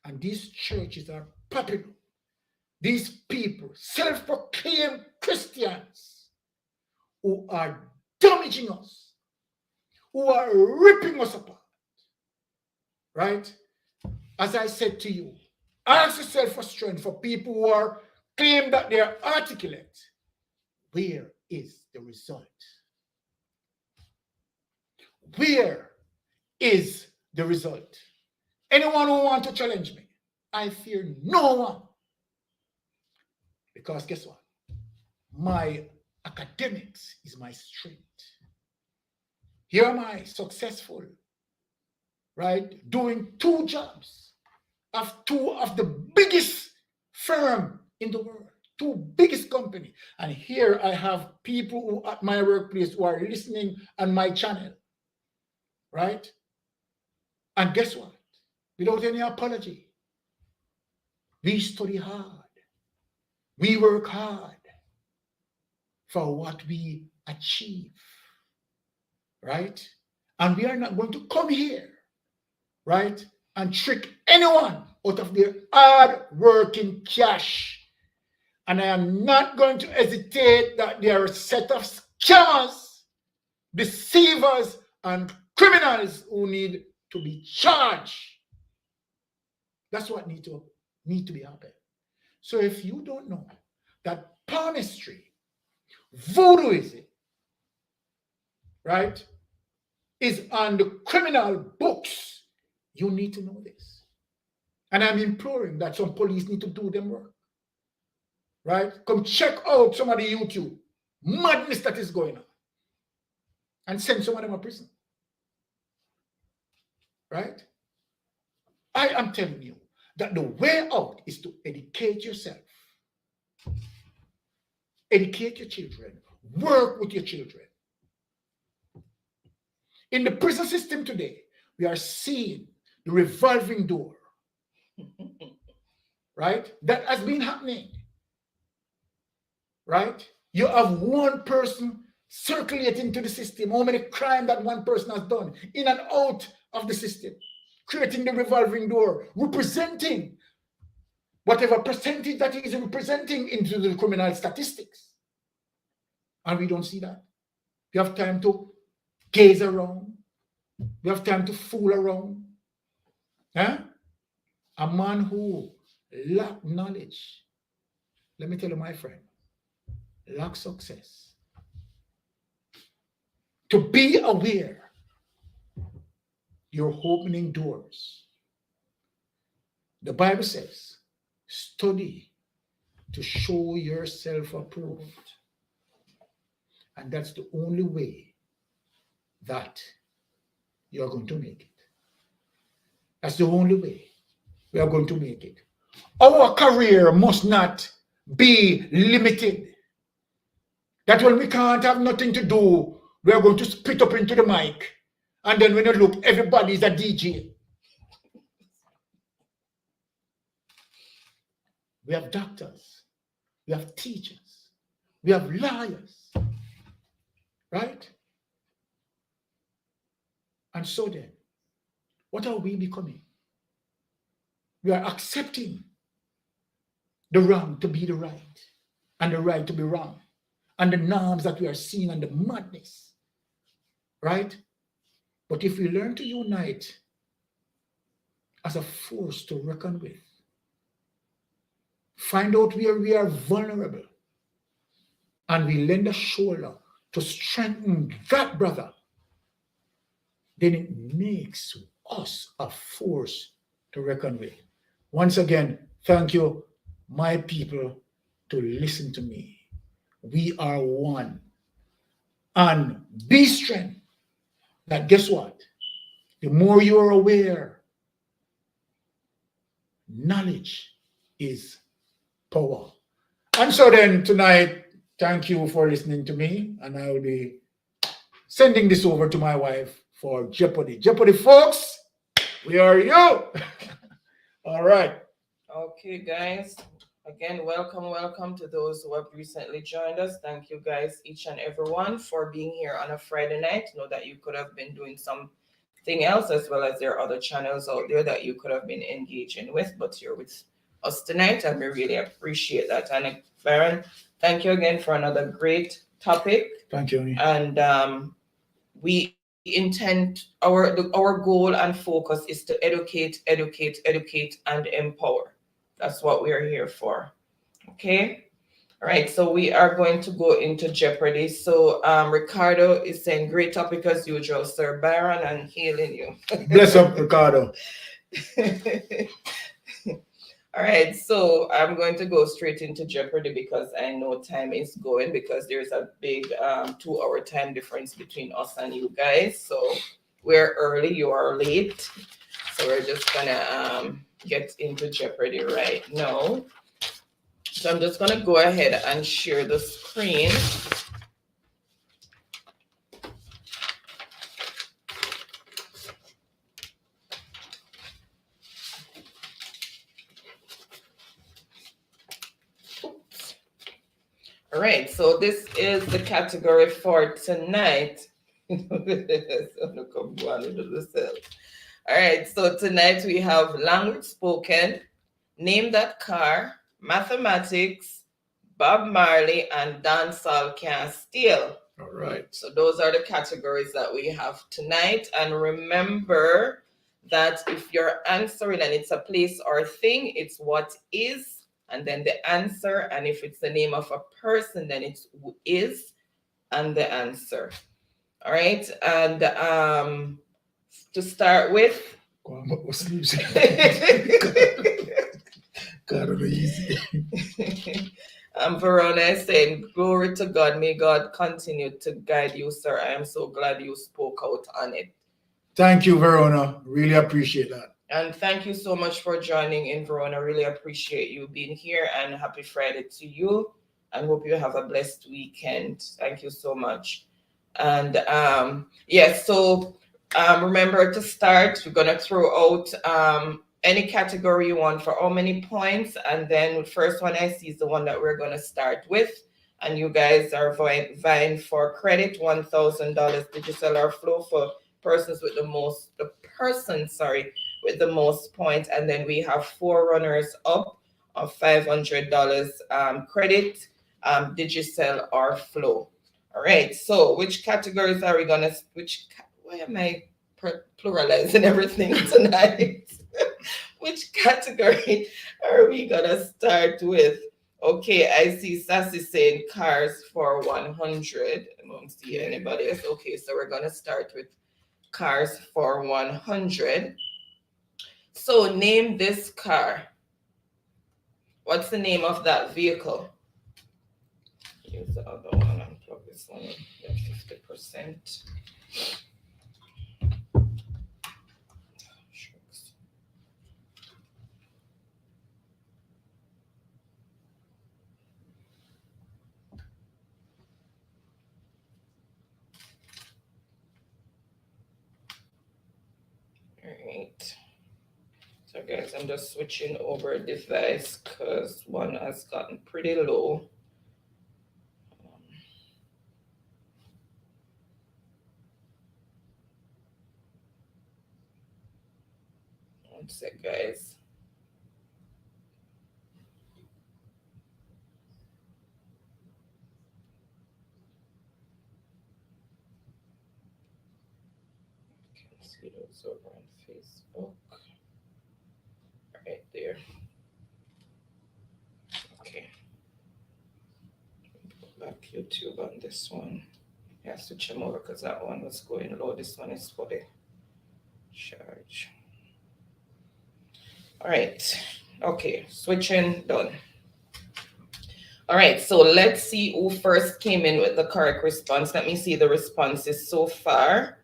B: And these churches are popping up. These people, self-proclaimed Christians, who are damaging us, who are ripping us apart. Right? As I said to you, ask yourself for strength for people who are claim that they are articulate. Where is the result? Where is the result? Anyone who wants to challenge me, I fear no one. Because guess what? My academics is my strength. Here am I, successful, right? Doing 2 jobs of 2 of the biggest firm in the world, 2 biggest company. And here I have people who at my workplace who are listening on my channel, right? And guess what? Without any apology, we study hard. We work hard for what we achieve, right? And we are not going to come here, right, and trick anyone out of their hard-working cash. And I am not going to hesitate that there are a set of scammers, deceivers, and criminals who need to be charged. That's what need to be happening. So if you don't know that palmistry, voodooism, right, is on the criminal books, you need to know this. And I'm imploring that some police need to do them work. Right? Come check out some of the YouTube madness that is going on and send some of them to prison. Right? I am telling you that the way out is to educate yourself. Educate your children. Work with your children. In the prison system today, we are seeing the revolving door. Right? That has been happening. Right? You have one person circulating to the system. How many crimes that one person has done in and out of the system, creating the revolving door, representing whatever percentage that is representing into the criminal statistics. And we don't see that. We have time to gaze around. We have time to fool around. Huh? A man who lacks knowledge, let me tell you, my friend, lack success. To be aware, you're opening doors. The Bible says, study to show yourself approved. And that's the only way that you're going to make it. That's the only way we are going to make it. Our career must not be limited. That when we can't have nothing to do, we are going to spit up into the mic. And then when you look, everybody's a DJ. We have doctors. We have teachers. We have lawyers. Right? And so then, what are we becoming? We are accepting the wrong to be the right, and the right to be wrong, and the norms that we are seeing and the madness. Right? But if we learn to unite as a force to reckon with, find out where we are vulnerable, and we lend a shoulder to strengthen that brother, then it makes us a force to reckon with. Once again, thank you, my people to listen to me. We are one. And be strength. That guess what? The more you are aware, knowledge is power. And so then tonight, thank you for listening to me. And I will be sending this over to my wife for Jeopardy. Jeopardy, folks, we are you. All right.
A: Okay, guys. Again, welcome to those who have recently joined us. Thank you guys, each and everyone, for being here on a Friday night. Know that you could have been doing something else, as well as there are other channels out there that you could have been engaging with, but you're with us tonight, and we really appreciate that. And Baron, thank you again for another great topic.
B: Thank you.
A: And we intend, our goal and focus is to educate, and empower. That's what we are here for. Okay. All right. So we are going to go into Jeopardy. So Ricardo is saying, great topic as usual, Sir Byron, and hailing you.
B: Bless up, Ricardo.
A: All right. So I'm going to go straight into Jeopardy because I know time is going, because there's a big 2-hour time difference between us and you guys. So we're early, you are late. So we're just gonna get into Jeopardy right now. So I'm just gonna go ahead and share the screen. All right, so this is the category for tonight. All right, so tonight we have language spoken, name that car, mathematics, Bob Marley, and dancehall can't steal.
B: All right.
A: So those are the categories that we have tonight. And remember that if you're answering and it's a place or thing, it's what is, and then the answer. And if it's the name of a person, then it's who is and the answer. All right. And to start with, Verona is saying, glory to God. May God continue to guide you, sir. I am so glad you spoke out on it.
B: Thank you, Verona. Really appreciate that.
A: And thank you so much for joining in, Verona. Really appreciate you being here, and happy Friday to you. And hope you have a blessed weekend. Thank you so much. And yes, so remember to start. We're gonna throw out any category you want for how many points, and then the first one I see is the one that we're gonna start with. And you guys are vying for credit, $1,000 digital or flow for persons with the most, with the most points. And then we have 4 runners up of $500 credit, digital or flow. All right, so which categories are we gonna, why am I pluralizing everything tonight? Which category are we gonna start with? Okay, I see Sassy saying cars for 100. I don't see anybody else. Okay, so we're gonna start with cars for 100. So name this car. What's the name of that vehicle? Use the other one and plug this one in. Yeah, 50%. Right. So guys, I'm just switching over a device because one has gotten pretty low. One sec, guys. Can see those over on Facebook. Right there. Okay. Put back YouTube on this one. Yeah, switch them over because that one was going low. This one is for the charge. All right. Okay, switching done. All right, so let's see who first came in with the correct response. Let me see the responses so far.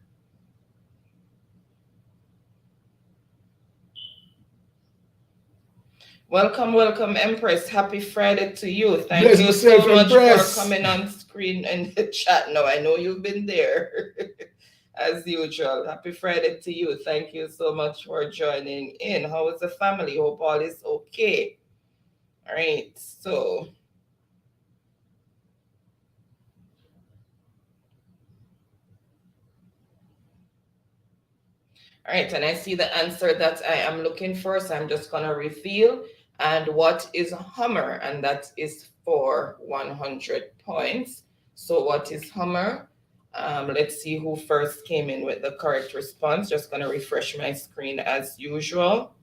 A: Welcome, welcome, Empress. Happy Friday to you. Thank you so much for coming on screen and the chat. No, I know you've been there as usual. Happy Friday to you. Thank you so much for joining in. How is the family? Hope all is okay. All right, so all right, and I see the answer that I am looking for, so I'm just gonna reveal. And what is Hummer? And that is for 100 points. So what is Hummer? Let's see who first came in with the correct response. Just gonna refresh my screen as usual.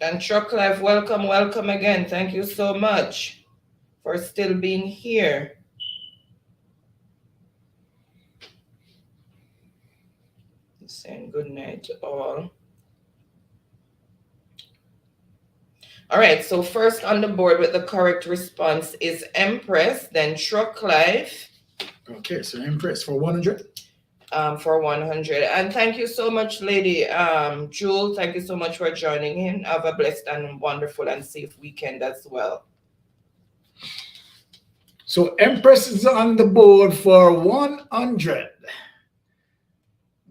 A: And Truck Life, welcome, welcome again. Thank you so much for still being here. Saying good night to all. All right, so first on the board with the correct response is Empress, then Truck Life.
B: Okay, so Empress for 100.
A: For 100. And thank you so much, Lady Jewel. Thank you so much for joining in. Have a blessed and wonderful and safe weekend as well.
B: So Empress is on the board for 100.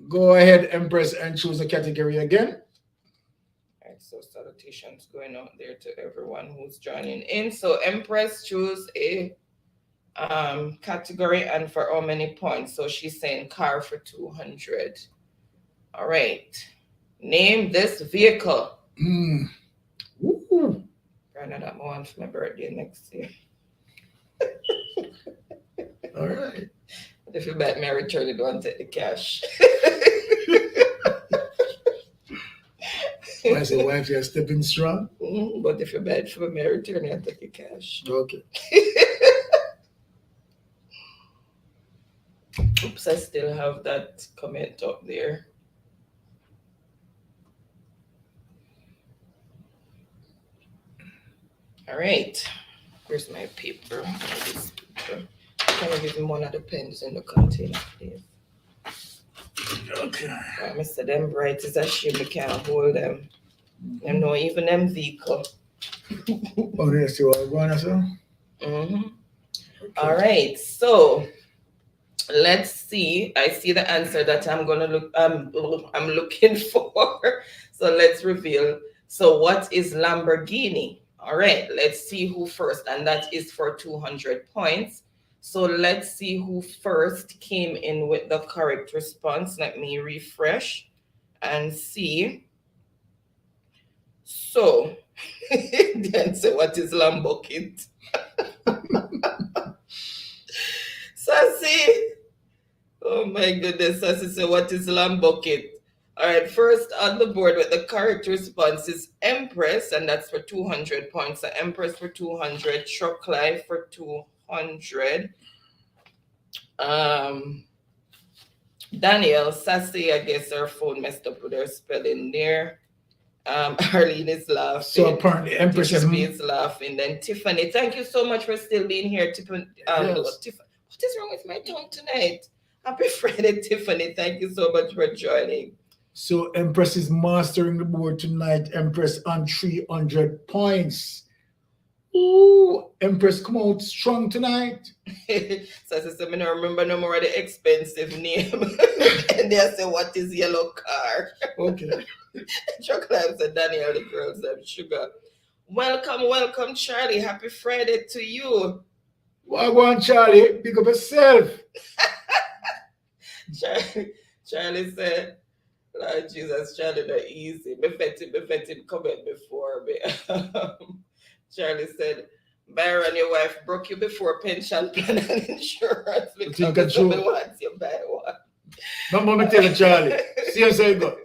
B: Go ahead, Empress, and choose a category again.
A: All right, so salutations going out there to everyone who's joining in. So Empress, choose a category and for how many points? So she's saying car for 200. All right. Name this vehicle.
B: Ooh.
A: Brandon, I'm on for my birthday next year.
B: All right.
A: If you bet me, I return it, don't take the cash.
B: Why say wife you're stepping strong?
A: But if you bet for me, I return it, I take the cash.
B: Okay.
A: Oops, I still have that comment up there. All right. Where's my paper? Can I give him one of the pens in the container, please?
B: Okay.
A: I said them bright as a shame, we can't hold them. You know, even them vehicle.
B: Oh, there's your one as well?
A: Mm-hmm. Okay. All right, so let's see. I see the answer that I'm gonna look. I'm looking for. So let's reveal. So what is Lamborghini? All right, let's see who first, and that is for 200 points. So let's see who first came in with the correct response. Let me refresh and see. So, then say what is Lambo Kit? Sassy. Oh my goodness, Sassy, say what is Lambo Kit? All right, first on the board with the correct response is Empress, and that's for 200 points. So Empress for 200, Truck Life for 200. Danielle, Sassy, I guess her phone messed up with her spelling there. Arlene is laughing.
B: So apparently Empress
A: is laughing. Then Tiffany, thank you so much for still being here. Tiffany, yes. What is wrong with my tongue tonight? Happy Friday, Tiffany. Thank you so much for joining.
B: So Empress is mastering the board tonight. Empress on 300 points. Ooh, Empress come out strong tonight.
A: So I said, I don't remember no more of the expensive name. And they say, what is yellow car?
B: Okay.
A: Chocolate said, Daniel, the girls have sugar. Welcome, welcome, Charlie. Happy Friday to you.
B: Well, go on, Charlie. Pick up yourself.
A: Charlie said, Lord Jesus, Charlie, not easy. Me fet him comment before me. Charlie said, Byron, your wife broke you before pension plan and insurance because someone wants you buy one.
B: No moment telling Charlie. See us how it go.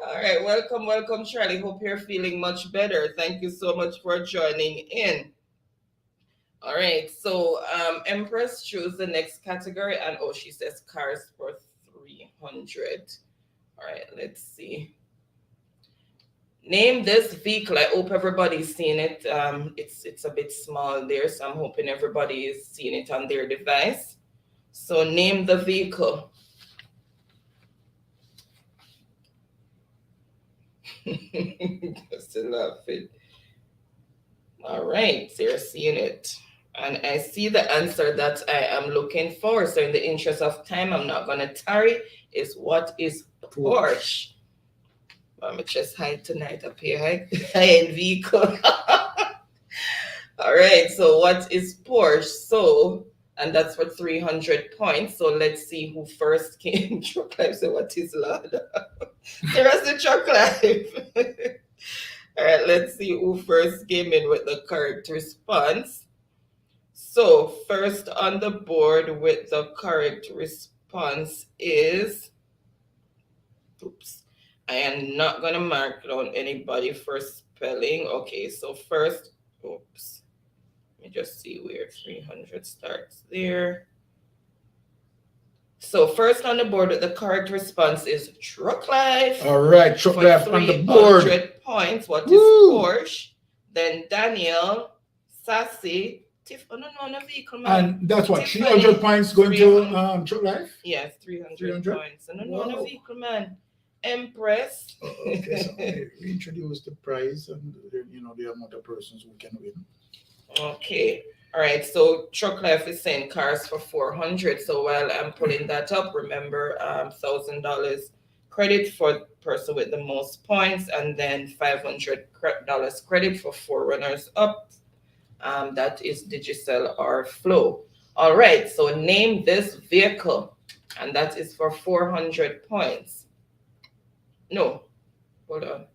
A: All right, welcome, welcome, Charlie. Hope you're feeling much better. Thank you so much for joining in. All right, so Empress, choose the next category, and she says cars for 300. All right, let's see. Name this vehicle. I hope everybody's seen it. It's a bit small there, so I'm hoping everybody is seeing it on their device. So name the vehicle. Just laughing. All right, so you're seeing it. And I see the answer that I am looking for. So in the interest of time, I'm not going to tarry. Is what is Porsche? I'm just hide tonight up here. High-end vehicle. All right, so what is Porsche? So, and that's for 300 points. So let's see who first came. Truck Life, so what is Lord? The rest of Truck Life. All right, let's see who first came in with the correct response. So first on the board with the correct response is, oops, I am not going to mark down anybody for spelling. Okay, so first, oops, let me just see where 300 starts there. So first on the board with the correct response is Truck Life.
B: All right, Truck Life on the board.
A: 300 points. What is Porsche? Then Daniel, Sassy, Tiff, oh, no, vehicle, man.
B: And that's what,
A: Tiffany,
B: 300 points going to Truck Life?
A: Yes, 300 points. And no, vehicle, man. Empress.
B: Okay, so we introduce the prize and, you know, the amount of persons who can win.
A: Okay. All right, so Truck Life is saying cars for 400. So while I'm pulling that up, remember $1,000 credit for the person with the most points, and then $500 credit for 4 runners up. That is Digicel or Flow. All right, so name this vehicle, and that is for 400 points. No, hold on.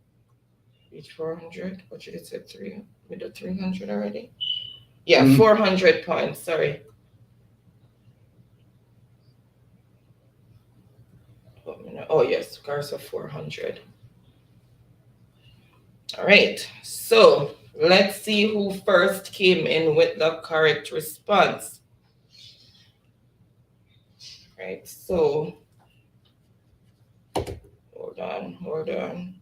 A: Each 400. What should it say? 3 with the 300 already? Yeah, 400 points. Sorry. Oh, yes, cars are 400. All right, so let's see who first came in with the correct response. Right, so hold on.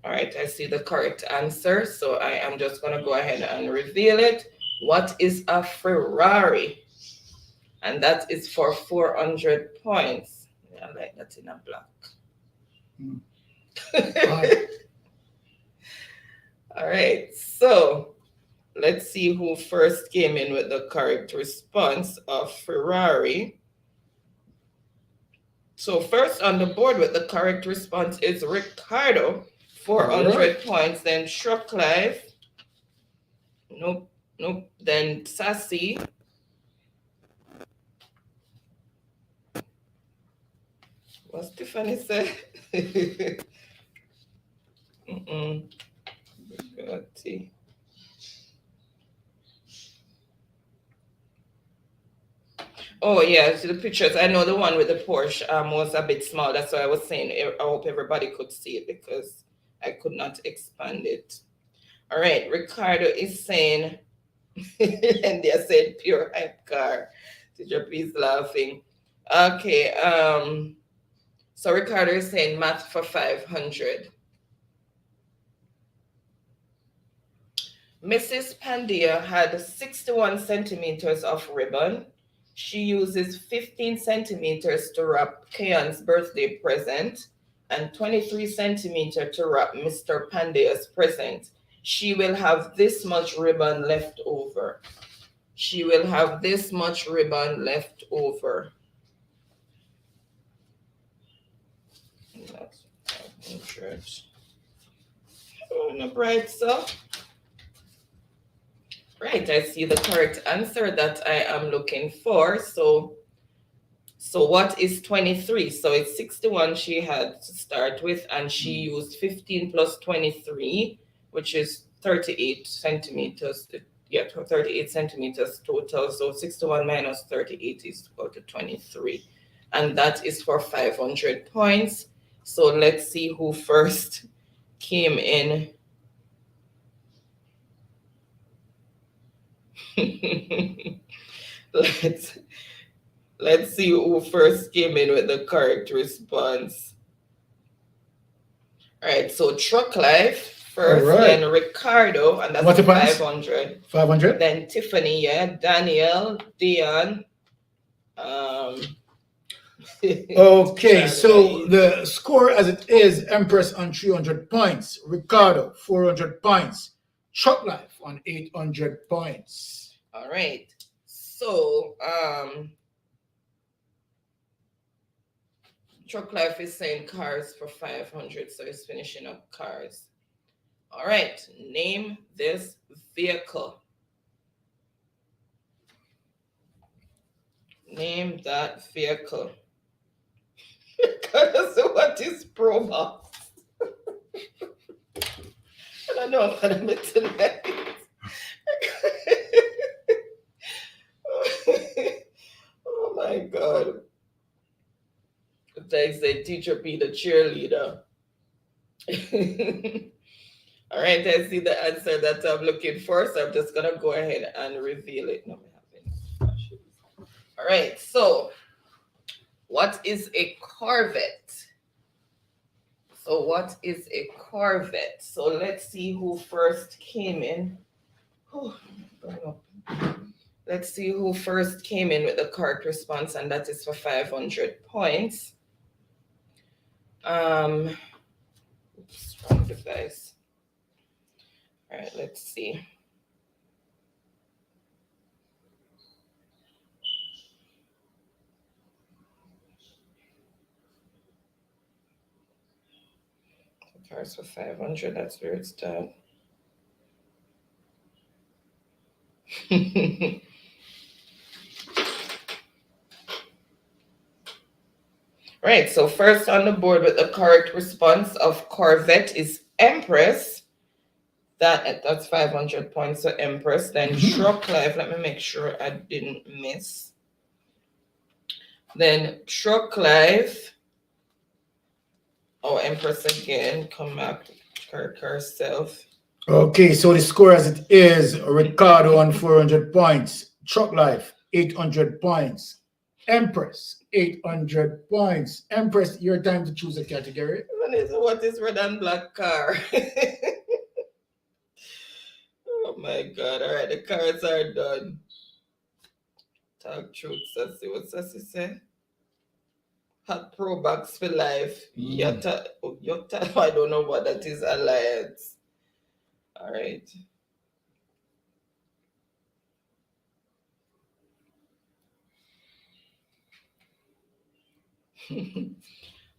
A: All right, I see the correct answer. So I am just going to go ahead and reveal it. What is a Ferrari? And that is for 400 points. Yeah, I like that in a black. All right, so let's see who first came in with the correct response of Ferrari. So first on the board with the correct response is Ricardo, 400 points. Then Truck Life. Nope. Then Sassy. What's Tiffany say? Bugatti. Oh yeah, so the pictures. I know the one with the Porsche was a bit small. That's why I was saying I hope everybody could see it because I could not expand it. All right, Ricardo is saying, and they said pure hype car. Teacher, please laughing. Okay, so Ricardo is saying math for 500. Mrs. Pandya had 61 centimeters of ribbon. She uses 15 centimeters to wrap Kayan's birthday present and 23 centimeters to wrap Mr. Pandya's present. She will have this much ribbon left over. She will have this much ribbon left over. That's 500. Oh, no bright stuff. Right, I see the correct answer that I am looking for. So what is 23? So it's 61 she had to start with, and she used 15 plus 23, which is 38 centimeters. Yeah, 38 centimeters total. So 61 minus 38 is equal to 23. And that is for 500 points. So let's see who first came in. Let's see who first came in with the correct response. All right, so Truck Life first,
B: right.
A: then Ricardo, and that's
B: What's the points?
A: 500.
B: 500.
A: Then Tiffany, yeah, Daniel, Dion.
B: Okay, so the score as it is: Empress on 300 points, Ricardo 400 points, Chuck Life on 800 points.
A: All right. So Truck Life is saying cars for 500, so it's finishing up cars. All right, name this vehicle. Name that vehicle. So what is Probox? I don't know if I'm tonight. Oh my God. They say teacher be the cheerleader. All right, I see the answer that I'm looking for, so I'm just gonna go ahead and reveal it. No, all right, so what is a Corvette? So what is a Corvette? So let's see who first came in. Let's see who first came in with the correct response, and that is for 500 points. Oops, wrong device. All right, let's see. Cars for 500, that's where it's done. Right, so first on the board with the correct response of Corvette is Empress. That's 500 points for Empress. Then Truck Life, let me make sure I didn't miss. Then Truck Life. Oh, Empress again, come back to herself.
B: Okay, so the score as it is: Ricardo on 400 points, Truck Life 800 points, Empress 800 points. Empress, your time to choose a category.
A: What is red and black car? Oh my God! All right, the cards are done. Talk truth, Sassy. What Sassy say? Hot Pro Box for life. Yota. I don't know what that is. Alliance. All right.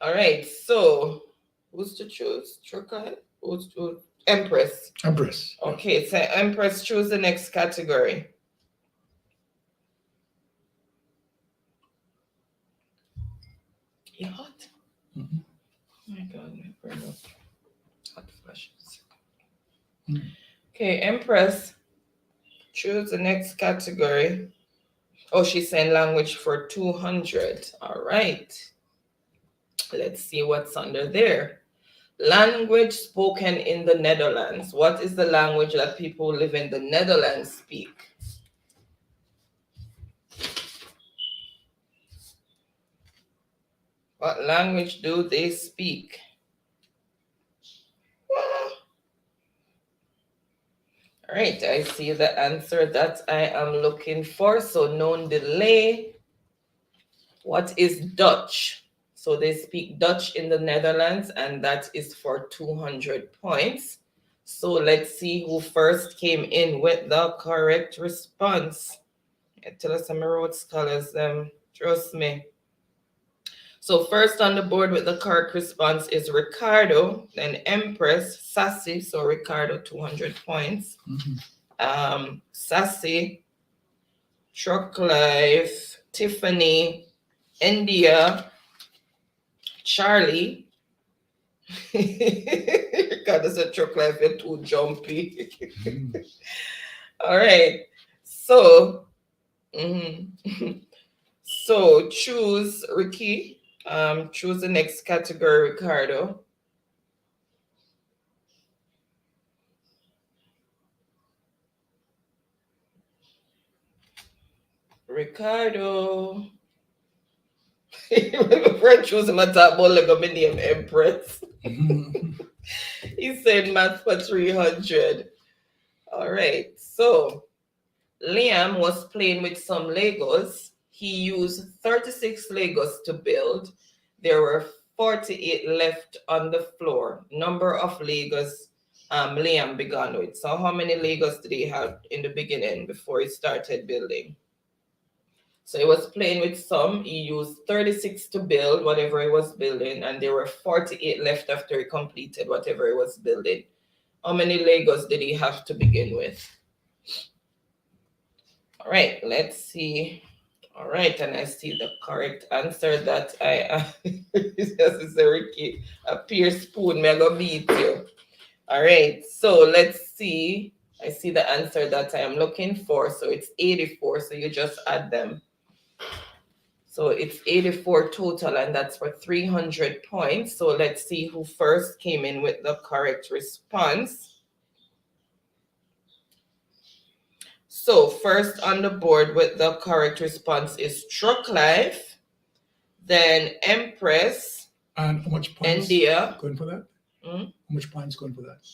A: All right. So, who's to choose? Trucker? Who's to? Empress.
B: Empress.
A: Okay. So, Empress, choose the next category. You hot? Oh my God, my brain up. Hot flashes. Okay, Empress, choose the next category. Oh, she's saying language for 200. All right. Let's see what's under there. Language spoken in the Netherlands. What is the language that people who live in the Netherlands speak? What language do they speak? All right, I see the answer that I am looking for. So known delay. What is Dutch? So they speak Dutch in the Netherlands, and that is for 200 points. So let's see who first came in with the correct response. Tell us some Rhodes scholars, trust me. So first on the board with the correct response is Ricardo, then Empress, Sassy, so Ricardo 200 points. Sassy, Truck Life, Tiffany, India, Charlie. Ricardo said Truck Life, you're too jumpy. All right, so so choose Ricky. Choose the next category, Ricardo. Ricardo. My friend choose him at top, but like a name Empress. He said math for 300. All right. So Liam was playing with some Legos. He used 36 Legos to build. There were 48 left on the floor. Number of Legos Liam began with. So how many Legos did he have in the beginning before he started building? So he was playing with some. He used 36 to build whatever he was building, and there were 48 left after he completed whatever he was building. How many Legos did he have to begin with? All right, let's see. All right, and I see the correct answer that I yes, Ricky, a pear spoon, me go beat you. All right, so let's see. I see the answer that I am looking for. So it's 84. So you just add them. So it's 84 total, and that's for 300 points. So let's see who first came in with the correct response. So first on the board with the correct response is Truck Life, then Empress.
B: And how much points
A: India.
B: Going for that? How much points going for that?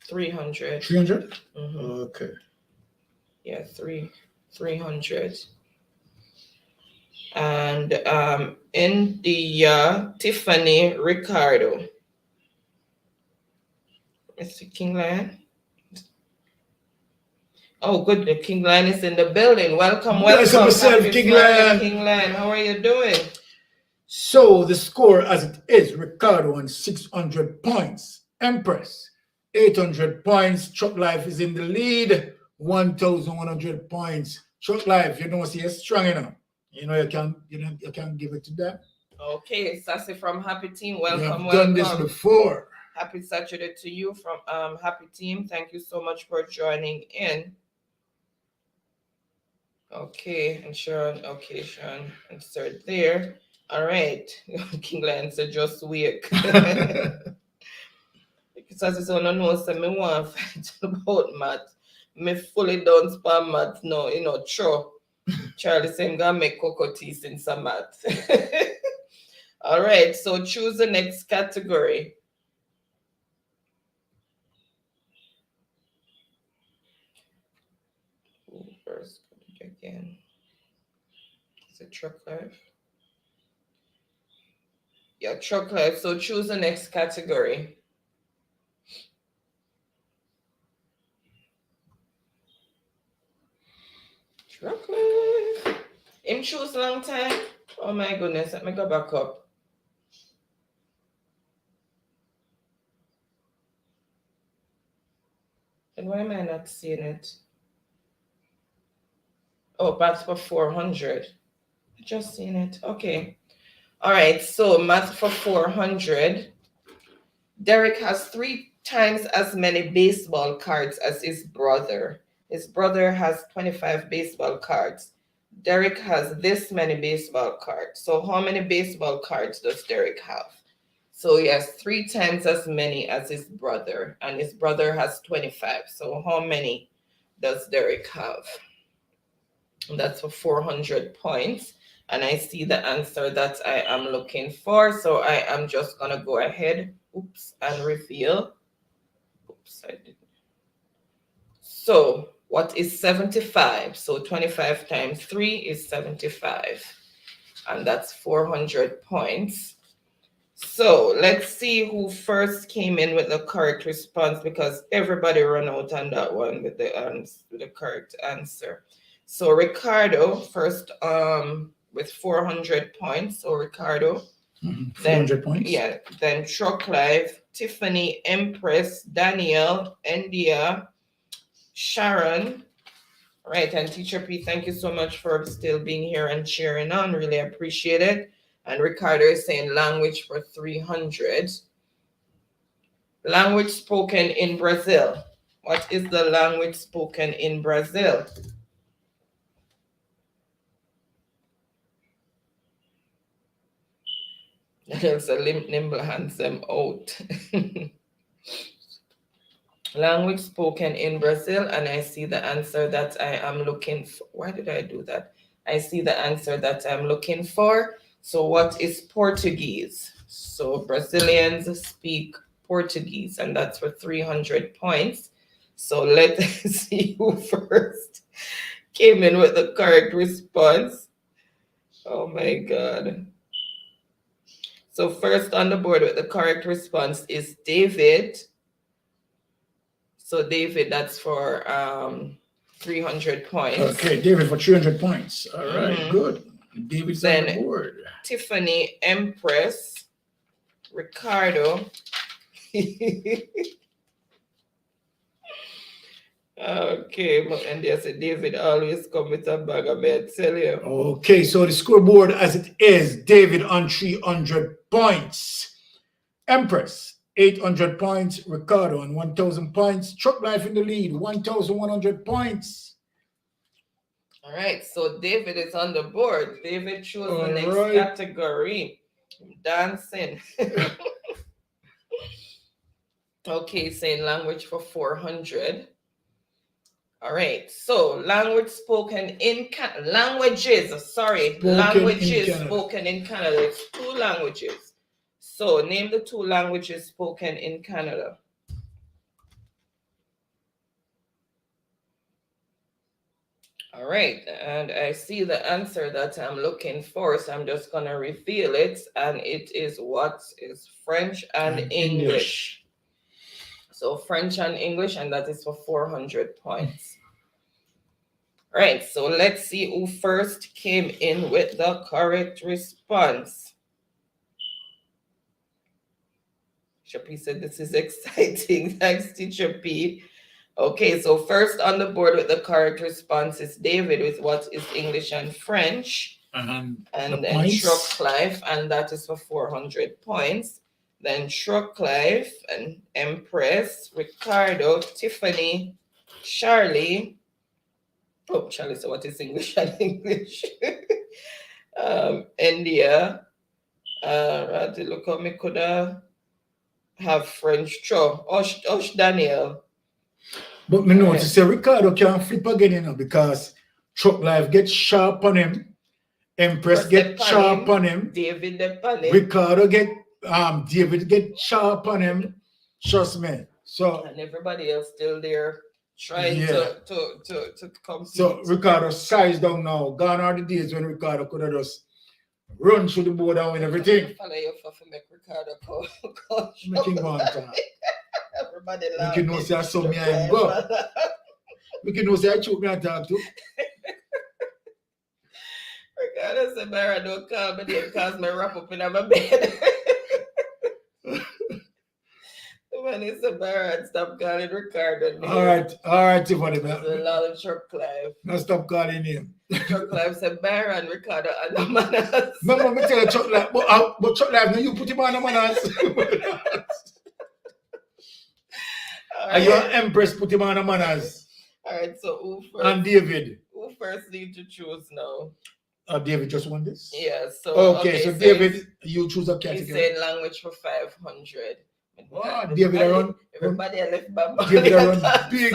A: 300.
B: 300? Okay.
A: Yeah, 300. And India, Tiffany, Ricardo. Mr. King Lion. Oh, good. The King Lion is in the building. Welcome.
B: Nice of yourself, King Lion.
A: King Lion, how are you doing?
B: So the score as it is, Ricardo on 600 points. Empress, 800 points. Truck Life is in the lead, 1,100 points. Truck Life, you don't see it strong enough. You know, you can give it to them.
A: Okay, Sassy from Happy Team, welcome.
B: I've done this before.
A: Happy Saturday to you from Happy Team. Thank you so much for joining in. Okay, and Sharon, okay, Sharon, insert there. All right, King Lion said just wait. Because as I know, so me want to fight about math. Me fully done spam math no, you know, true. Charlie saying gonna make cocoa tea in some math. All right, so choose the next category. First again. Is it Truck Life? Yeah, Truck Life. So choose the next category. Truck Life. Him choose long time. Oh my goodness, let me go back up. And why am I not seeing it? Oh, math for 400. I just seen it. Okay. All right. So math for 400. Derek has 3 times as many baseball cards as his brother. His brother has 25 baseball cards. Derek has this many baseball cards. So how many baseball cards does Derek have? So he has 3 times as many as his brother, and his brother has 25. So how many does Derek have? And that's for 400 points. And I see the answer that I am looking for. So I am just going to go ahead, and reveal. I didn't. So what is 75? So 25 times 3 is 75. And that's 400 points. So let's see who first came in with the correct response, because everybody ran out on that one with the correct answer. So Ricardo first with 400 points. So Ricardo.
B: 400 points.
A: Yeah. Then Truck Life, Tiffany, Empress, Daniel, India, Sharon. Right. And Teacher P, thank you so much for still being here and cheering on. Really appreciate it. And Ricardo is saying language for 300. Language spoken in Brazil. What is the language spoken in Brazil? There's a nimble handsome out. Language spoken in Brazil, and I see the answer that I am looking for. Why did I do that? I see the answer that I'm looking for. So what is Portuguese? So Brazilians speak Portuguese, and that's for 300 points. So let's see who first came in with the correct response. Oh my God. So first on the board with the correct response is David. So David, that's for 300 points.
B: Okay, David for 300 points. All right, good. David's on the board.
A: Tiffany, Empress, Ricardo. Okay, and they said David always come with a bag of bed, tell you.
B: Okay, so the scoreboard as it is, David on 300 points. Empress, 800 points. Ricardo on 1,000 points. Truck Life in the lead, 1,100 points.
A: All right, so David is on the board. David chose the next category, dancing. Okay, saying language for 400. All right, so language spoken in languages spoken in Canada. It's 2 languages. So name the 2 languages spoken in Canada. All right, and I see the answer that I'm looking for, so I'm just gonna reveal it, and it is French and English. So French and English, and that is for 400 points. All right, so let's see who first came in with the correct response. Teacher P said, this is exciting. Thanks, Teacher P. Okay, so first on the board with the correct response is David with what is English and French. And then Truck Life, and that is for 400 points. Then Truck Life and Empress, Ricardo, Tiffany, Charlie. Oh, Charlie, so what is English and English? India. Look how me could have French. Osh Daniel.
B: But me notice that Ricardo can't flip again, because Truck Life gets sharp on him. Empress get sharp on him.
A: David the
B: Ricardo get David get sharp on him. Trust me. So
A: and everybody else still there trying to compete.
B: So Ricardo size down now. Gone are the days when Ricardo could have just run through the board and win everything.
A: Follow you for make Ricardo go.
B: Making one time.
A: Everybody
B: laugh. You can know say I saw me and go. We can know say I choke me and talk to.
A: Ricardo said, Barra, don't call me there because me wrap up in my bed. When he said, Barra, stop calling Ricardo.
B: All right, Tiffany.
A: There's a lot of Truck Life.
B: Now stop calling him.
A: Truck Life said, Barra and Ricardo are the manners.
B: Remember me tell you Truck Life, but Truck Life, now you put him on the manners. And your Empress put him on the manners.
A: All right, so who first?
B: And David.
A: Who first need to choose now?
B: David just won this?
A: Yeah, so.
B: Okay, so David, you choose a category.
A: He's saying language for 500.
B: Wow, David run.
A: Everybody left Bob Marley.
B: David run big.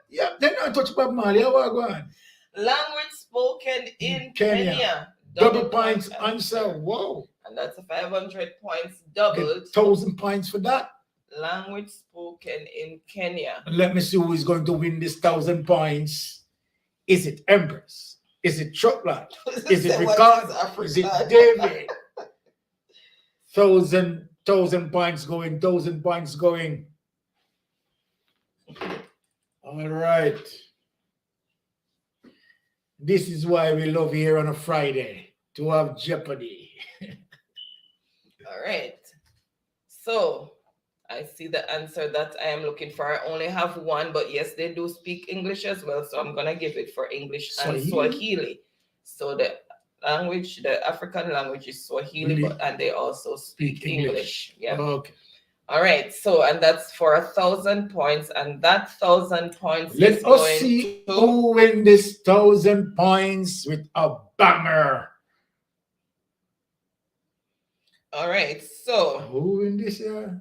B: Yeah, they don't touch Bob Marley. How are you going?
A: Language spoken in Kenya.
B: Double points answer. Whoa.
A: And that's a 500 points doubled.
B: 1,000 points for that.
A: Language spoken in Kenya.
B: Let me see who is going to win this 1,000 points. Is it Empress? Is it Truck Life? Is it Ricardo? Is it David? 1,000 points going, 1,000 points going. All right. This is why we love here on a Friday, to have Jeopardy.
A: All right. So I see the answer that I am looking for. I only have one, but yes, they do speak English as well. So I'm going to give it for English and Swahili. So the language, the African language is Swahili, and they also speak English. Yeah.
B: Okay.
A: All right. So, and that's for 1,000 points. And that 1,000 points
B: Let us see who win this 1,000 points with a banger.
A: All right. So
B: who win this year?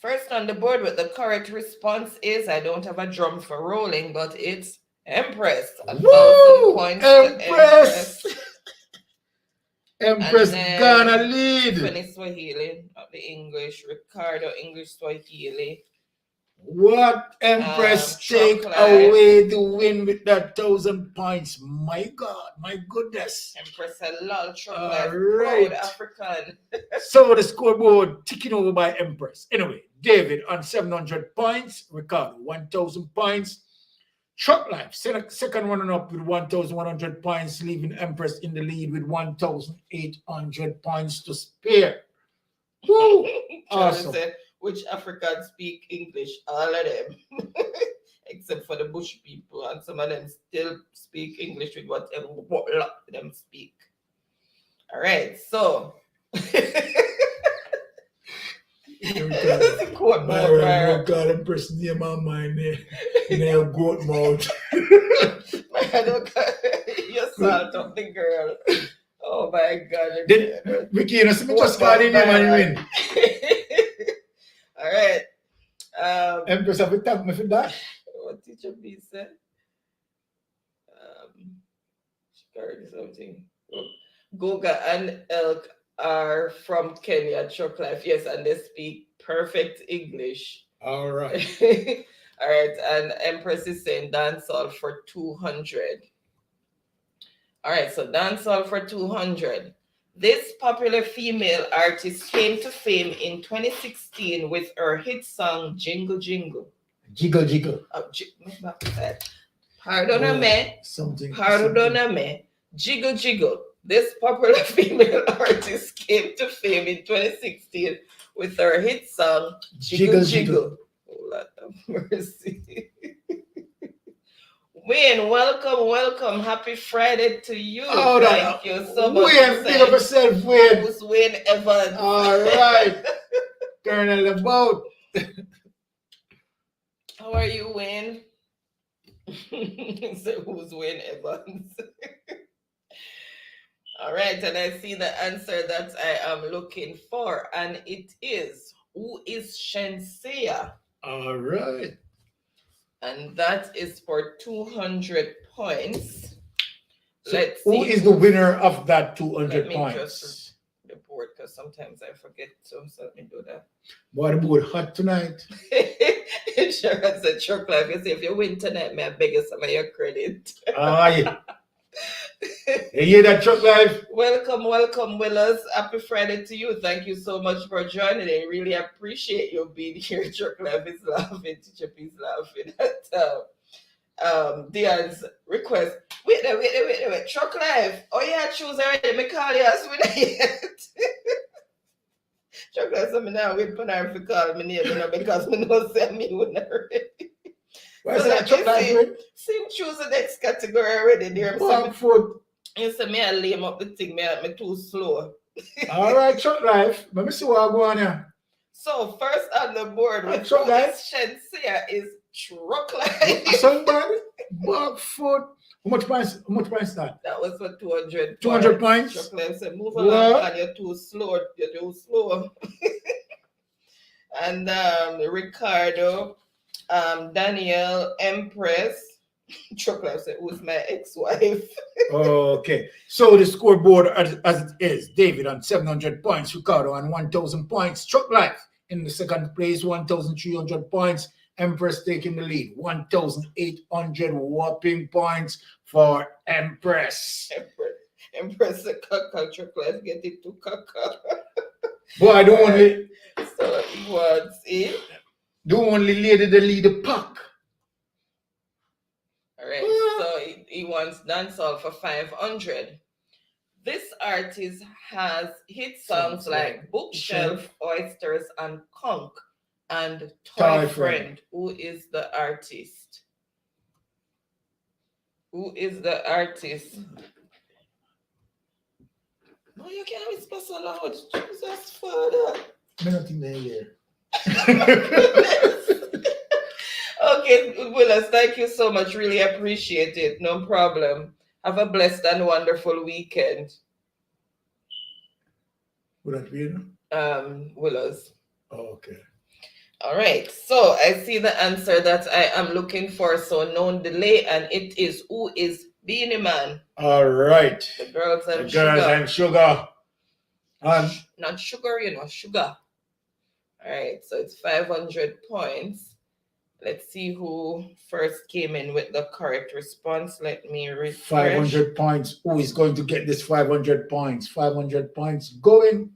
A: First on the board with the correct response is, I don't have a drum for rolling, but it's Empress. 1,000 points to Empress.
B: Empress Ghana lead.
A: Tiffany Swahili of the English. Ricardo English Swahili.
B: What Empress take away the win with that 1,000 points? My God, my goodness.
A: Empress Halal proud African.
B: So the scoreboard ticking over by Empress. Anyway, David on 700 points. Ricardo 1,000 points. Truck Life, second runner up with 1,100 points, leaving Empress in the lead with 1,800 points to spare. Woo! Awesome.
A: Which Africans speak English? All of them. Except for the bush people. And some of them still speak English with whatever them speak. All right, so.
B: God, Empress name on mine nail goat mouth.
A: You salt of the girl. Oh my God.
B: Vicky, you know, just call in your man win.
A: All right.
B: Empress, have you thanked me for that?
A: What teacher B said? She carried something. Goga and Elk are from Kenya, Truck Life. Yes, and they speak perfect English.
B: All right.
A: All right, and Empress is saying dancehall for 200. All right, so dancehall for 200. This popular female artist came to fame in 2016 with her hit song Jingle Jingle.
B: Jiggle Jiggle.
A: Pardon me. Jiggle Jiggle. This popular female artist came to fame in 2016 with her hit song Jiggle Jiggle. Oh, Lord have mercy. Wayne, welcome. Happy Friday to you. Thank you so much.
B: Wayne, big up yourself, Wayne.
A: Who's Wayne Evans?
B: All right. Colonel the boat.
A: How are you, Wayne? So who's Wayne Evans? All right, and I see the answer that I am looking for, and it is, who is Shenseea?
B: All right.
A: And that is for 200 points.
B: So
A: Let's
B: who
A: see.
B: is the winner of that 200
A: Let me
B: points?
A: just report, because sometimes I forget to let me do that.
B: Boy, the board hot tonight.
A: Insurance and Truck Life. You see, if you win tonight, may I beg you some of your credit.
B: Yeah. You hear that, Truck Life?
A: Welcome, Willis. Happy Friday to you. Thank you so much for joining. I really appreciate you being here. Truck Life is laughing. Teacher P is laughing at Diane's request. Wait. Truck Life. Oh yeah, choose already. Me call you as winner yet. Truck Life, so me now wait for her to call me name, because me know say me winner already.
B: What's that, Truck Life?
A: Sim choose the next category already there.
B: Back foot.
A: You say me I lame up the thing, me too slow.
B: All right, Truck Life. Let me see what I go on here.
A: So first on the board with
B: Truck Life
A: Shenseea is Truck Life.
B: Somebody back foot. How much points that?
A: That was for 200 points.
B: 200 points.
A: Truck Life said move along and you're too slow. And Ricardo, Danielle, Empress. Truck Life said, who's my ex-wife?
B: Okay. So the scoreboard as it is, David on 700 points, Ricardo on 1,000 points, Truck Life in the second place, 1,300 points, Empress taking the lead, 1,800 whopping points for Empress.
A: Empress the caca, Truck Life get it to caca.
B: Boy, I don't only...
A: So he wants it.
B: The only lady that lead the pack.
A: All right, so he wants dancehall for 500. This artist has hit songs like Bookshelf, Oysters, and Conk, and Toy Friend. Who is the artist? Who is the artist? No, you can't whisper so loud. Jesus, Father.
B: Nothing there here.
A: Okay, Willis, thank you so much. Really appreciate it. No problem. Have a blessed and wonderful weekend.
B: Would that be
A: Willis.
B: Oh, okay.
A: All right. So I see the answer that I am looking for. So no delay, and it is who is Beanie Man.
B: All right.
A: The girls and
B: the
A: sugar.
B: girls and sugar.
A: Not sugar, you know, sugar. All right, so it's 500 points. Let's see who first came in with the correct response. Let me refresh.
B: 500 points. Who is going to get this 500 points? 500 points going.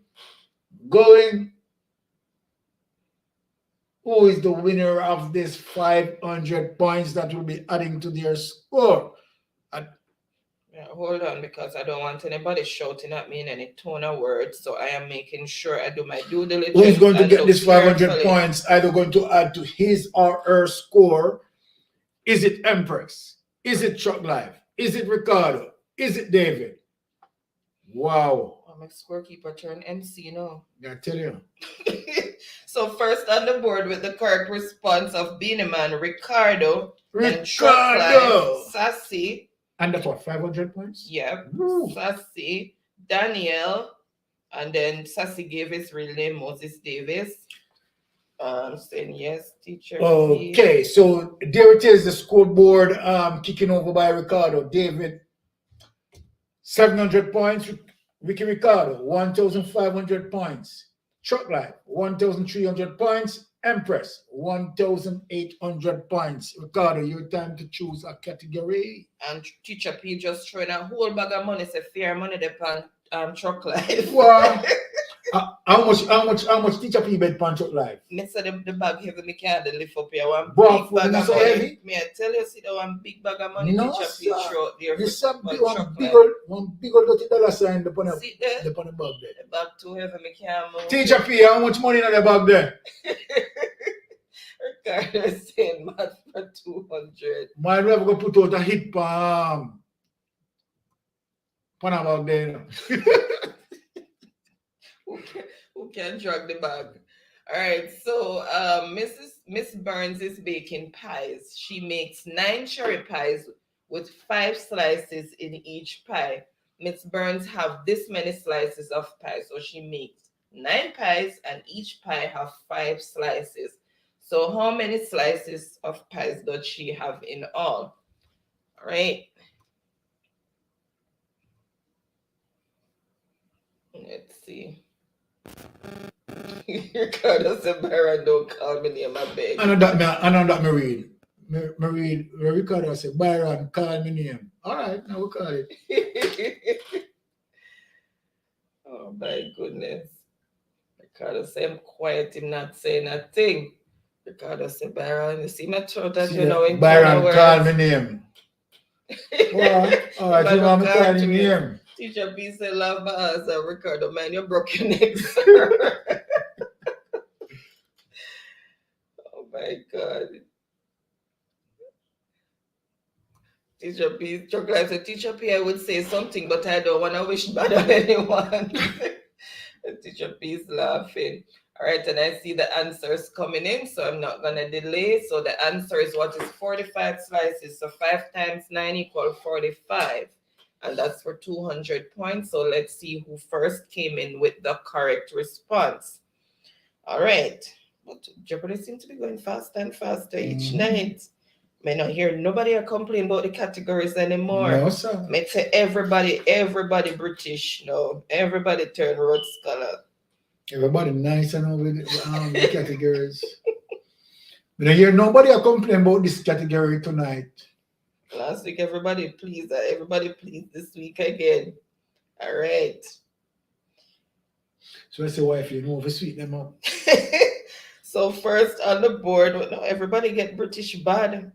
B: Who is the winner of this 500 points that will be adding to their score?
A: Yeah, hold on, because I don't want anybody shouting at me in any tone of words. So I am making sure I do my due diligence.
B: Who is going to get this 500
A: carefully.
B: points? Either going to add to his or her score. Is it Empress? Is it Chuck Life? Is it Ricardo? Is it David? Wow.
A: I'm a scorekeeper turn MC now.
B: I tell you.
A: So first on the board with the correct response of Beanie Man, Ricardo. And Chuck Life, Sassy.
B: And that's what, 500 points?
A: Yeah. Sassy, Daniel, and then Sassy gave his real name, Moses Davis. Saying yes, teacher.
B: Okay, so there it is, the scoreboard kicking over by Ricardo. David, 700 points. Ricky Ricardo, 1,500 points. Chuck Life, 1,300 points. Empress, 1,800 points. Ricardo, your time to choose a category.
A: And Teacher P just throwing a whole bag of money, say fair money depend Chuck Life.
B: Wow. How much Teacher P bet pan Chuck Life?
A: Me say the bag heavy, me can't lift up here. One
B: Wow,
A: big bag of
B: so
A: money.
B: heavy?
A: Me I tell you, see that one big bag of money
B: No,
A: Teacher P throw out there.
B: It's
A: for
B: one big old $30 sign upon the bag there.
A: The bag too heavy, me can't move.
B: Teacher P, how much money in the bag there?
A: Ricardo is saying mad for 200.
B: My never go put out a hit palm. Pan bag there, you know.
A: Who can drag the bag? All right, so Miss Burns is baking pies. She makes 9 cherry pies with 5 slices in each pie. Miss Burns have this many slices of pie, so she makes 9 pies and each pie have 5 slices. So how many slices of pies does she have in all? All right. Let's see. Ricardo said, Byron, don't call me name, I beg.
B: I know that me read. Me read where Ricardo said, Byron, call me name. All right, now we call it.
A: Oh my goodness. Ricardo said, I'm quiet, him not saying a thing. Ricardo said, Byron, you see my throat that you know in
B: Byron, call me name. All right, you want me call me name.
A: Teacher B said, love my answer, Ricardo, man, you broke your neck, sir. Oh my God. Teacher P, Chocolate said, Teacher P, I would say something, but I don't want to wish bad on anyone. Teacher P is laughing. All right, and I see the answers coming in, so I'm not going to delay. So the answer is what is 45 slices. So 5 times 9 equal 45. And that's for 200 points. So let's see who first came in with the correct response. All right. But Jeopardy seems to be going faster and faster each night. May not hear nobody complain about the categories anymore.
B: No, sir.
A: May say everybody British. No, everybody turn Rhodes Scholar.
B: Everybody nice and all with the categories. But I hear nobody complain about this category tonight.
A: Last week, everybody pleased this week again. All right.
B: So I say, wife, you know, sweet them up.
A: So first on the board, no, everybody get British bad.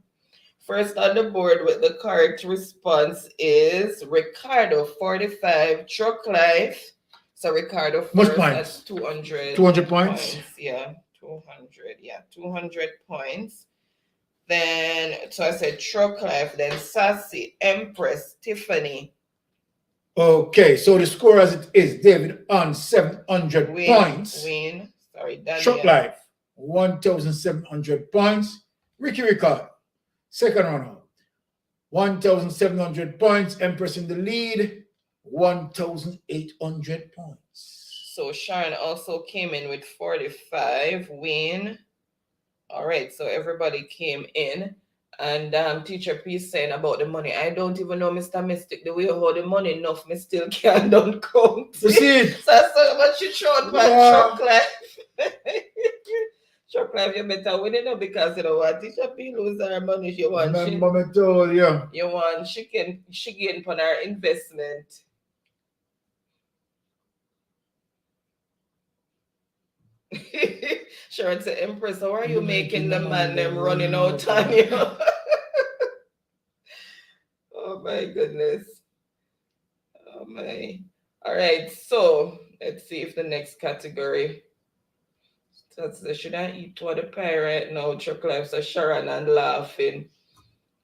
A: First on the board with the correct response is Ricardo, 45, Truck Life. So Ricardo first at 200.
B: 200 points?
A: Yeah, 200. Yeah, 200 points. Then, so I said Truck Life, then Sassy, Empress, Tiffany.
B: Okay, so the score as it is, David on 700 points.
A: Daniel.
B: Truck Life, 1,700 points. Ricky Ricardo, second runner, 1,700 points. Empress in the lead, 1,800 points.
A: So Sharon also came in with 45. Wayne. All right, so everybody came in. And Teacher P saying about the money. I don't even know, Mr. Mystic, the way how the money enough, me still can't don't count.
B: You see it?
A: So much you short man, Chocolate. Chocolate, you better win it now because you know what? Teacher P lose her money. You want
B: Remember me told you.
A: You want she gain upon her investment. Sure, it's an Empress. How are you making the man them running out on you? Oh my goodness. Oh my. All right, so let's see if the next category. So should I eat what the pie right now? Chocolate, so Sharon and laughing.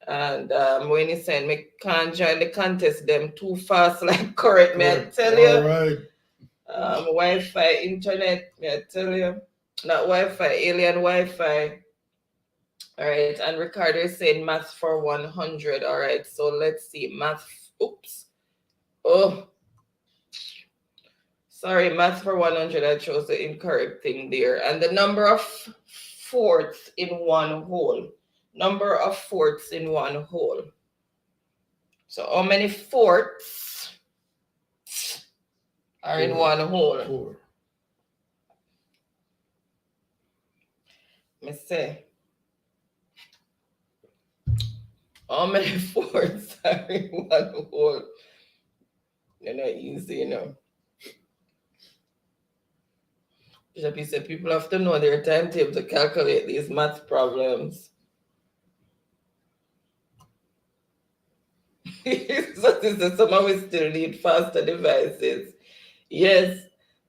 A: And when he said me can't join the contest, them too fast, like correct me, I tell you.
B: All right.
A: Wi-Fi, internet, me I tell you. Not Wi-Fi, alien Wi-Fi. All right, and Ricardo is saying math for 100. All right, so let's see. Math, oops. Oh, sorry, math for 100. I chose the incorrect thing there. And the number of fourths in one whole. Number of fourths in one whole. So how many fourths are in one whole?
B: 4.
A: Let me say. How many fourths are in one whole? You're not easy, you know. Bishop said people have to know their timetable to calculate these math problems. So this is somehow we still need faster devices. Yes,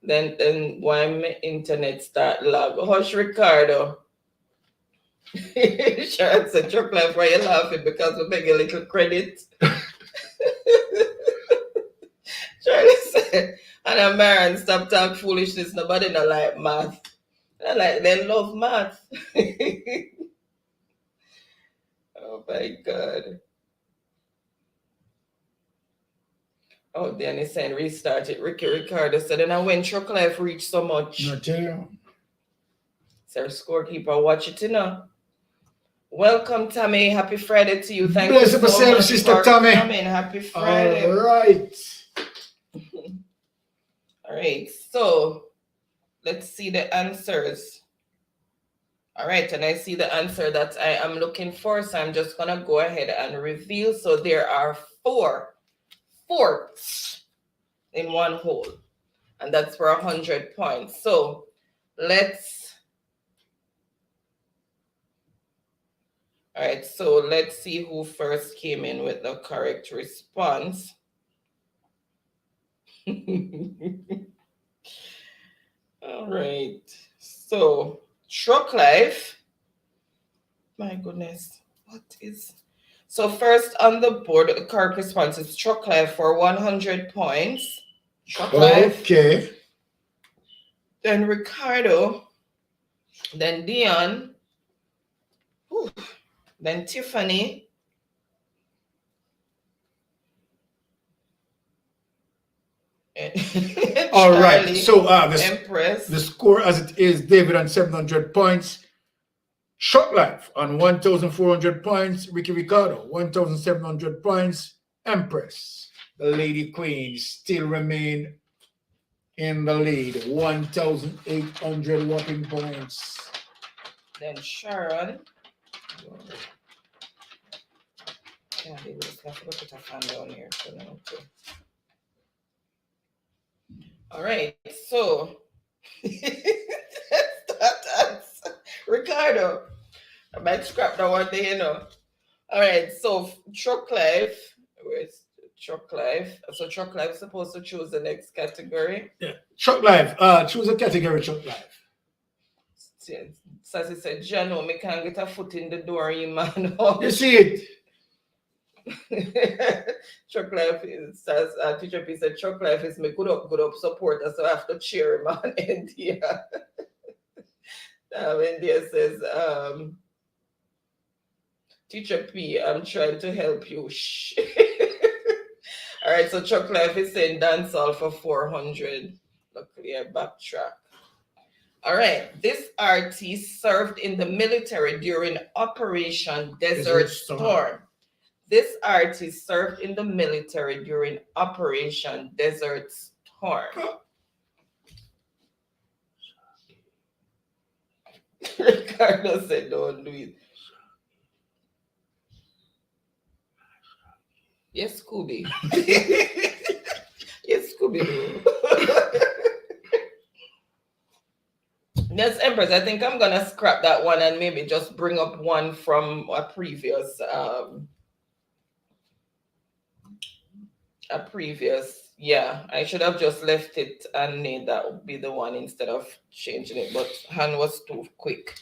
A: then why my internet start lag? Hush, Ricardo. Sharon said, Chocolate, why you laughing? Because we beg a little credit. Charlie said, and Maran, stop talk foolishness. Nobody not like math. They love math. Oh my God. Oh, then he's saying restart it. Ricardo said, and when Chocolate reached so much.
B: No, tell you.
A: Sir Scorekeeper, watch it, you know. Welcome, Tammy. Happy Friday to you. Thank
B: Bless
A: you
B: up
A: so
B: yourself,
A: much
B: Sister
A: for
B: Tammy.
A: coming. Happy Friday.
B: All right.
A: All right. So let's see the answers. All right. And I see the answer that I am looking for. So I'm just going to go ahead and reveal. So there are 4 fourths in one whole. And that's for 100 points. So all right, so let's see who first came in with the correct response. All right, so Truck Life. My goodness, what is... So first on the board, the correct response is Truck Life for 100 points. Truck Life.
B: Okay.
A: Then Ricardo. Then Dion. Whew. Then Tiffany.
B: All right. So
A: Empress.
B: the score as it is, David on 700 points. Short Life on 1,400 points. Ricky Ricardo, 1,700 points. Empress, the Lady Queen, still remain in the lead. 1,800 whopping points.
A: Then Sharon. Yeah, they will have to put a fan down here. So now, okay. All right, so that's Ricardo. I might scrap that one day, you know. All right, so Truck Life. Where's Truck Life? So Truck Life is supposed to choose the next category.
B: Yeah, Truck Life. Choose a category, Truck Life.
A: So as I said, Jano, me can't get a foot in the door, you man.
B: You see it?
A: Truck Life is, as Teacher P said, Truck Life is my good up supporter, so I have to cheer him on India. India says, Teacher P, I'm trying to help you. Shh. All right, so Truck Life is saying dance all for 400. Luckily, I backtrack. All right. This RT served in the military during Operation Desert Storm. This RT served in the military during Operation Desert Storm. Ricardo said, don't do it. Yes, Scooby. Yes, Scooby. Yes, Empress, I think I'm going to scrap that one and maybe just bring up one from a previous, yeah, I should have just left it and made that would be the one instead of changing it, but hand was too quick.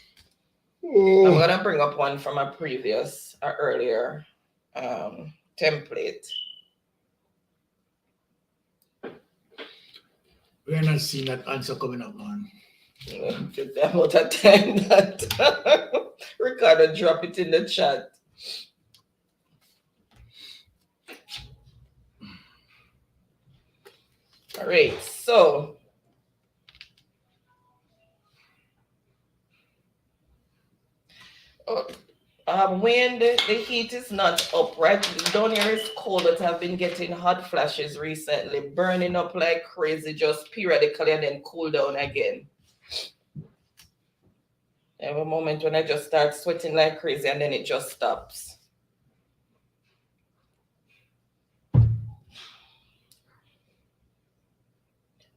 A: I'm going to bring up one from a previous, earlier template.
B: We're not seeing that answer coming up, man.
A: Just the amount of time that Ricardo drop it in the chat. All right, so when the heat is not up, right? Down here is cold, but I've been getting hot flashes recently, burning up like crazy, just periodically, and then cool down again. I have a moment when I just start sweating like crazy, and then it just stops.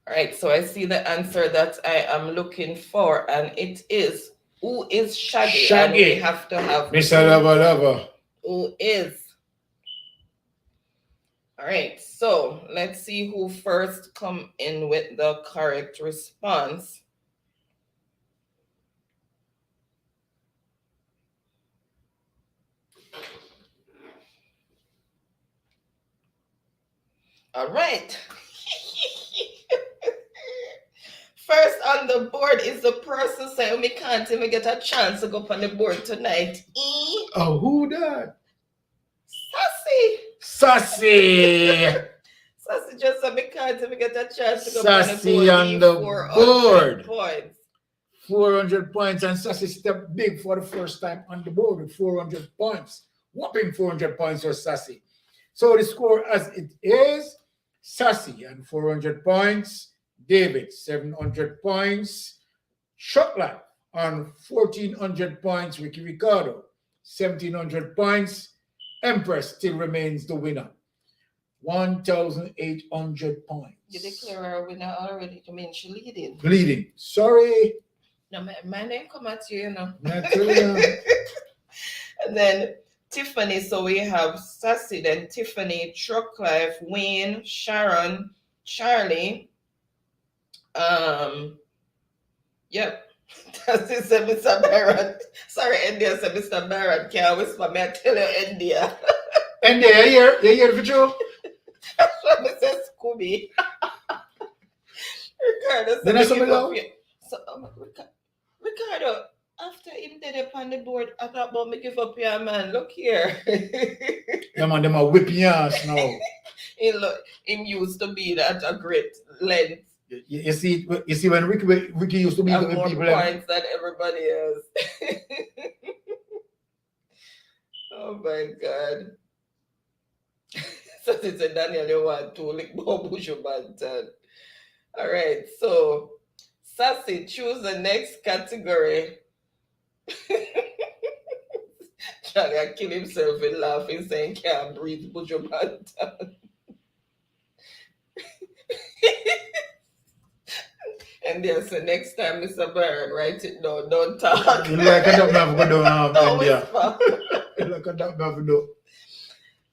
A: All right, so I see the answer that I am looking for, and it is, who is Shaggy?
B: Shaggy.
A: And we have to have
B: Mr. Lava.
A: Who is? All right, so let's see who first come in with the correct response. All right. First on the board is the person saying we can't even get a chance to go up on the board tonight.
B: Oh, who that?
A: Sassy just said we can't even get a chance to go up
B: on the board.
A: Points.
B: 400 points, and Sassy stepped big for the first time on the board with 400 points. Whopping 400 points for Sassy. So the score as it is, Sassy and 400 points, David 700 points, Shotlight on 1400 points, Ricky Ricardo 1700 points, Empress still remains the winner, 1,800 points.
A: You declare her a winner already. You mean she leading?
B: Leading. Sorry.
A: No, my name come at you, you know. And then Tiffany, so we have Sassy, then Tiffany, Trucklife, Wayne, Sharon, Charlie. Yep. That's it, said Mr. Barrett. Sorry, India said Mr. Barrett can't whisper me. I tell you, India.
B: India, you hear the truth?
A: That's what I said, Scooby. Ricardo said,
B: then I saw
A: so, Ricardo, after him did up on the board, I thought about me give up your man. Look here.
B: Yeah, man, them are whipping your ass now.
A: Him used to be at a great length.
B: You see when Ricky used to be
A: have
B: with
A: more
B: people.
A: Points than everybody else. Oh my God. So it's a Daniel, you want to lick Bobushu Bantan. All right, so Sassy, choose the next category. Charlie, I kill himself in laughing, saying can't breathe Buju Bantan. And then so next time, Mr. Byron, write it down. Don't talk.
B: You like a dog have go down, India.
A: You
B: like a dog have go.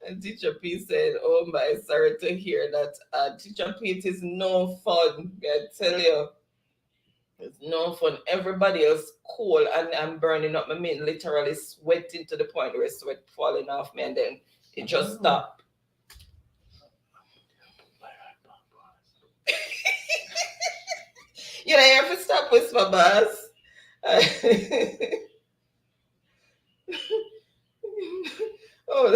A: And Teacher P said, "Oh my, sorry to hear that. Teacher P, it is no fun. I tell you, it's no fun. Everybody else cool, and I'm burning up. I mean, literally sweating to the point where sweat falling off me, and then it just stopped." You know, you have to stop with my boss. Oh,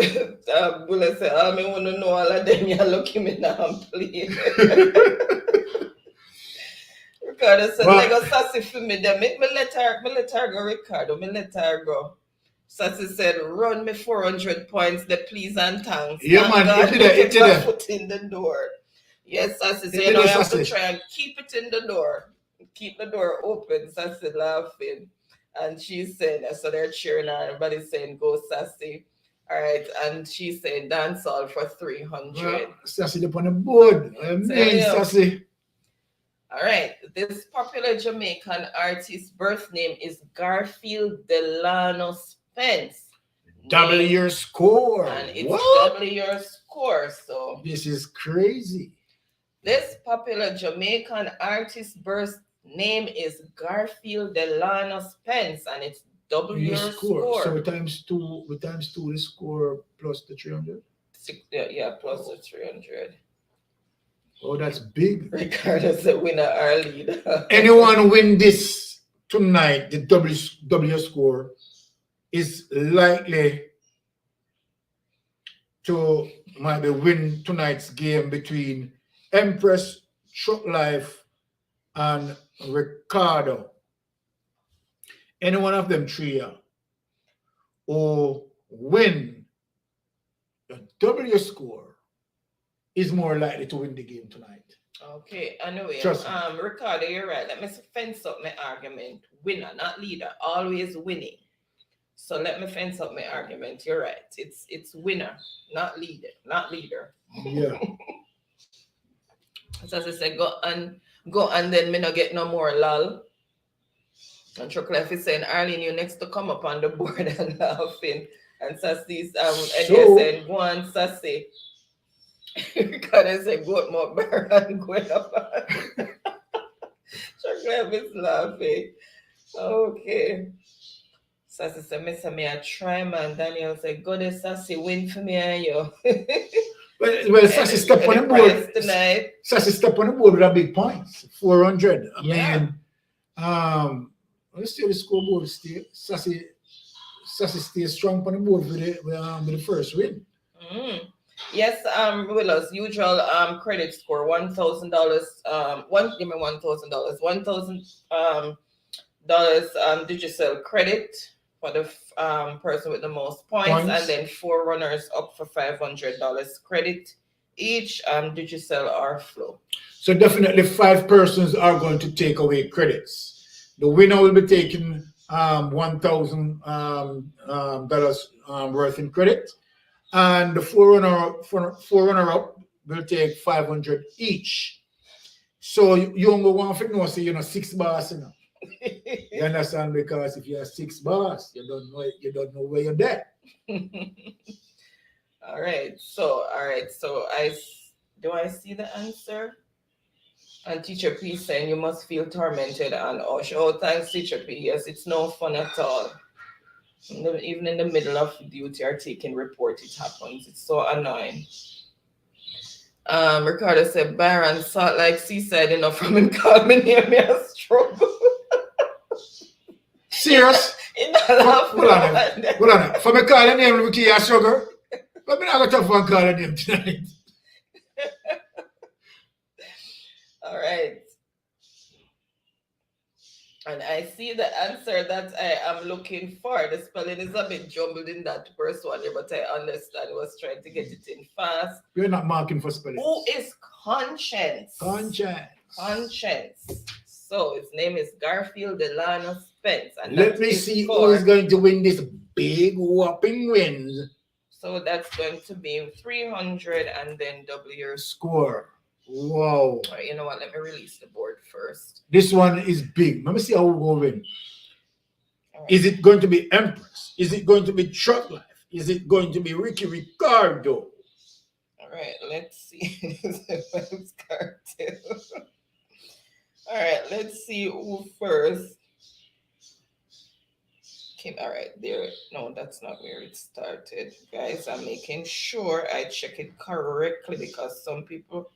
A: Bullet said, I want to know all of them. You're looking me now, please. Ricardo said,
B: But-
A: Lego Sassy for me. Then me let her go, Ricardo. Me let her go. Sassy said, run me 400 points, the please and thanks.
B: Yeah,
A: Thank
B: man,
A: God,
B: it did
A: get
B: it.
A: my foot in the door. Yes, Sassy. So
B: It
A: you know,
B: did
A: you
B: it,
A: have to
B: Sassy.
A: try and keep it in the door. Keep the door open, Sassy laughing. And she's saying, so they're cheering her. Everybody's saying, go Sassy. All right. And she's saying, dance all for 300.
B: Well, Sassy up on the board. I mean,
A: Tell you.
B: Sassy.
A: All right. This popular Jamaican artist's birth name is Garfield Delano Spence.
B: Double your score.
A: And it's
B: What?
A: double your score. So
B: This is crazy.
A: this popular Jamaican artist's birth name is Garfield Delano Spence, and it's double your score.
B: So times two the score plus the 300.
A: Yeah, plus the 300.
B: Oh, that's big.
A: Ricardo's the winner, our lead.
B: Anyone win this tonight, the W score is likely to maybe win tonight's game between Empress, Short Life, and Ricardo. Any one of them three who win the W score is more likely to win the game tonight.
A: Okay, anyway,
B: Trust me.
A: Ricardo, you're right. Let me fence up my argument. Winner, not leader, always winning. So let me fence up my argument. You're right. It's winner, not leader,
B: Yeah.
A: So as I said, go and then me not get no more lol. And Choclef is saying, Arlene, you next to come up on the board and laughing. And Sassy's and you're saying, go on, Sassy. Ricardo said, go more bear and go up. Choclef is laughing. Okay. Sassy said, Miss me I try, man. Daniel said, go there, Sassy, win for me and you.
B: Well, Sassy step on the board
A: tonight.
B: Sassy step on the board with a big points, 400.
A: Yeah.
B: Let's see the scoreboard still. Sassy stays strong on the board with the first win.
A: Yes, Willows, usual credit score, $1,000, $1,000 digital credit for the person with the most points, and then 4 runners up for $500 credit each, digital or flow.
B: So definitely 5 persons are going to take away credits. The winner will be taking $1,000 worth in credit, and the 4 runner up will take 500 each. So you only want to know, say 6 bars, You understand? Because if you have 6 bars, you don't know where you're there.
A: All right. So I see the answer? And Teacher P saying you must feel tormented and oh, thanks, Teacher P. Yes, it's no fun at all. Even in the middle of duty or taking report, it happens. It's so annoying. Ricardo said, Byron, Salt Lake Seaside, from him call me name me a struggle.
B: Serious? Hold on. For me call the name, we keep a struggle. But me not going to call the name tonight.
A: All right. And I see the answer that I am looking for. The spelling is a bit jumbled in that first one here, but I understand I was trying to get it in fast.
B: You're not marking for spelling.
A: Who is Conscience? Conscience. So his name is Garfield Delano Spence. And
B: let me see who is going to win this big whopping win.
A: So that's going to be 300 and then double your
B: score. Wow.
A: All right, you know what? Let me release the board first.
B: This one is big. Let me see how we go win. Right. Is it going to be Empress? Is it going to be Short Life? Is it going to be Ricky Ricardo?
A: All right, let's see. All right, let's see who first. Okay, all right, there. No, that's not where it started. Guys, I'm making sure I check it correctly because some people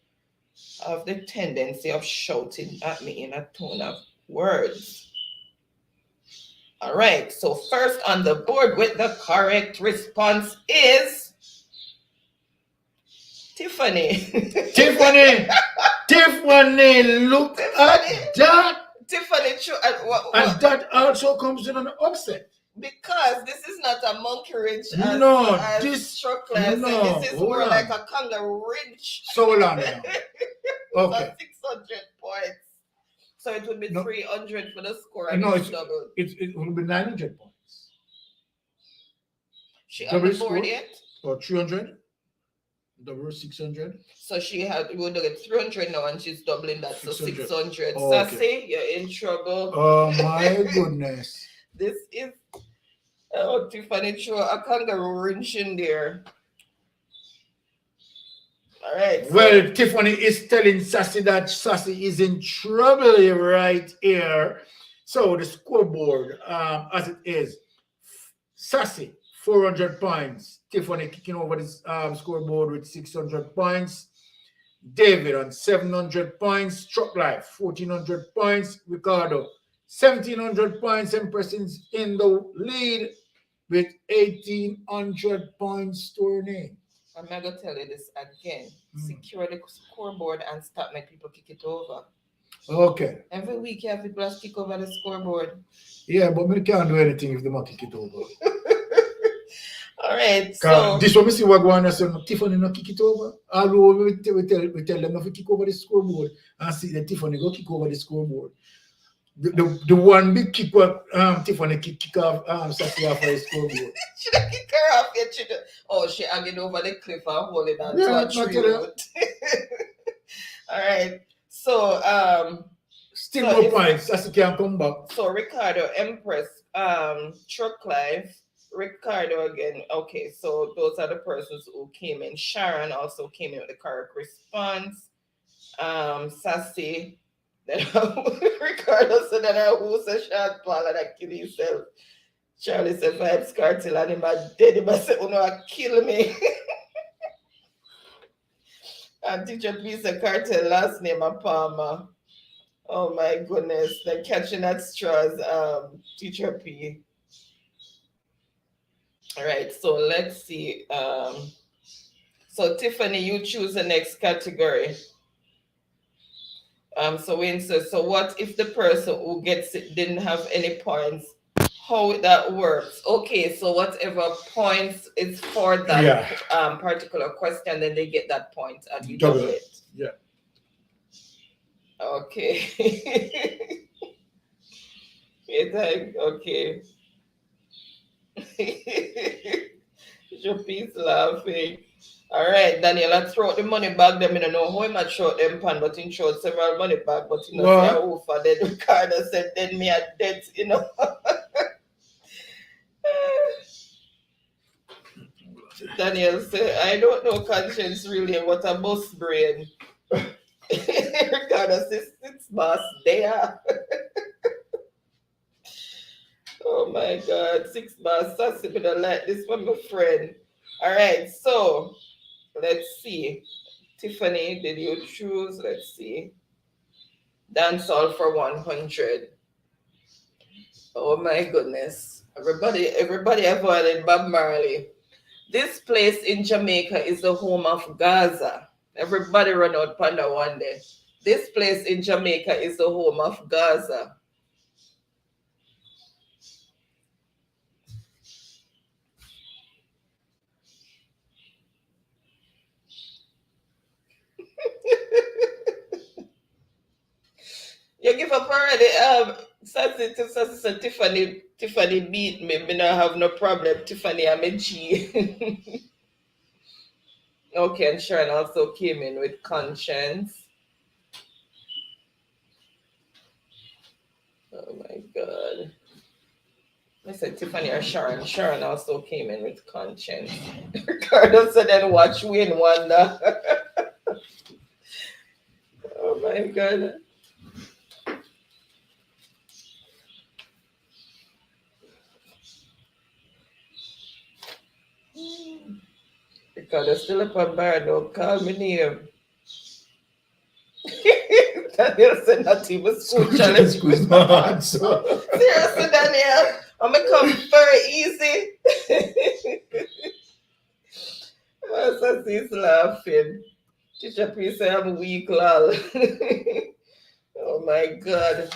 A: have the tendency of shouting at me in a tone of words. All right, so first on the board with the correct response is Tiffany.
B: Tiffany, look at that.
A: Tiffany,
B: and that also comes in an upset.
A: Because this is not a monkey wrench
B: as
A: this truck class,
B: no,
A: this is more like a kangaroo wrench.
B: So hold on now. Okay.
A: 600 points. So it would be 300 for the score.
B: No,
A: it's double.
B: It would be 900 points.
A: She on the board yet?
B: Or 300? Double 600.
A: So she would get 300 now and she's doubling that. 600. So 600.
B: Oh,
A: Sassy,
B: okay.
A: you're in trouble.
B: Oh my goodness.
A: This is Tiffany threw a kangaroo wrench in there. All right.
B: Well, Tiffany is telling Sassy that Sassy is in trouble right here. So the scoreboard, as it is, Sassy 400 points. Tiffany kicking over this scoreboard with 600 points. David on 700 points. Truck Life 1400 points. Ricardo 1700 points. Empress is in the lead with 1800 points to her name.
A: I'm not gonna tell you this again. Secure the scoreboard and stop making people kick it over.
B: Okay.
A: Every week you have people kick over the scoreboard.
B: Yeah, but we can't do anything if they might kick it over.
A: All right. So
B: this one we see what going on. So Tiffany not kick it over. Although we tell them not to kick over the scoreboard and see that Tiffany go kick over the scoreboard. The one big kick what Tiffany kick off Sassy off the scoreboard.
A: Should I kick her off yet? She hanging over the cliff and holding on to a tree root. All right. So
B: still no points. Sassy can come back.
A: So Ricardo, Empress, Truck Life, Ricardo again. Okay, so those are the persons who came in. Sharon also came in with the correct response. Sassy. Then Ricardo said that who's a shot Paul and I kill himself. Charlie said Vibes Cartel and him a dead. Him said, "Oh no, I kill me." And teacher please a Cartel last name a Palmer. Oh my goodness. Then catching at straws, teacher P. All right, so let's see. So Tiffany, you choose the next category. So we insist. So what if the person who gets it didn't have any points? How that works? Okay, so whatever points is for that particular question, then they get that point and you double it.
B: Yeah.
A: Okay. Okay. Your piece laughing. All right, Daniel, I throw the money back. Them, I don't know how he might throw them pan, but he showed several money back. But you know, say who for then Ricardo said, then me a dead, you know. Daniel said, I don't know conscience really, what a bus brain. Ricardo says, it's boss there. Oh my God, 6 bars. Sassy, but I like this one, my friend. All right, so let's see. Tiffany, did you choose? Let's see. Dance all for 100. Oh my goodness. Everybody avoided Bob Marley. This place in Jamaica is the home of Gaza. Everybody run out Panda one day. This place in Jamaica is the home of Gaza. You give up already. Sassy said Tiffany beat me. Me not have no problem. Tiffany, I'm a G. Okay, and Sharon also came in with conscience. Oh my God. I said Tiffany or Sharon. Sharon also came in with conscience. Ricardo said, then watch Win Wonder. Oh my God. Ricardo still up on bar, don't call me name. Daniel said not even school challenge.
B: Seriously,
A: Daniel, I'm gonna come very easy. Sassy is laughing. Teacher, please say I'm weak, lol. Oh my God.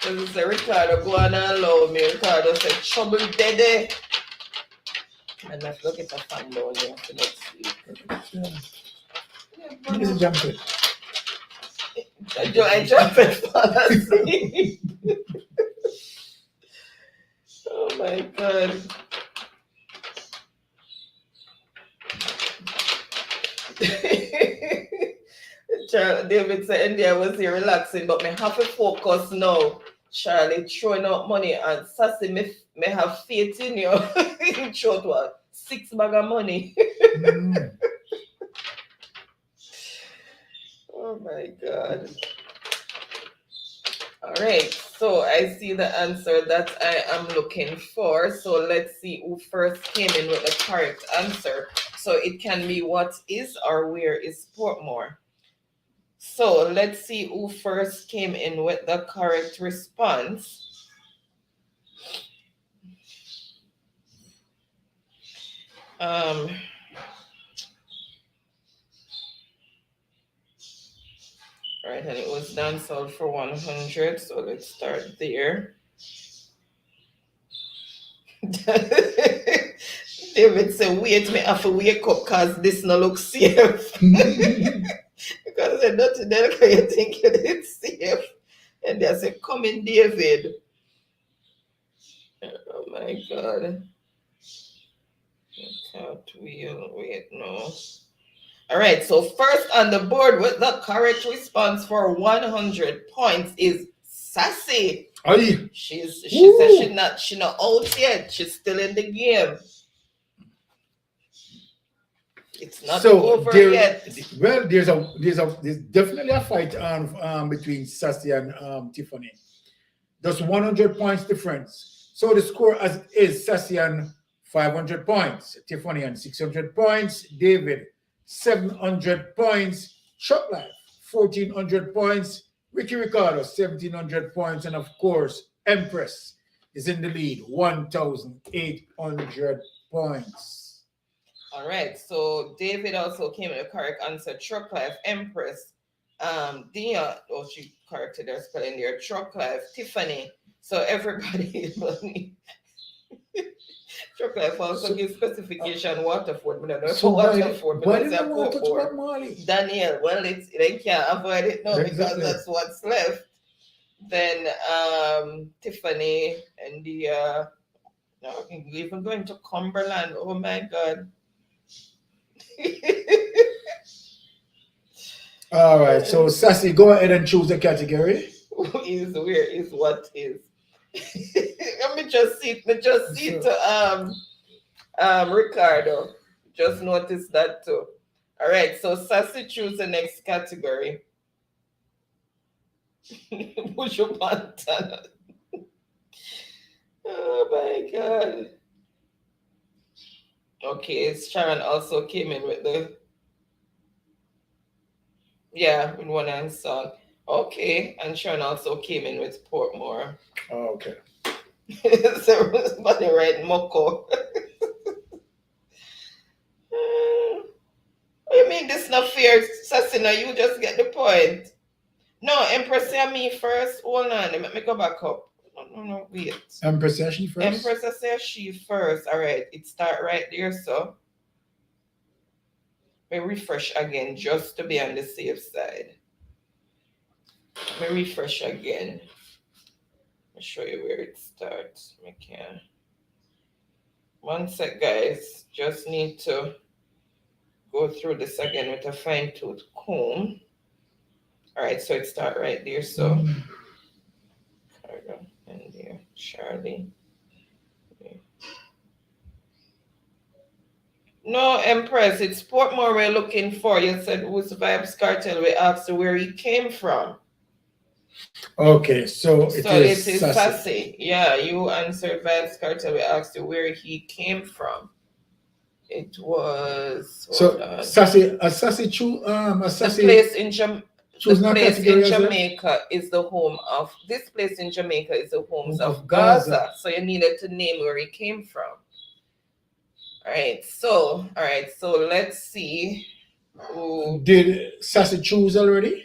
A: This is a Ricardo, go on and allow me. Ricardo said, trouble daddy. And I look at the fan down there for next week.
B: This is jumping.
A: I jump and fall asleep. Oh my God. David said India was here relaxing, but me have to focus now. Charlie throwing out money and Sassy me have faith in you. In short what? 6 bag of money. Oh my God. All right, so I see the answer that I am looking for. So let's see who first came in with the correct answer. So it can be what is or where is Portmore. So let's see who first came in with the correct response. Right, and it was done sold for 100. So let's start there. David said, wait, me have to wake up because this no look safe. Because they're not there because you think it's safe. And they say, come in, David. Oh my God. Can't wait, no. All right, so first on the board with the correct response for 100 points is Sassy.
B: Aye.
A: She said she's not out yet. She's still in the game. It's not over yet.
B: Well, there's definitely a fight between Sassy and Tiffany. There's 100 points difference. So the score is Sassy on 500 points, Tiffany on 600 points, David 700 points, Shop Life 1400 points, Ricky Ricardo 1700 points, and of course Empress is in the lead, 1,800 points.
A: All right, so David also came with the correct answer. Truck Life, Empress, Dion, she corrected her spelling there. Truck Life, Tiffany. So everybody, Truck Life also gives specification Waterford. But I don't know
B: So
A: Waterford,
B: why
A: but
B: didn't I want to touch Bob Marley?
A: Daniel, well, they can't avoid it now because that's what's left. Then Tiffany and the even going to Cumberland. Oh my God.
B: All right, so Sassy, go ahead and choose the category.
A: Is where is what is. Let me just see to Ricardo. Just notice that too. All right, so Sassy, choose the next category. Push your pantana. Oh my God. Okay, Sharon also came in with with one answer. Okay, and Sharon also came in with Portmore.
B: Oh, okay.
A: So everybody right, Moko. What do you mean this not fair, Sassina? You just get the point. No, Empress say me first. Hold on, let me go back up. No, wait.
B: Empress say she first?
A: Empress say she first. All right, it start right there, so. We refresh again just to be on the safe side. Let me refresh again. I'll show you where it starts. I can. One sec, guys. Just need to go through this again with a fine-tooth comb. All right, so it starts right there. So, and there, Charlie. No, Empress, it's Portmore we're looking for. You said who's Vibes Cartel. We asked where he came from.
B: Okay, so it is
A: Sassy. Yeah, you answered Vibes Cartel. We asked you where he came from. It was
B: Sassy.
A: The place in Jamaica is the home of this place in Jamaica is the homes of Gaza. So you needed to name where he came from. All right, so let's see.
B: Did Sassy choose already?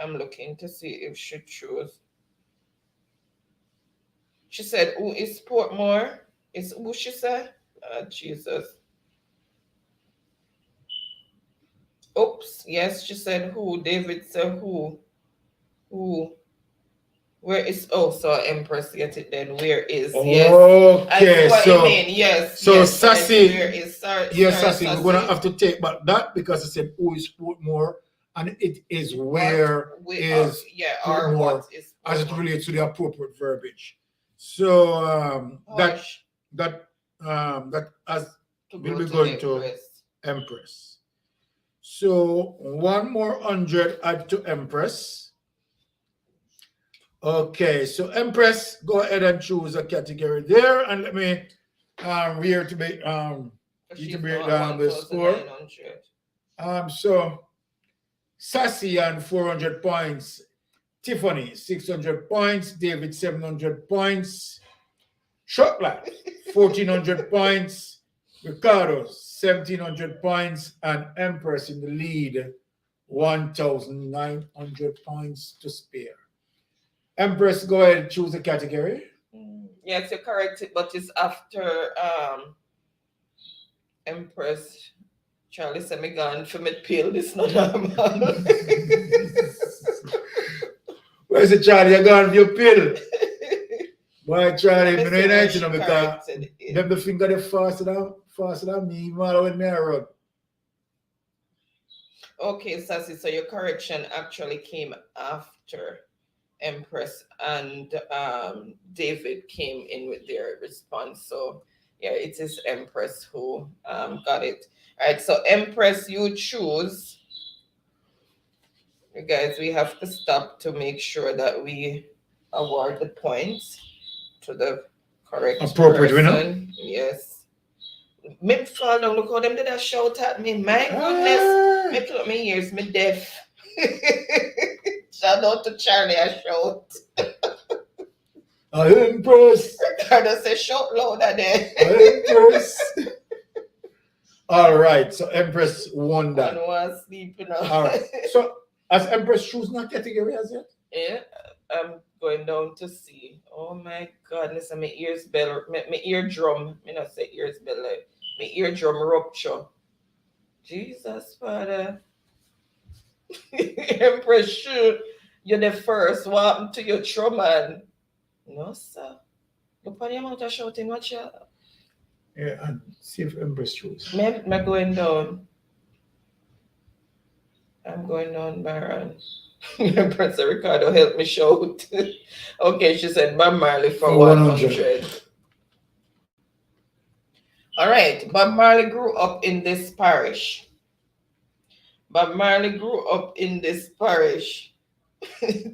A: I'm looking to see if she chose. She said, who is Portmore? Is who she said? Jesus. Oops, yes, she said who. David said who. Who? Where is, oh, so Empress get it then. Where is, yes.
B: Okay,
A: I see what
B: so,
A: you mean, yes.
B: So
A: yes,
B: Sassy,
A: where is, sorry,
B: yes,
A: sorry,
B: Sassy, we're going to have to take back that because it said who is Portmore, and it is where is Portmore as it relates to the appropriate verbiage. So that as will be going to Empress. So one more 100 add to Empress. Okay, so Empress, go ahead and choose a category there, and let me reiterate the score. So Sassy on 400 points, Tiffany 600 points, David 700 points, Shotlight 1400 points, Ricardo 1700 points, and Empress in the lead 1,900 points to spare. Empress, go ahead and choose a category.
A: Yes, you're correct, but it's after Empress. Charlie said me gone for me pill. This not normal.
B: Where's it, Charlie? You gone for your pill? Why, Charlie? I know because them the finger they faster than me, even when me run.
A: Okay, Sassy, so your correction actually came after Empress and David came in with their response. So yeah, it is Empress who got it. All right, so Empress, you choose. You guys, we have to stop to make sure that we award the points to the correct
B: appropriate
A: person.
B: Winner.
A: Yes. Me fall down, look how them did a shout at me. My goodness. Me close my ears, me deaf. Shout out to Charlie, I shout.
B: Empress.
A: Ricardo said, shout louder there.
B: Empress. All right, so Empress won that.
A: One was sleeping now.
B: All right, so has Empress chosen a category as yet?
A: Yeah, I'm going down to see. Oh my goodness, my ears bell, my eardrum, me not say ears bell, my eardrum rupture. Jesus, Father. Empress, shoot, you're the first. What happened to your trauma? No, sir. Look at the amount of shouting, watch out.
B: Yeah, and see if Empress choose.
A: I'm going down. I'm going down, Baron. Empress Ricardo, help me shout. Okay, she said Bob Marley for 100. All right, Bob Marley grew up in this parish. Bob Marley grew up in this parish.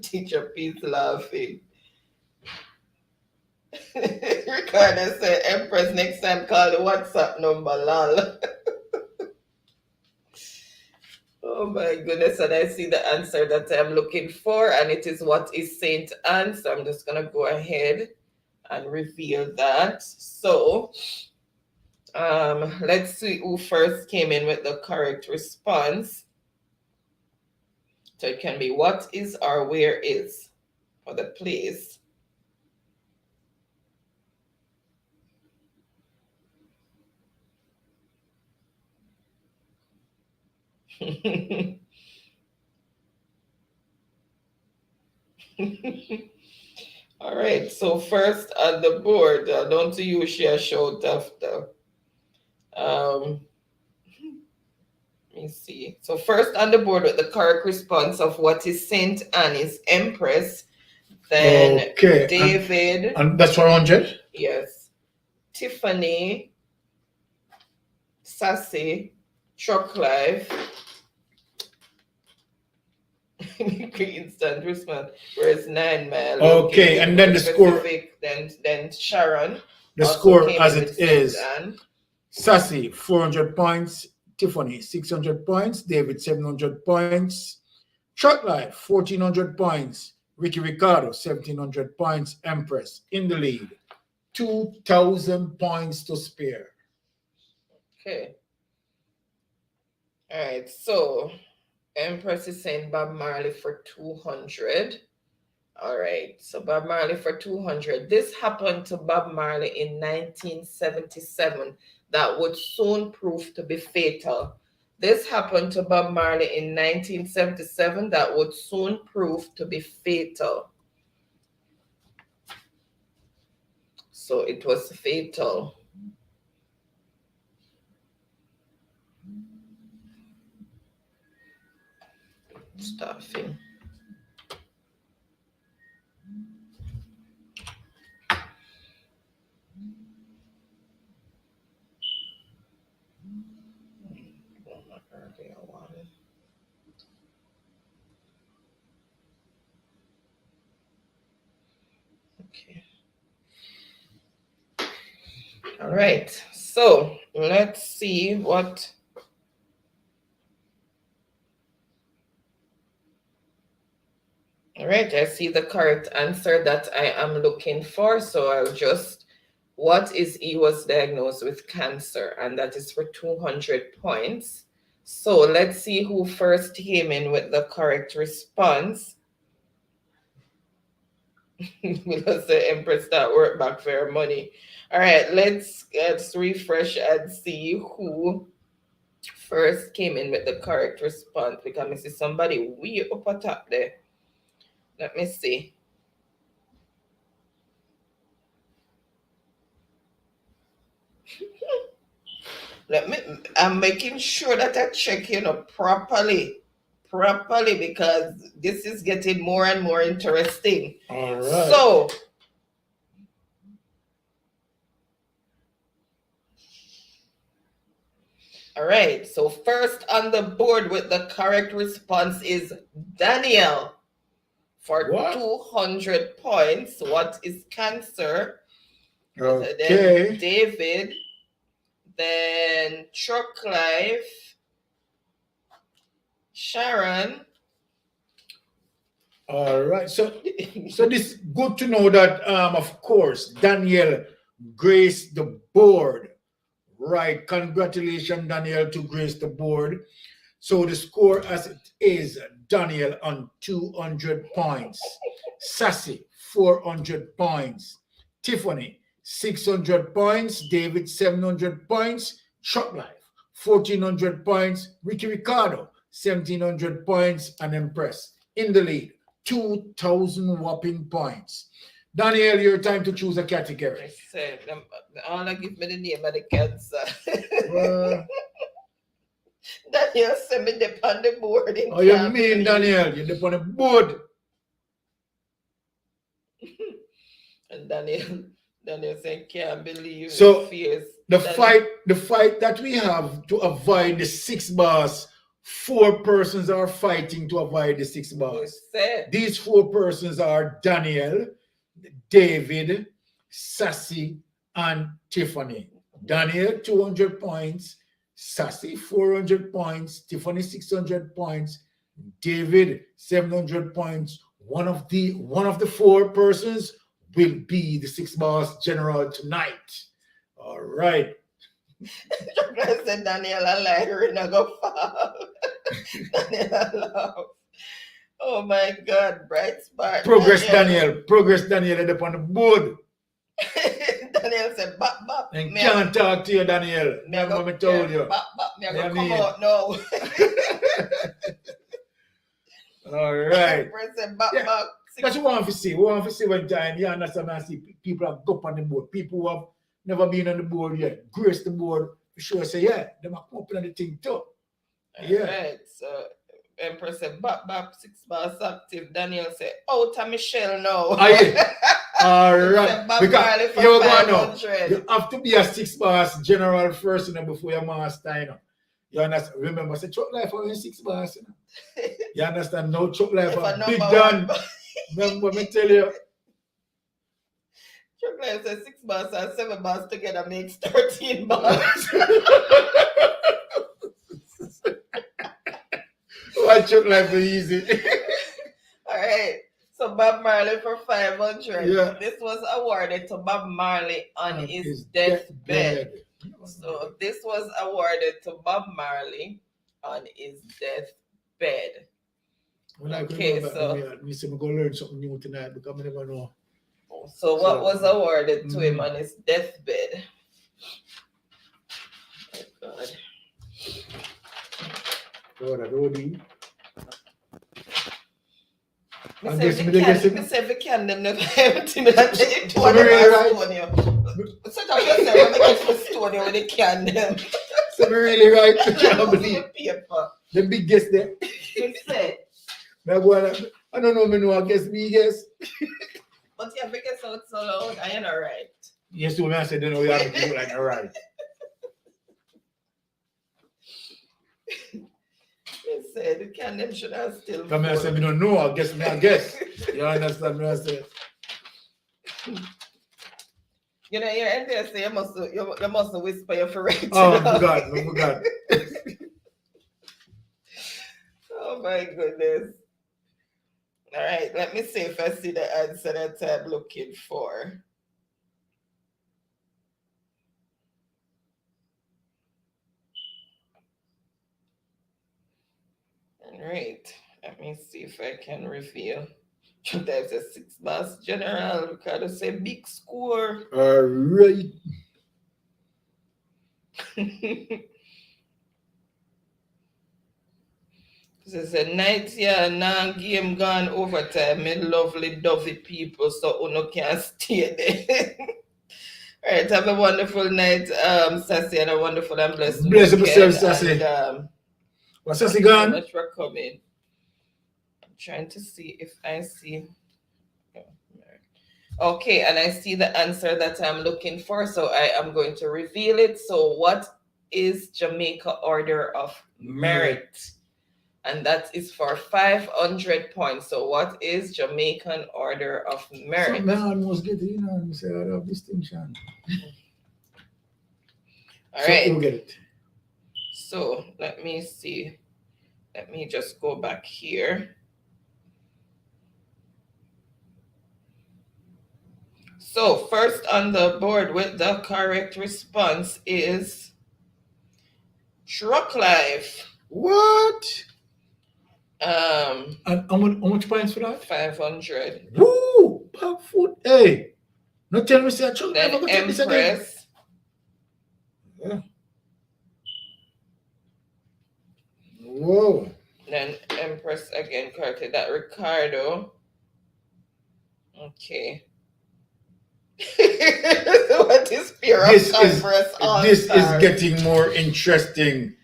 A: Teacher Pete's laughing. Ricardo said, Empress, next time call the WhatsApp number, lol. Oh my goodness, and I see the answer that I'm looking for, and it is what is Saint Anne. So I'm just going to go ahead and reveal that. So let's see who first came in with the correct response. So it can be what is or where is for the place. All right, so first on the board, don't you share shout after. Let me see. So first on the board with the correct response of what is Saint Anne is Empress, then
B: okay.
A: David.
B: And that's for 100?
A: Yes. Tiffany, Sassy, Truck Life, instant response, whereas 9 Mile.
B: Okay, and then the score.
A: Then Sharon.
B: The score as it is. Sassy, 400 points. Tiffany, 600 points. David, 700 points. Truck Life, 1,400 points. Ricky Ricardo, 1,700 points. Empress in the lead. 2,000 points to spare.
A: Okay. All right. So Empress is saying Bob Marley for 200. All right. So Bob Marley for 200. This happened to Bob Marley in 1977. That would soon prove to be fatal. This happened to Bob Marley in 1977. That would soon prove to be fatal. So it was fatal. Stuffing. Okay. All right. So let's see what. All right, I see the correct answer that I am looking for. So I'll just, he was diagnosed with cancer, and that is for 200 points. So let's see who first came in with the correct response. Because the Empress that work back for her money. All right, let's refresh and see who first came in with the correct response, because I see somebody way up at top there. Let me see. I'm making sure that I check, properly, because this is getting more and more interesting.
B: All right.
A: So, all right. So first on the board with the correct response is Daniel for 200 points. What is cancer?
B: Okay.
A: Then David, then Truck Life, Sharon.
B: All right. So this good to know that of course Daniel graced the board. Right. Congratulations, Daniel, to grace the board. So the score as it is, Daniel on 200 points, Sassy 400 points, Tiffany 600 points, David 700 points, Truck Life 1400 points, Ricky Ricardo 1700 points, and Empress in the lead, 2,000 whopping points. Daniel, your time to choose a category.
A: All I give me the name of the cancer. Daniel sent me on the board.
B: Oh, you mean Daniel? You're on the board.
A: And Daniel said, can't believe
B: so
A: the
B: fight that we have to avoid the 6 bars, 4 persons are fighting to avoid the 6 bars. These 4 persons are Daniel, David, Sassy, and Tiffany. Daniel 200 points, Sassy 400 points, Tiffany 600 points, David 700 points. One of the 4 persons will be the 6 bars general tonight. All right.
A: I said Daniel alive, and I go fall. Daniel, oh my God, bright spot.
B: Progress Daniel end up on the board.
A: Daniel said, bop.
B: And can't talk to you, Daniel. Remember what I told you.
A: Bop. Me go come out now.
B: All right.
A: Bop.
B: That's what we want to see. We want to see one time. You understand? I see people have go up on the board. People who have never been on the board yet. Grace the board. For sure say, yeah, they might come up on the thing too.
A: Yeah. All right. So Empress said, bop, 6 bars active. Daniel said, out of Michelle now.
B: Oh, yeah. All right. Because you're going now. You have to be a 6 bars general first, before your master, You understand? Remember, say Truck Life for 6 bars, You understand? No Truck Life for big done. Remember, me tell you.
A: Truck Life says 6 bars and 7 bars together makes 13 bars.
B: Why Truck Life is easy?
A: All right. So Bob Marley for 500.
B: Yeah.
A: This was awarded to Bob Marley on his deathbed. So this was awarded to Bob Marley on his deathbed.
B: When I
A: Okay,
B: go back
A: so
B: to me, say, I'm going to learn something new tonight because I never know.
A: so what was awarded to him on his deathbed? Oh God.
B: God, I don't need.
A: Me say if you can them never empty me that they do
B: Really right.
A: stone you. So that you say when they get to stone you when they can them.
B: So really right. I can't believe.
A: Paper.
B: The big guess there.
A: Me say.
B: I don't know, me know, I guess me guess.
A: But you have to guess out so loud, I ain't alright.
B: Yes, when I said, you know, you have to do like alright.
A: They said the can them should have still.
B: Come here, I said, we don't know, I guess. You understand what I said?
A: You know, you're in there, so you must whisper your friend.
B: Oh, my God.
A: Oh, my goodness. All right, let me see if I see the answer that I'm looking for. All right, let me see if I can reveal. There's a 6-mass general, we gotta say big score.
B: All right.
A: This is a night here, now game gone overtime. Me lovely dovey people, so uno can't stay there. All right, have a wonderful night, Sassy, and a wonderful and blessed weekend.
B: Bless yourself, Sassy. What's Sassy gone?
A: Thank you so much for coming. I'm trying to see if I see. Okay, and I see the answer that I'm looking for, so I am going to reveal it. So what is Jamaica Order of Merit? And that is for 500 points. So what is Jamaican Order of Merit?
B: Some man must get it, you know, and say, I have distinction.
A: All right.
B: So you'll get it.
A: So let me see. Let me just go back here. So first on the board with the correct response is Truck Life.
B: What?
A: And
B: how much points for that?
A: 500.
B: Woo! Pop food. Hey. Not tell me say Truck
A: Then
B: Life.
A: Empress.
B: Yeah. Whoa.
A: Then Empress again, correctly. That Ricardo. Okay. What is fear of Congress?
B: This is getting more interesting,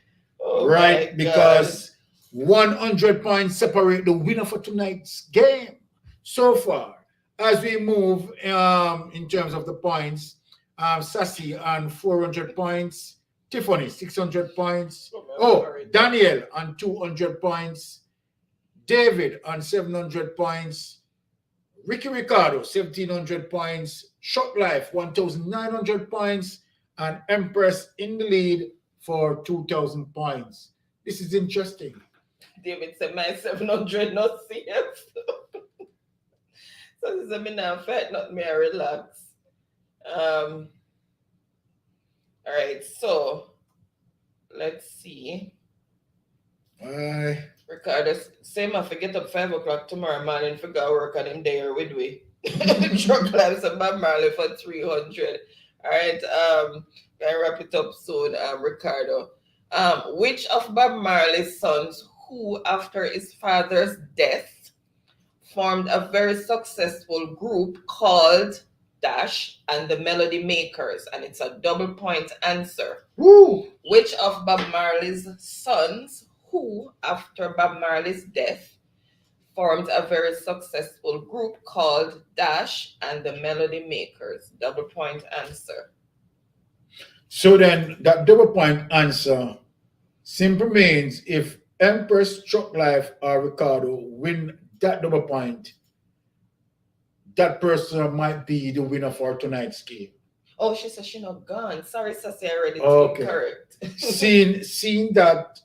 B: right? Because 100 points separate the winner for tonight's game. So far, as we move in terms of the points, Sassy on 400 points, Tiffany 600 points. Oh, Daniel on 200 points, David on 700 points, Ricky Ricardo 1,700 points, Shot Life 1,900 points, and Empress in the lead for 2,000 points. This is interesting.
A: David said my 700 not safe. So this is a me now fight, not me I relax. All right, so let's see.
B: Bye.
A: Ricardo, same I forget up 5 o'clock tomorrow morning for go work on him there with we. Truck Lives and Bob Marley for 300. All right, gonna wrap it up soon, Ricardo. Which of Bob Marley's sons, who after his father's death formed a very successful group called Dash and the Melody Makers, and it's a double point answer.
B: Woo!
A: Which of Bob Marley's sons, who after Bob Marley's death formed a very successful group called Dash and the Melody Makers? Double point answer.
B: So then that double point answer simply means if Empress, Truck Life, or Ricardo win that double point, that person might be the winner for tonight's game.
A: Oh, she said she not gone. Sorry, Sassy, I read it incorrect.
B: seeing that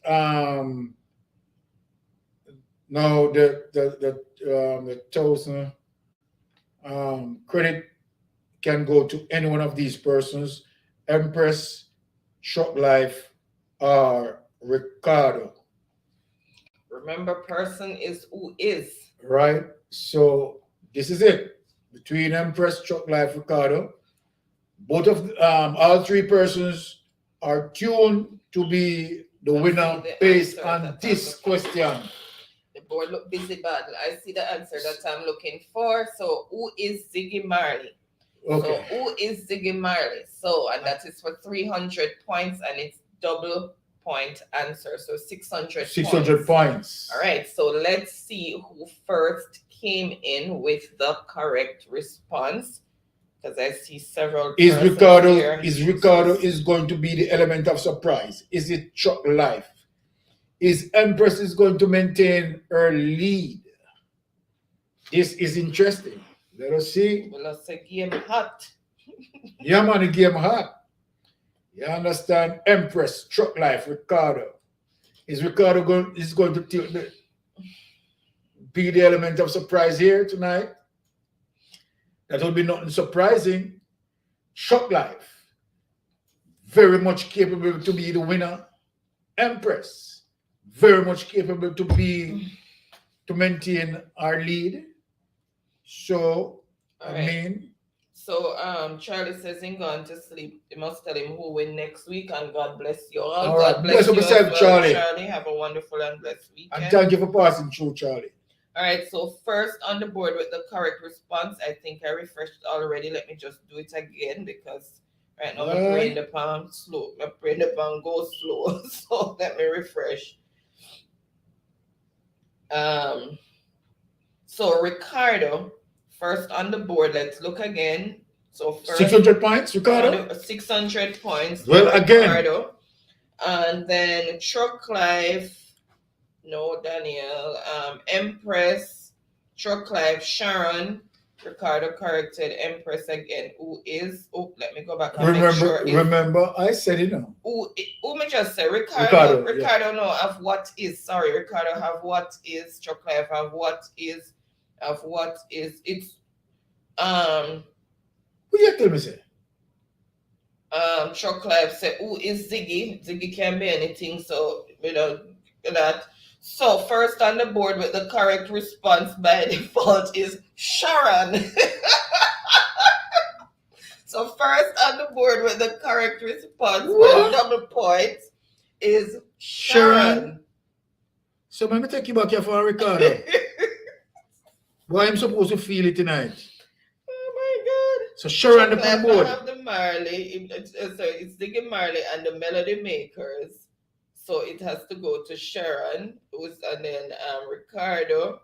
B: now the 1,000 credit can go to any one of these persons. Empress Truck Life, or Ricardo.
A: Remember, person is who is.
B: Right? So this is it. Between Empress, Truck Life, Ricardo. Both of all three persons are tuned to be the winner based on this question.
A: The board look busy bad. I see the answer that I'm looking for. So who is Ziggy Marley?
B: Okay.
A: So who is Ziggy Marley? So, and that is for 300 points, and it's double point answer. So 600
B: 600 points.
A: All right. So let's see who first came in with the correct response. Because I see several.
B: Is Ricardo is going to be the element of surprise? Is it Truck Life? Is Empress is going to maintain her lead? This is interesting. Let us see.
A: Well, let's say game hot.
B: Yeah, man, the game hot. You understand? Empress, Truck Life, Ricardo. Is Ricardo going to be the element of surprise here tonight? That will be nothing surprising. Truck Life, very much capable to be the winner. Empress, very much capable to maintain our lead. So,
A: All right. So Charlie says he's going to sleep. You must tell him who win next week, and God bless you all.
B: All right.
A: God bless you as well,
B: Charlie.
A: Have a wonderful and blessed weekend.
B: And thank you for passing through, Charlie.
A: All right, so first on the board with the correct response, I think I refreshed already. Let me just do it again because right now my brain the palm slow. My brain the palm goes slow. So let me refresh. So Ricardo, first on the board. Let's look again. So first
B: 600 points, Ricardo.
A: 600 points.
B: Well, again.
A: Ricardo. And then Truck Life. No, Daniel. Empress, Truck Life, Sharon, Ricardo corrected. Empress again. Who is? Oh, let me go back and make sure.
B: Remember, I said it now.
A: Who me just say? Ricardo no, have what is. Sorry, Ricardo have what is. Truck Life have what is. Of what is. It's
B: What you tell me say?
A: Truck Life say who is Ziggy? Ziggy can be anything, so you know that. So first on the board with the correct response by default is Sharon. So first on the board with the correct response with double points is Sharon.
B: So let me take you back here for Ricardo. Why I'm supposed to feel it tonight?
A: Oh my God.
B: So Sharon on the board.
A: I have the Marley, it's Ziggy Marley and the Melody Makers. So it has to go to Sharon, and then Ricardo.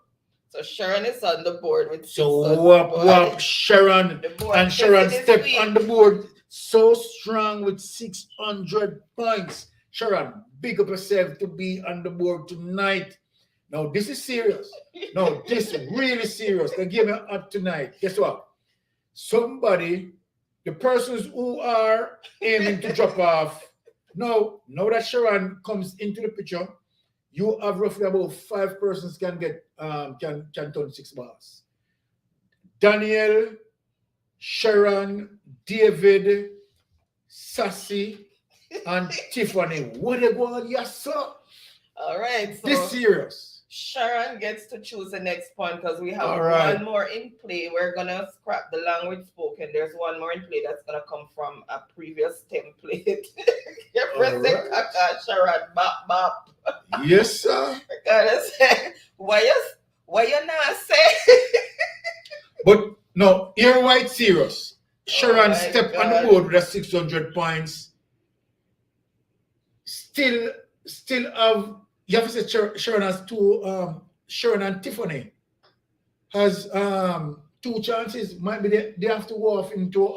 A: So Sharon is on the board with.
B: So whoop, Sharon and Sharon step on the board so strong with 600 points. Sharon, big up yourself to be on the board tonight. Now this is serious. No, this is really serious. They give me up tonight. Guess what? Somebody, the persons who are aiming to drop off. Now that Sharon comes into the picture, you have roughly about 5 persons can get can turn 6 bars. Daniel, Sharon, David, Sassy, and Tiffany. What they want? Yes, sir.
A: All right. So
B: this serious.
A: Sharon gets to choose the next point because we have one more in play. We're gonna scrap the language spoken. There's one more in play that's gonna come from a previous template. You're pressing Sharon, bop.
B: Yes, sir.
A: Gotta say, why you not say?
B: But no, here white serious. Sharon step on the board with 600 points. Still have. You have to say Sharon has 2. Sharon and Tiffany has 2 chances. Might be they have to go off into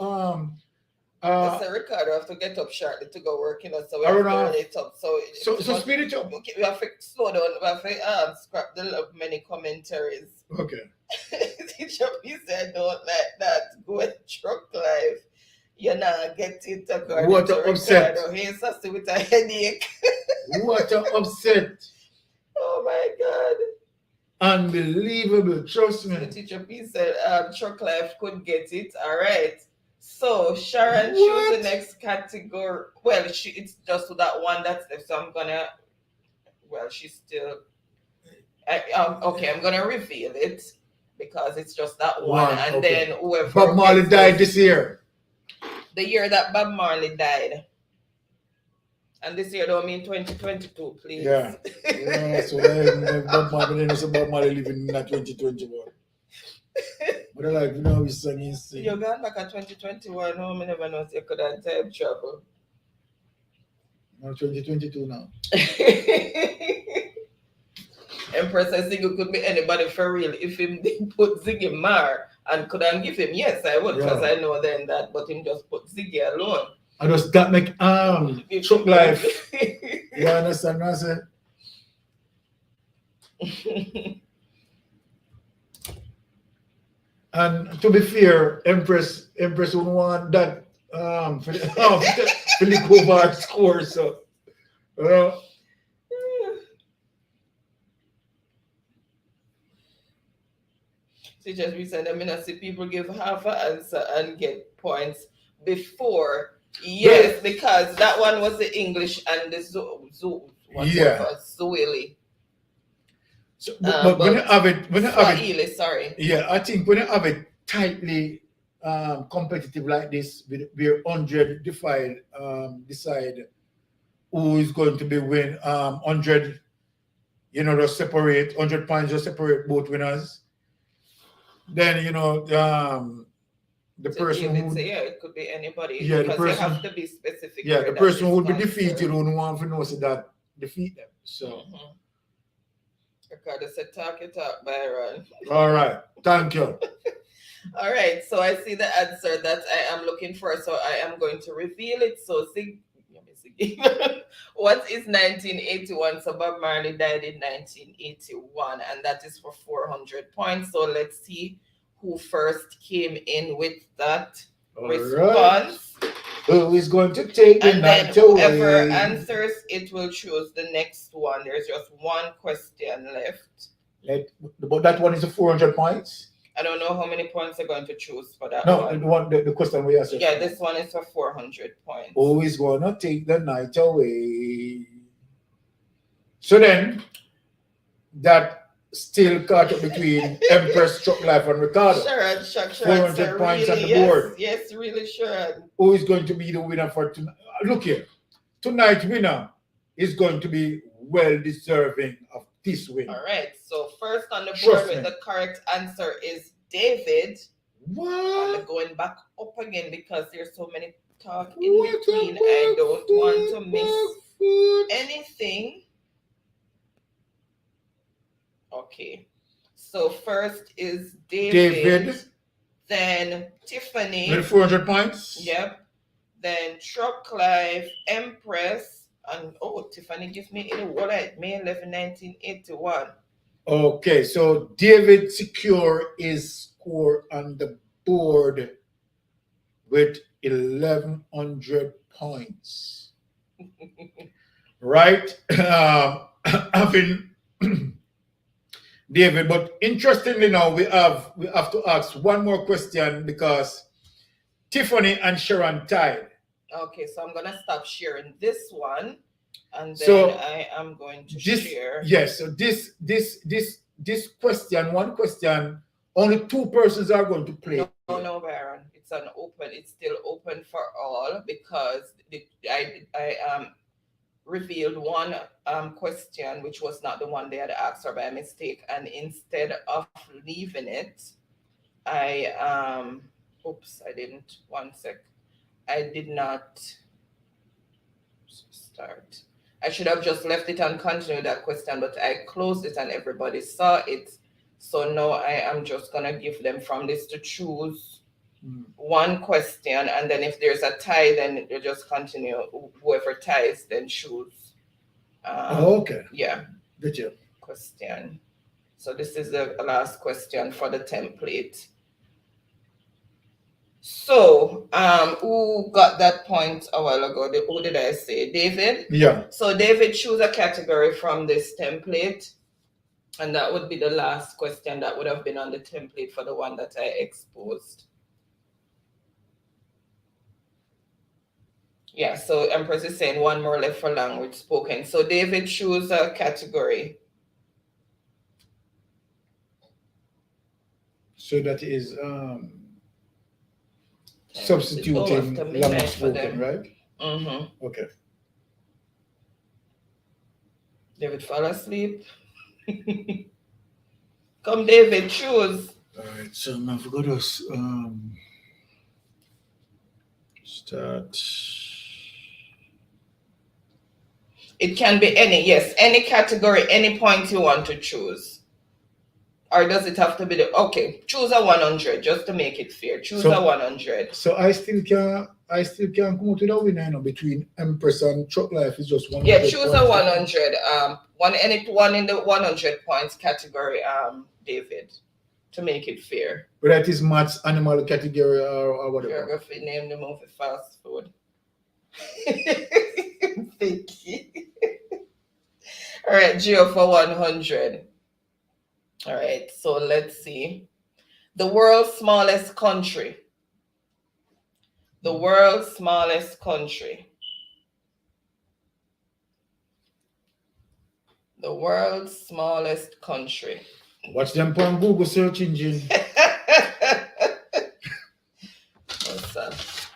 A: Ricardo have to get up shortly to go work, so we have to run it up. So
B: speed it up.
A: Okay, we have to slow down. We have to scrap the many commentaries.
B: Okay.
A: Teacher, he said don't like that. Go and Truck Life. You're not getting it according
B: what
A: to
B: upset.
A: Ricardo. He's sassy with a headache.
B: What an upset.
A: Oh my God.
B: Unbelievable. Trust me.
A: The teacher P said Truck Life could get it. All right. So Sharon, choose the next category. Well, it's just that one that's left. So I'm gonna. Well, she's still. Okay, I'm gonna reveal it because it's just that one, and
B: okay.
A: then whoever.
B: Bob Marley died this year.
A: The year that Bob Marley died. And this year don't mean 2022, please.
B: Yeah. So Bob Marley is Bob Marley living in 2021. But I like, you know, he's singing.
A: You're going back at 2021. No, I never know if you could have time travel.
B: No, 2022 now.
A: Empress, I think it could be anybody for real. If him put Ziggy Mar and couldn't give him, yes, I would, because I know then that, but him just put Ziggy alone.
B: I just that make truck life. You understand what I say? And to be fair, Empress wouldn't want that for the Govar score. So
A: See, just recently, I mean, I see people give half an answer and get points before. Yes, because that one was the English and the Swahili.
B: So, but when you have it,
A: Swahili, sorry.
B: Yeah, I think when you have it tightly competitive like this, where 100 decide who is going to be win. 100, you know, just separate 100 points, just separate both winners. Then you know the person who,
A: it could be anybody.
B: Yeah,
A: because
B: the person,
A: you have to be specific.
B: Yeah, the person who would be defeated who want to know that defeat them. So.
A: Because it's a talk, Byron.
B: All right, thank you.
A: All right, so I see the answer that I am looking for, so I am going to reveal it. So, what is 1981? So, Bob Marley died in 1981, and that is for 400 points. So, let's see who first came in with that response.
B: Right. Who is going to take the night away?
A: Whoever answers it will choose the next one. There's just one question left.
B: But that one is a 400 points.
A: I don't know how many points they're going to choose for that
B: one. No, the question we asked.
A: Yeah, this one is for 400 points.
B: Who is going to take the night away? So then, that still caught up between Empress, Truck Life, and Ricardo.
A: Sure,
B: 400 points on the board.
A: Yes, really sure.
B: Who is going to be the winner for tonight? Look here. Tonight's winner is going to be well deserving of this win.
A: All right. So first on the board with the correct answer is David.
B: What?
A: I'm going back up again because there's so many talk in between. I don't want to miss anything. Okay. So first is David. Then Tiffany.
B: With 400 points.
A: Yep. Then Truck Life, Empress, and Tiffany gives me May 11, 1981.
B: Okay, so David secure his score on the board with 1,100 points. Right? Having David, but interestingly now we have to ask one more question because Tiffany and Sharon tied.
A: Okay, so I'm gonna stop sharing this one, and then I am going to share.
B: Yes, so this question, one question, only two persons are going to play.
A: No, Baron. It's it's still open for all because I revealed one question which was not the one they had asked her by mistake, and instead of leaving it, I didn't. One sec. I did not start. I should have just left it and continued that question, but I closed it and everybody saw it. So now I am just gonna give them from this to choose one question, and then if there's a tie, then you just continue. Whoever ties, then choose.
B: Okay.
A: Yeah.
B: Good job.
A: Question. So this is the last question for the template. So, who got that point a while ago? Who did I say? David?
B: Yeah.
A: So David, choose a category from this template. And that would be the last question that would have been on the template for the one that I exposed. Yeah, so Empress is saying one more left for language spoken. So David, choose a category.
B: So that is substituting language spoken, right?
A: Mm-hmm.
B: Okay.
A: David fall asleep. Come, David, choose.
B: All right, so now I've got to start.
A: It can be any, yes, any category, any point you want to choose. Or does it have to be okay, choose a 100 just to make it fair. Choose a 100.
B: So I still can't come out with a winner, you know, between Empress and Truck Life is just 100.
A: Yeah, choose a 100. One in the 100 points category, David, to make it fair.
B: But that is maths, animal category or whatever.
A: Geography, name the movie, fast food. Thank you. All right, Geo for 100. All right, so let's see. The world's smallest country. The world's smallest country. The world's smallest country.
B: Watch them on Google search engine.
A: What's that?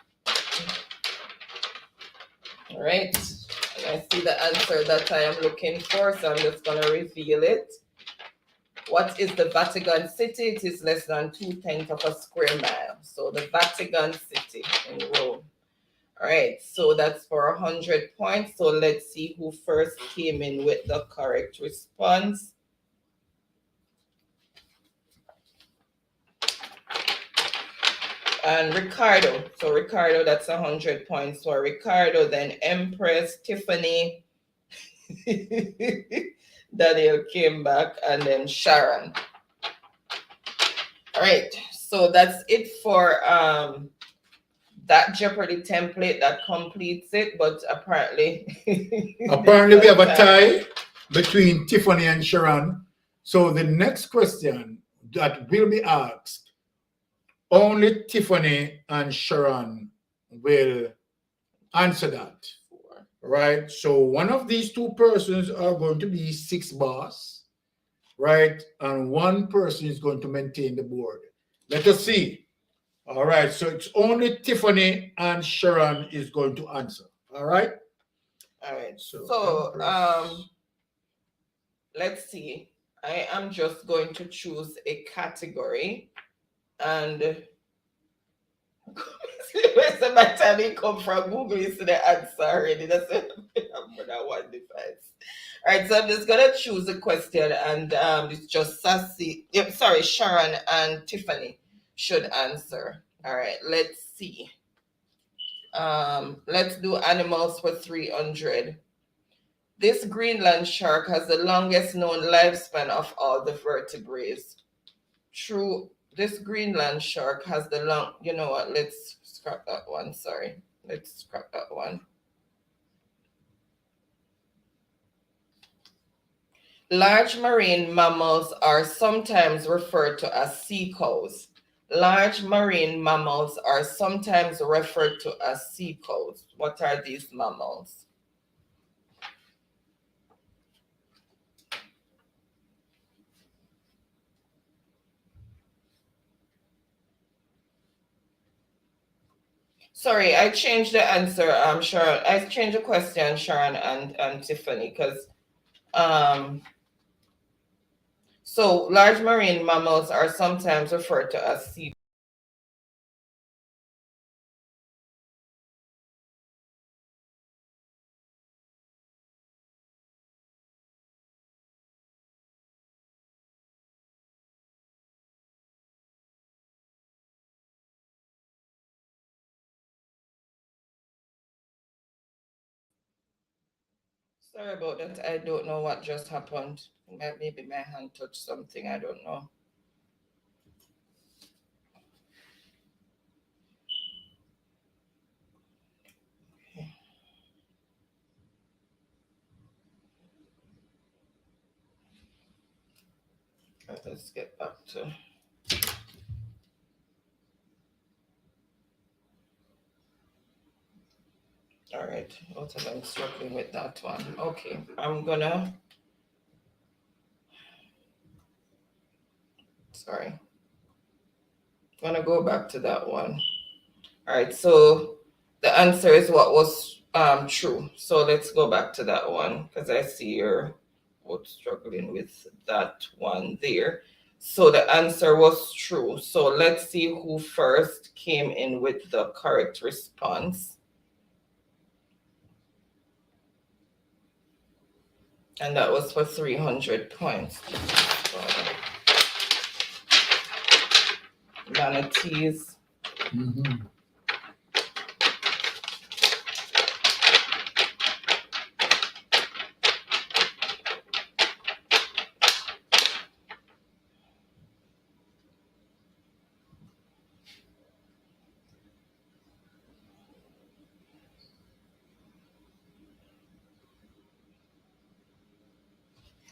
A: All right, and I see the answer that I am looking for, so I'm just going to reveal it. What is the Vatican City? It is less than 2/10 of a square mile. So the Vatican City in Rome. All right, so that's for 100 points. So let's see who first came in with the correct response. And Ricardo. So Ricardo, that's 100 points for Ricardo. Then Empress, Tiffany, Daniel came back, and then Sharon. All right, so that's it for that Jeopardy template that completes it, but apparently
B: we have a tie between Tiffany and Sharon. So the next question that will be asked, only Tiffany and Sharon will answer that. Right? So one of these two persons are going to be 6 bars, right? And one person is going to maintain the board. Let us see. All right, so it's only Tiffany and Sharon is going to answer. All right?
A: All right, so let's see. I am just going to choose a category, and by the time you come from Google, you see the answer already. That's more than one device. All right, so I'm just gonna choose a question, and it's just Sharon and Tiffany should answer. All right, let's see. Let's do animals for 300. This Greenland shark has the longest known lifespan of all the vertebrates. True. This Greenland shark has the long, you know what, let's scrap that one, sorry. Let's scrap that one. Large marine mammals are sometimes referred to as sea cows. Large marine mammals are sometimes referred to as sea cows. What are these mammals? Sorry, I changed the answer, Sharon. I changed the question, Sharon and Tiffany, because so large marine mammals are sometimes referred to as sea. Sorry about that. I don't know what just happened. Maybe my hand touched something. I don't know. Okay. Let's get back to. All right. What am I struggling with that one? Okay, I'm gonna. Sorry. I'm gonna go back to that one. All right. So the answer is what was true. So let's go back to that one because I see you're both struggling with that one there. So the answer was true. So let's see who first came in with the correct response. And that was for 300 points. Manatees.
B: Mm-hmm.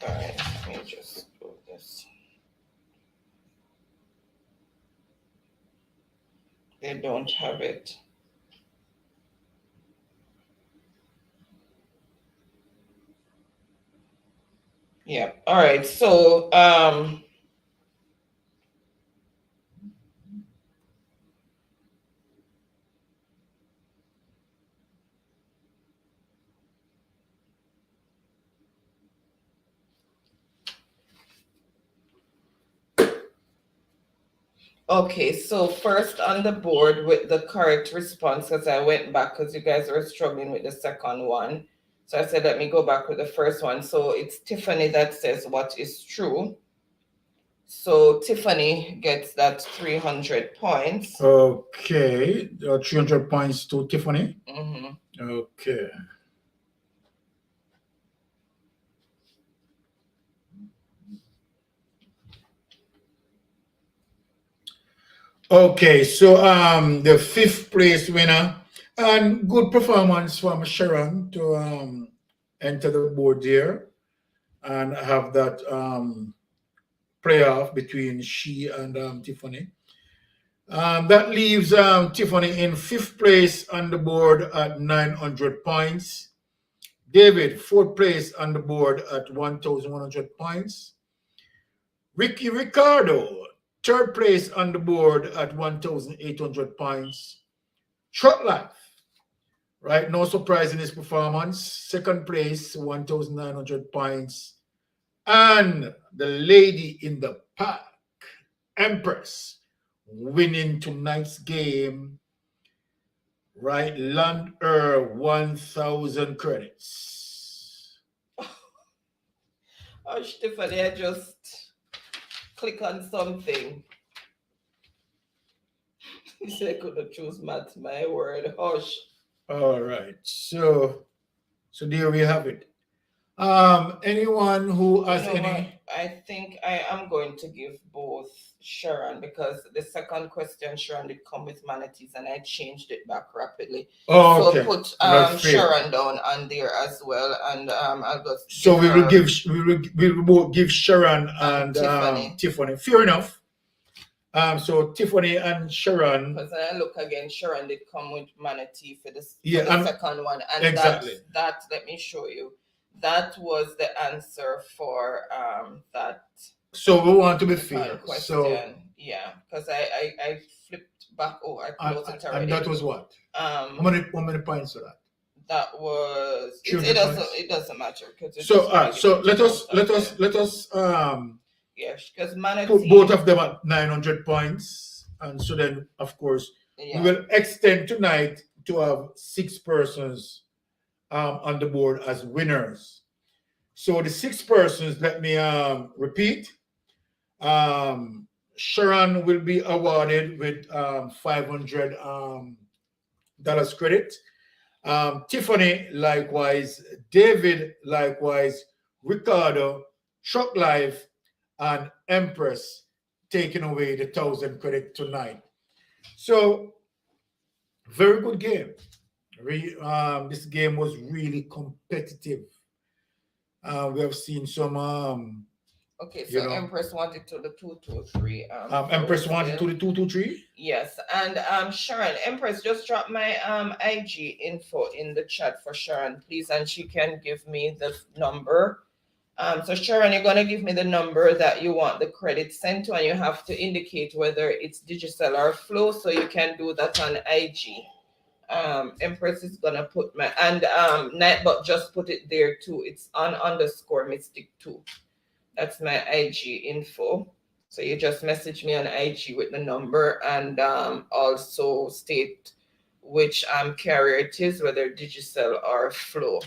A: All right, let me just do this. They don't have it. Yeah. All right. So okay, so first on the board with the correct response, because I went back because you guys were struggling with the second one. So I said, let me go back with the first one. So it's Tiffany that says what is true. So Tiffany gets that 300 points.
B: Okay, 300 points to Tiffany.
A: Mm-hmm.
B: Okay. Okay, so the 5th place winner and good performance from Sharon to enter the board here and have that playoff between she and Tiffany. That leaves Tiffany in 5th place on the board at 900 points. David, 4th place on the board at 1,100 points. Ricardo, 3rd place on the board at 1,800 points. Truck Life, right? No surprise in his performance. 2nd place, 1,900 points. And the lady in the pack, Empress, winning tonight's game, right? Land her 1,000 credits.
A: Oh, Tiffany, I just click on something. You said I couldn't choose math, my word. Hush.
B: All right. So there we have it. Anyone who has any?
A: I think I am going to give both Sharon because the second question Sharon did come with manatees and I changed it back rapidly.
B: Oh, okay.
A: So put
B: That's fair.
A: Sharon down on there as well, and I'll just.
B: So we will both give Sharon and
A: Tiffany.
B: Fair enough. So Tiffany and Sharon.
A: Because when I look again, Sharon did come with manatee for the second one, and
B: exactly.
A: that let me show you. That was the answer for that.
B: So we want to be fair.
A: Question.
B: So
A: yeah, because I flipped back. Oh, I closed it already.
B: And that was what? How many points for that?
A: That was it doesn't matter because
B: so let us
A: yes, because manatee
B: put both of them at 900 points, and so then of course we will extend tonight to have 6 persons on the board as winners. So the 6 persons, let me repeat. Sharon will be awarded with $500 credit. Tiffany likewise, David likewise, Ricardo, Truck Life, and Empress taking away the 1,000 credit tonight. So very good game. This game was really competitive. We have seen some
A: Okay, so
B: You know.
A: Empress wanted to the 223.
B: Empress wanted to the 223.
A: Yes, and Sharon, Empress just dropped my IG info in the chat for Sharon, please, and she can give me the number. So Sharon, you're gonna give me the number that you want the credit sent to, and you have to indicate whether it's Digicel or Flow, so you can do that on IG. Empress is gonna put my but just put it there too. It's on _ Mystic 2. That's my IG info. So you just message me on IG with the number, and also state which carrier it is, whether Digicel or Flow.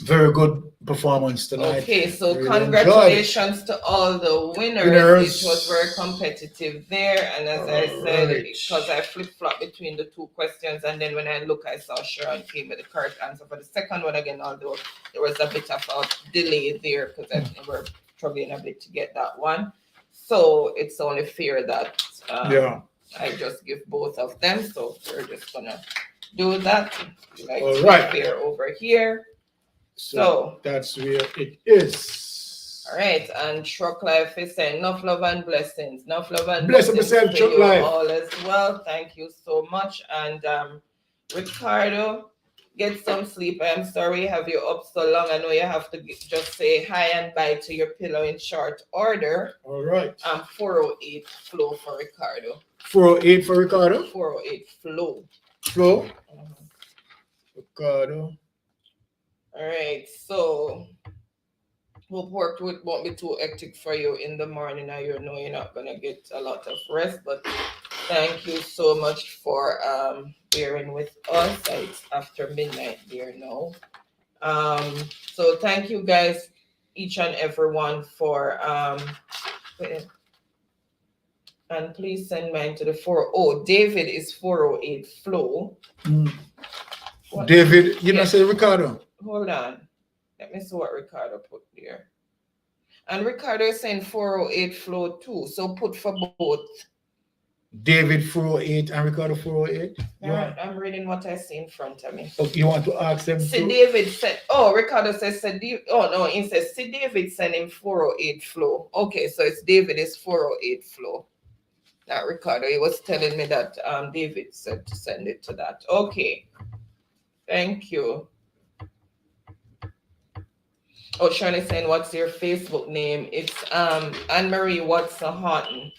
B: Very good performance tonight.
A: Okay, so
B: really
A: congratulations to all the winners. It was very competitive there, and as I said, because I flip-flopped between the two questions, and then when I look, I saw Sharon came with the correct answer for the second one again, although there was a bit of a delay there because I were struggling a bit to get that one. So it's only fair that I just give both of them. So we're just gonna do that. Like
B: all right.
A: Fair over here.
B: So that's where it is.
A: All right, and Truck Life is saying enough love and blessings. Enough love and
B: Bless
A: blessings
B: yourself,
A: to
B: Truck
A: you
B: Life.
A: all as well. Thank you so much. And Ricardo, get some sleep. I'm sorry have you up so long. I know you have to just say hi and bye to your pillow in short order.
B: All right.
A: 408 Flow for Ricardo.
B: 408 for Ricardo?
A: 408 Flow.
B: Flow? Ricardo.
A: All right, so hope work won't be too hectic for you in the morning. Now you know you're not gonna get a lot of rest, but thank you so much for bearing with us. It's after midnight there now. So thank you guys, each and every one, for and please send mine to the 40. David is 408 Flow.
B: David, you know, say Ricardo.
A: Hold on. Let me see what Ricardo put there. And Ricardo is saying 408 Flow too. So put for both.
B: David 408 and Ricardo 408.
A: I'm reading what I see in front of me.
B: Okay, you want to ask them?
A: See David said, Ricardo says, he says, see David send him 408 Flow. Okay, so it's David is 408 Flow. Not Ricardo. He was telling me that David said to send it to that. Okay. Thank you. Oh, Shirley saying, what's your Facebook name? It's Anne-Marie Watson Horton.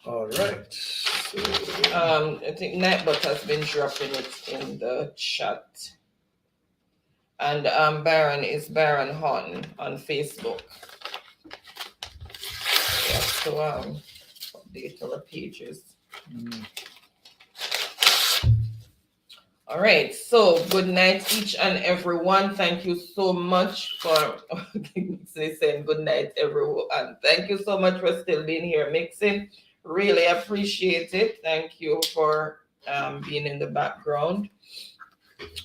B: All right.
A: So, I think Nightbot has been dropping it in the chat. And Baron is Baron Horton on Facebook. Yeah, so update our pages. All right, so good night, each and every one. Thank you so much for saying good night, everyone. And thank you so much for still being here mixing. Really appreciate it. Thank you for being in the background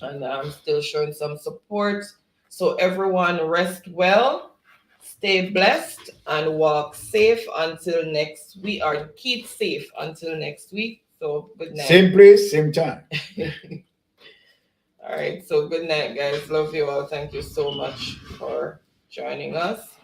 A: and still showing some support. So everyone rest well, stay blessed, and walk safe until next week, or keep safe until next week. So good night.
B: Same place, same time.
A: All right, so good night, guys. Love you all. Thank you so much for joining us.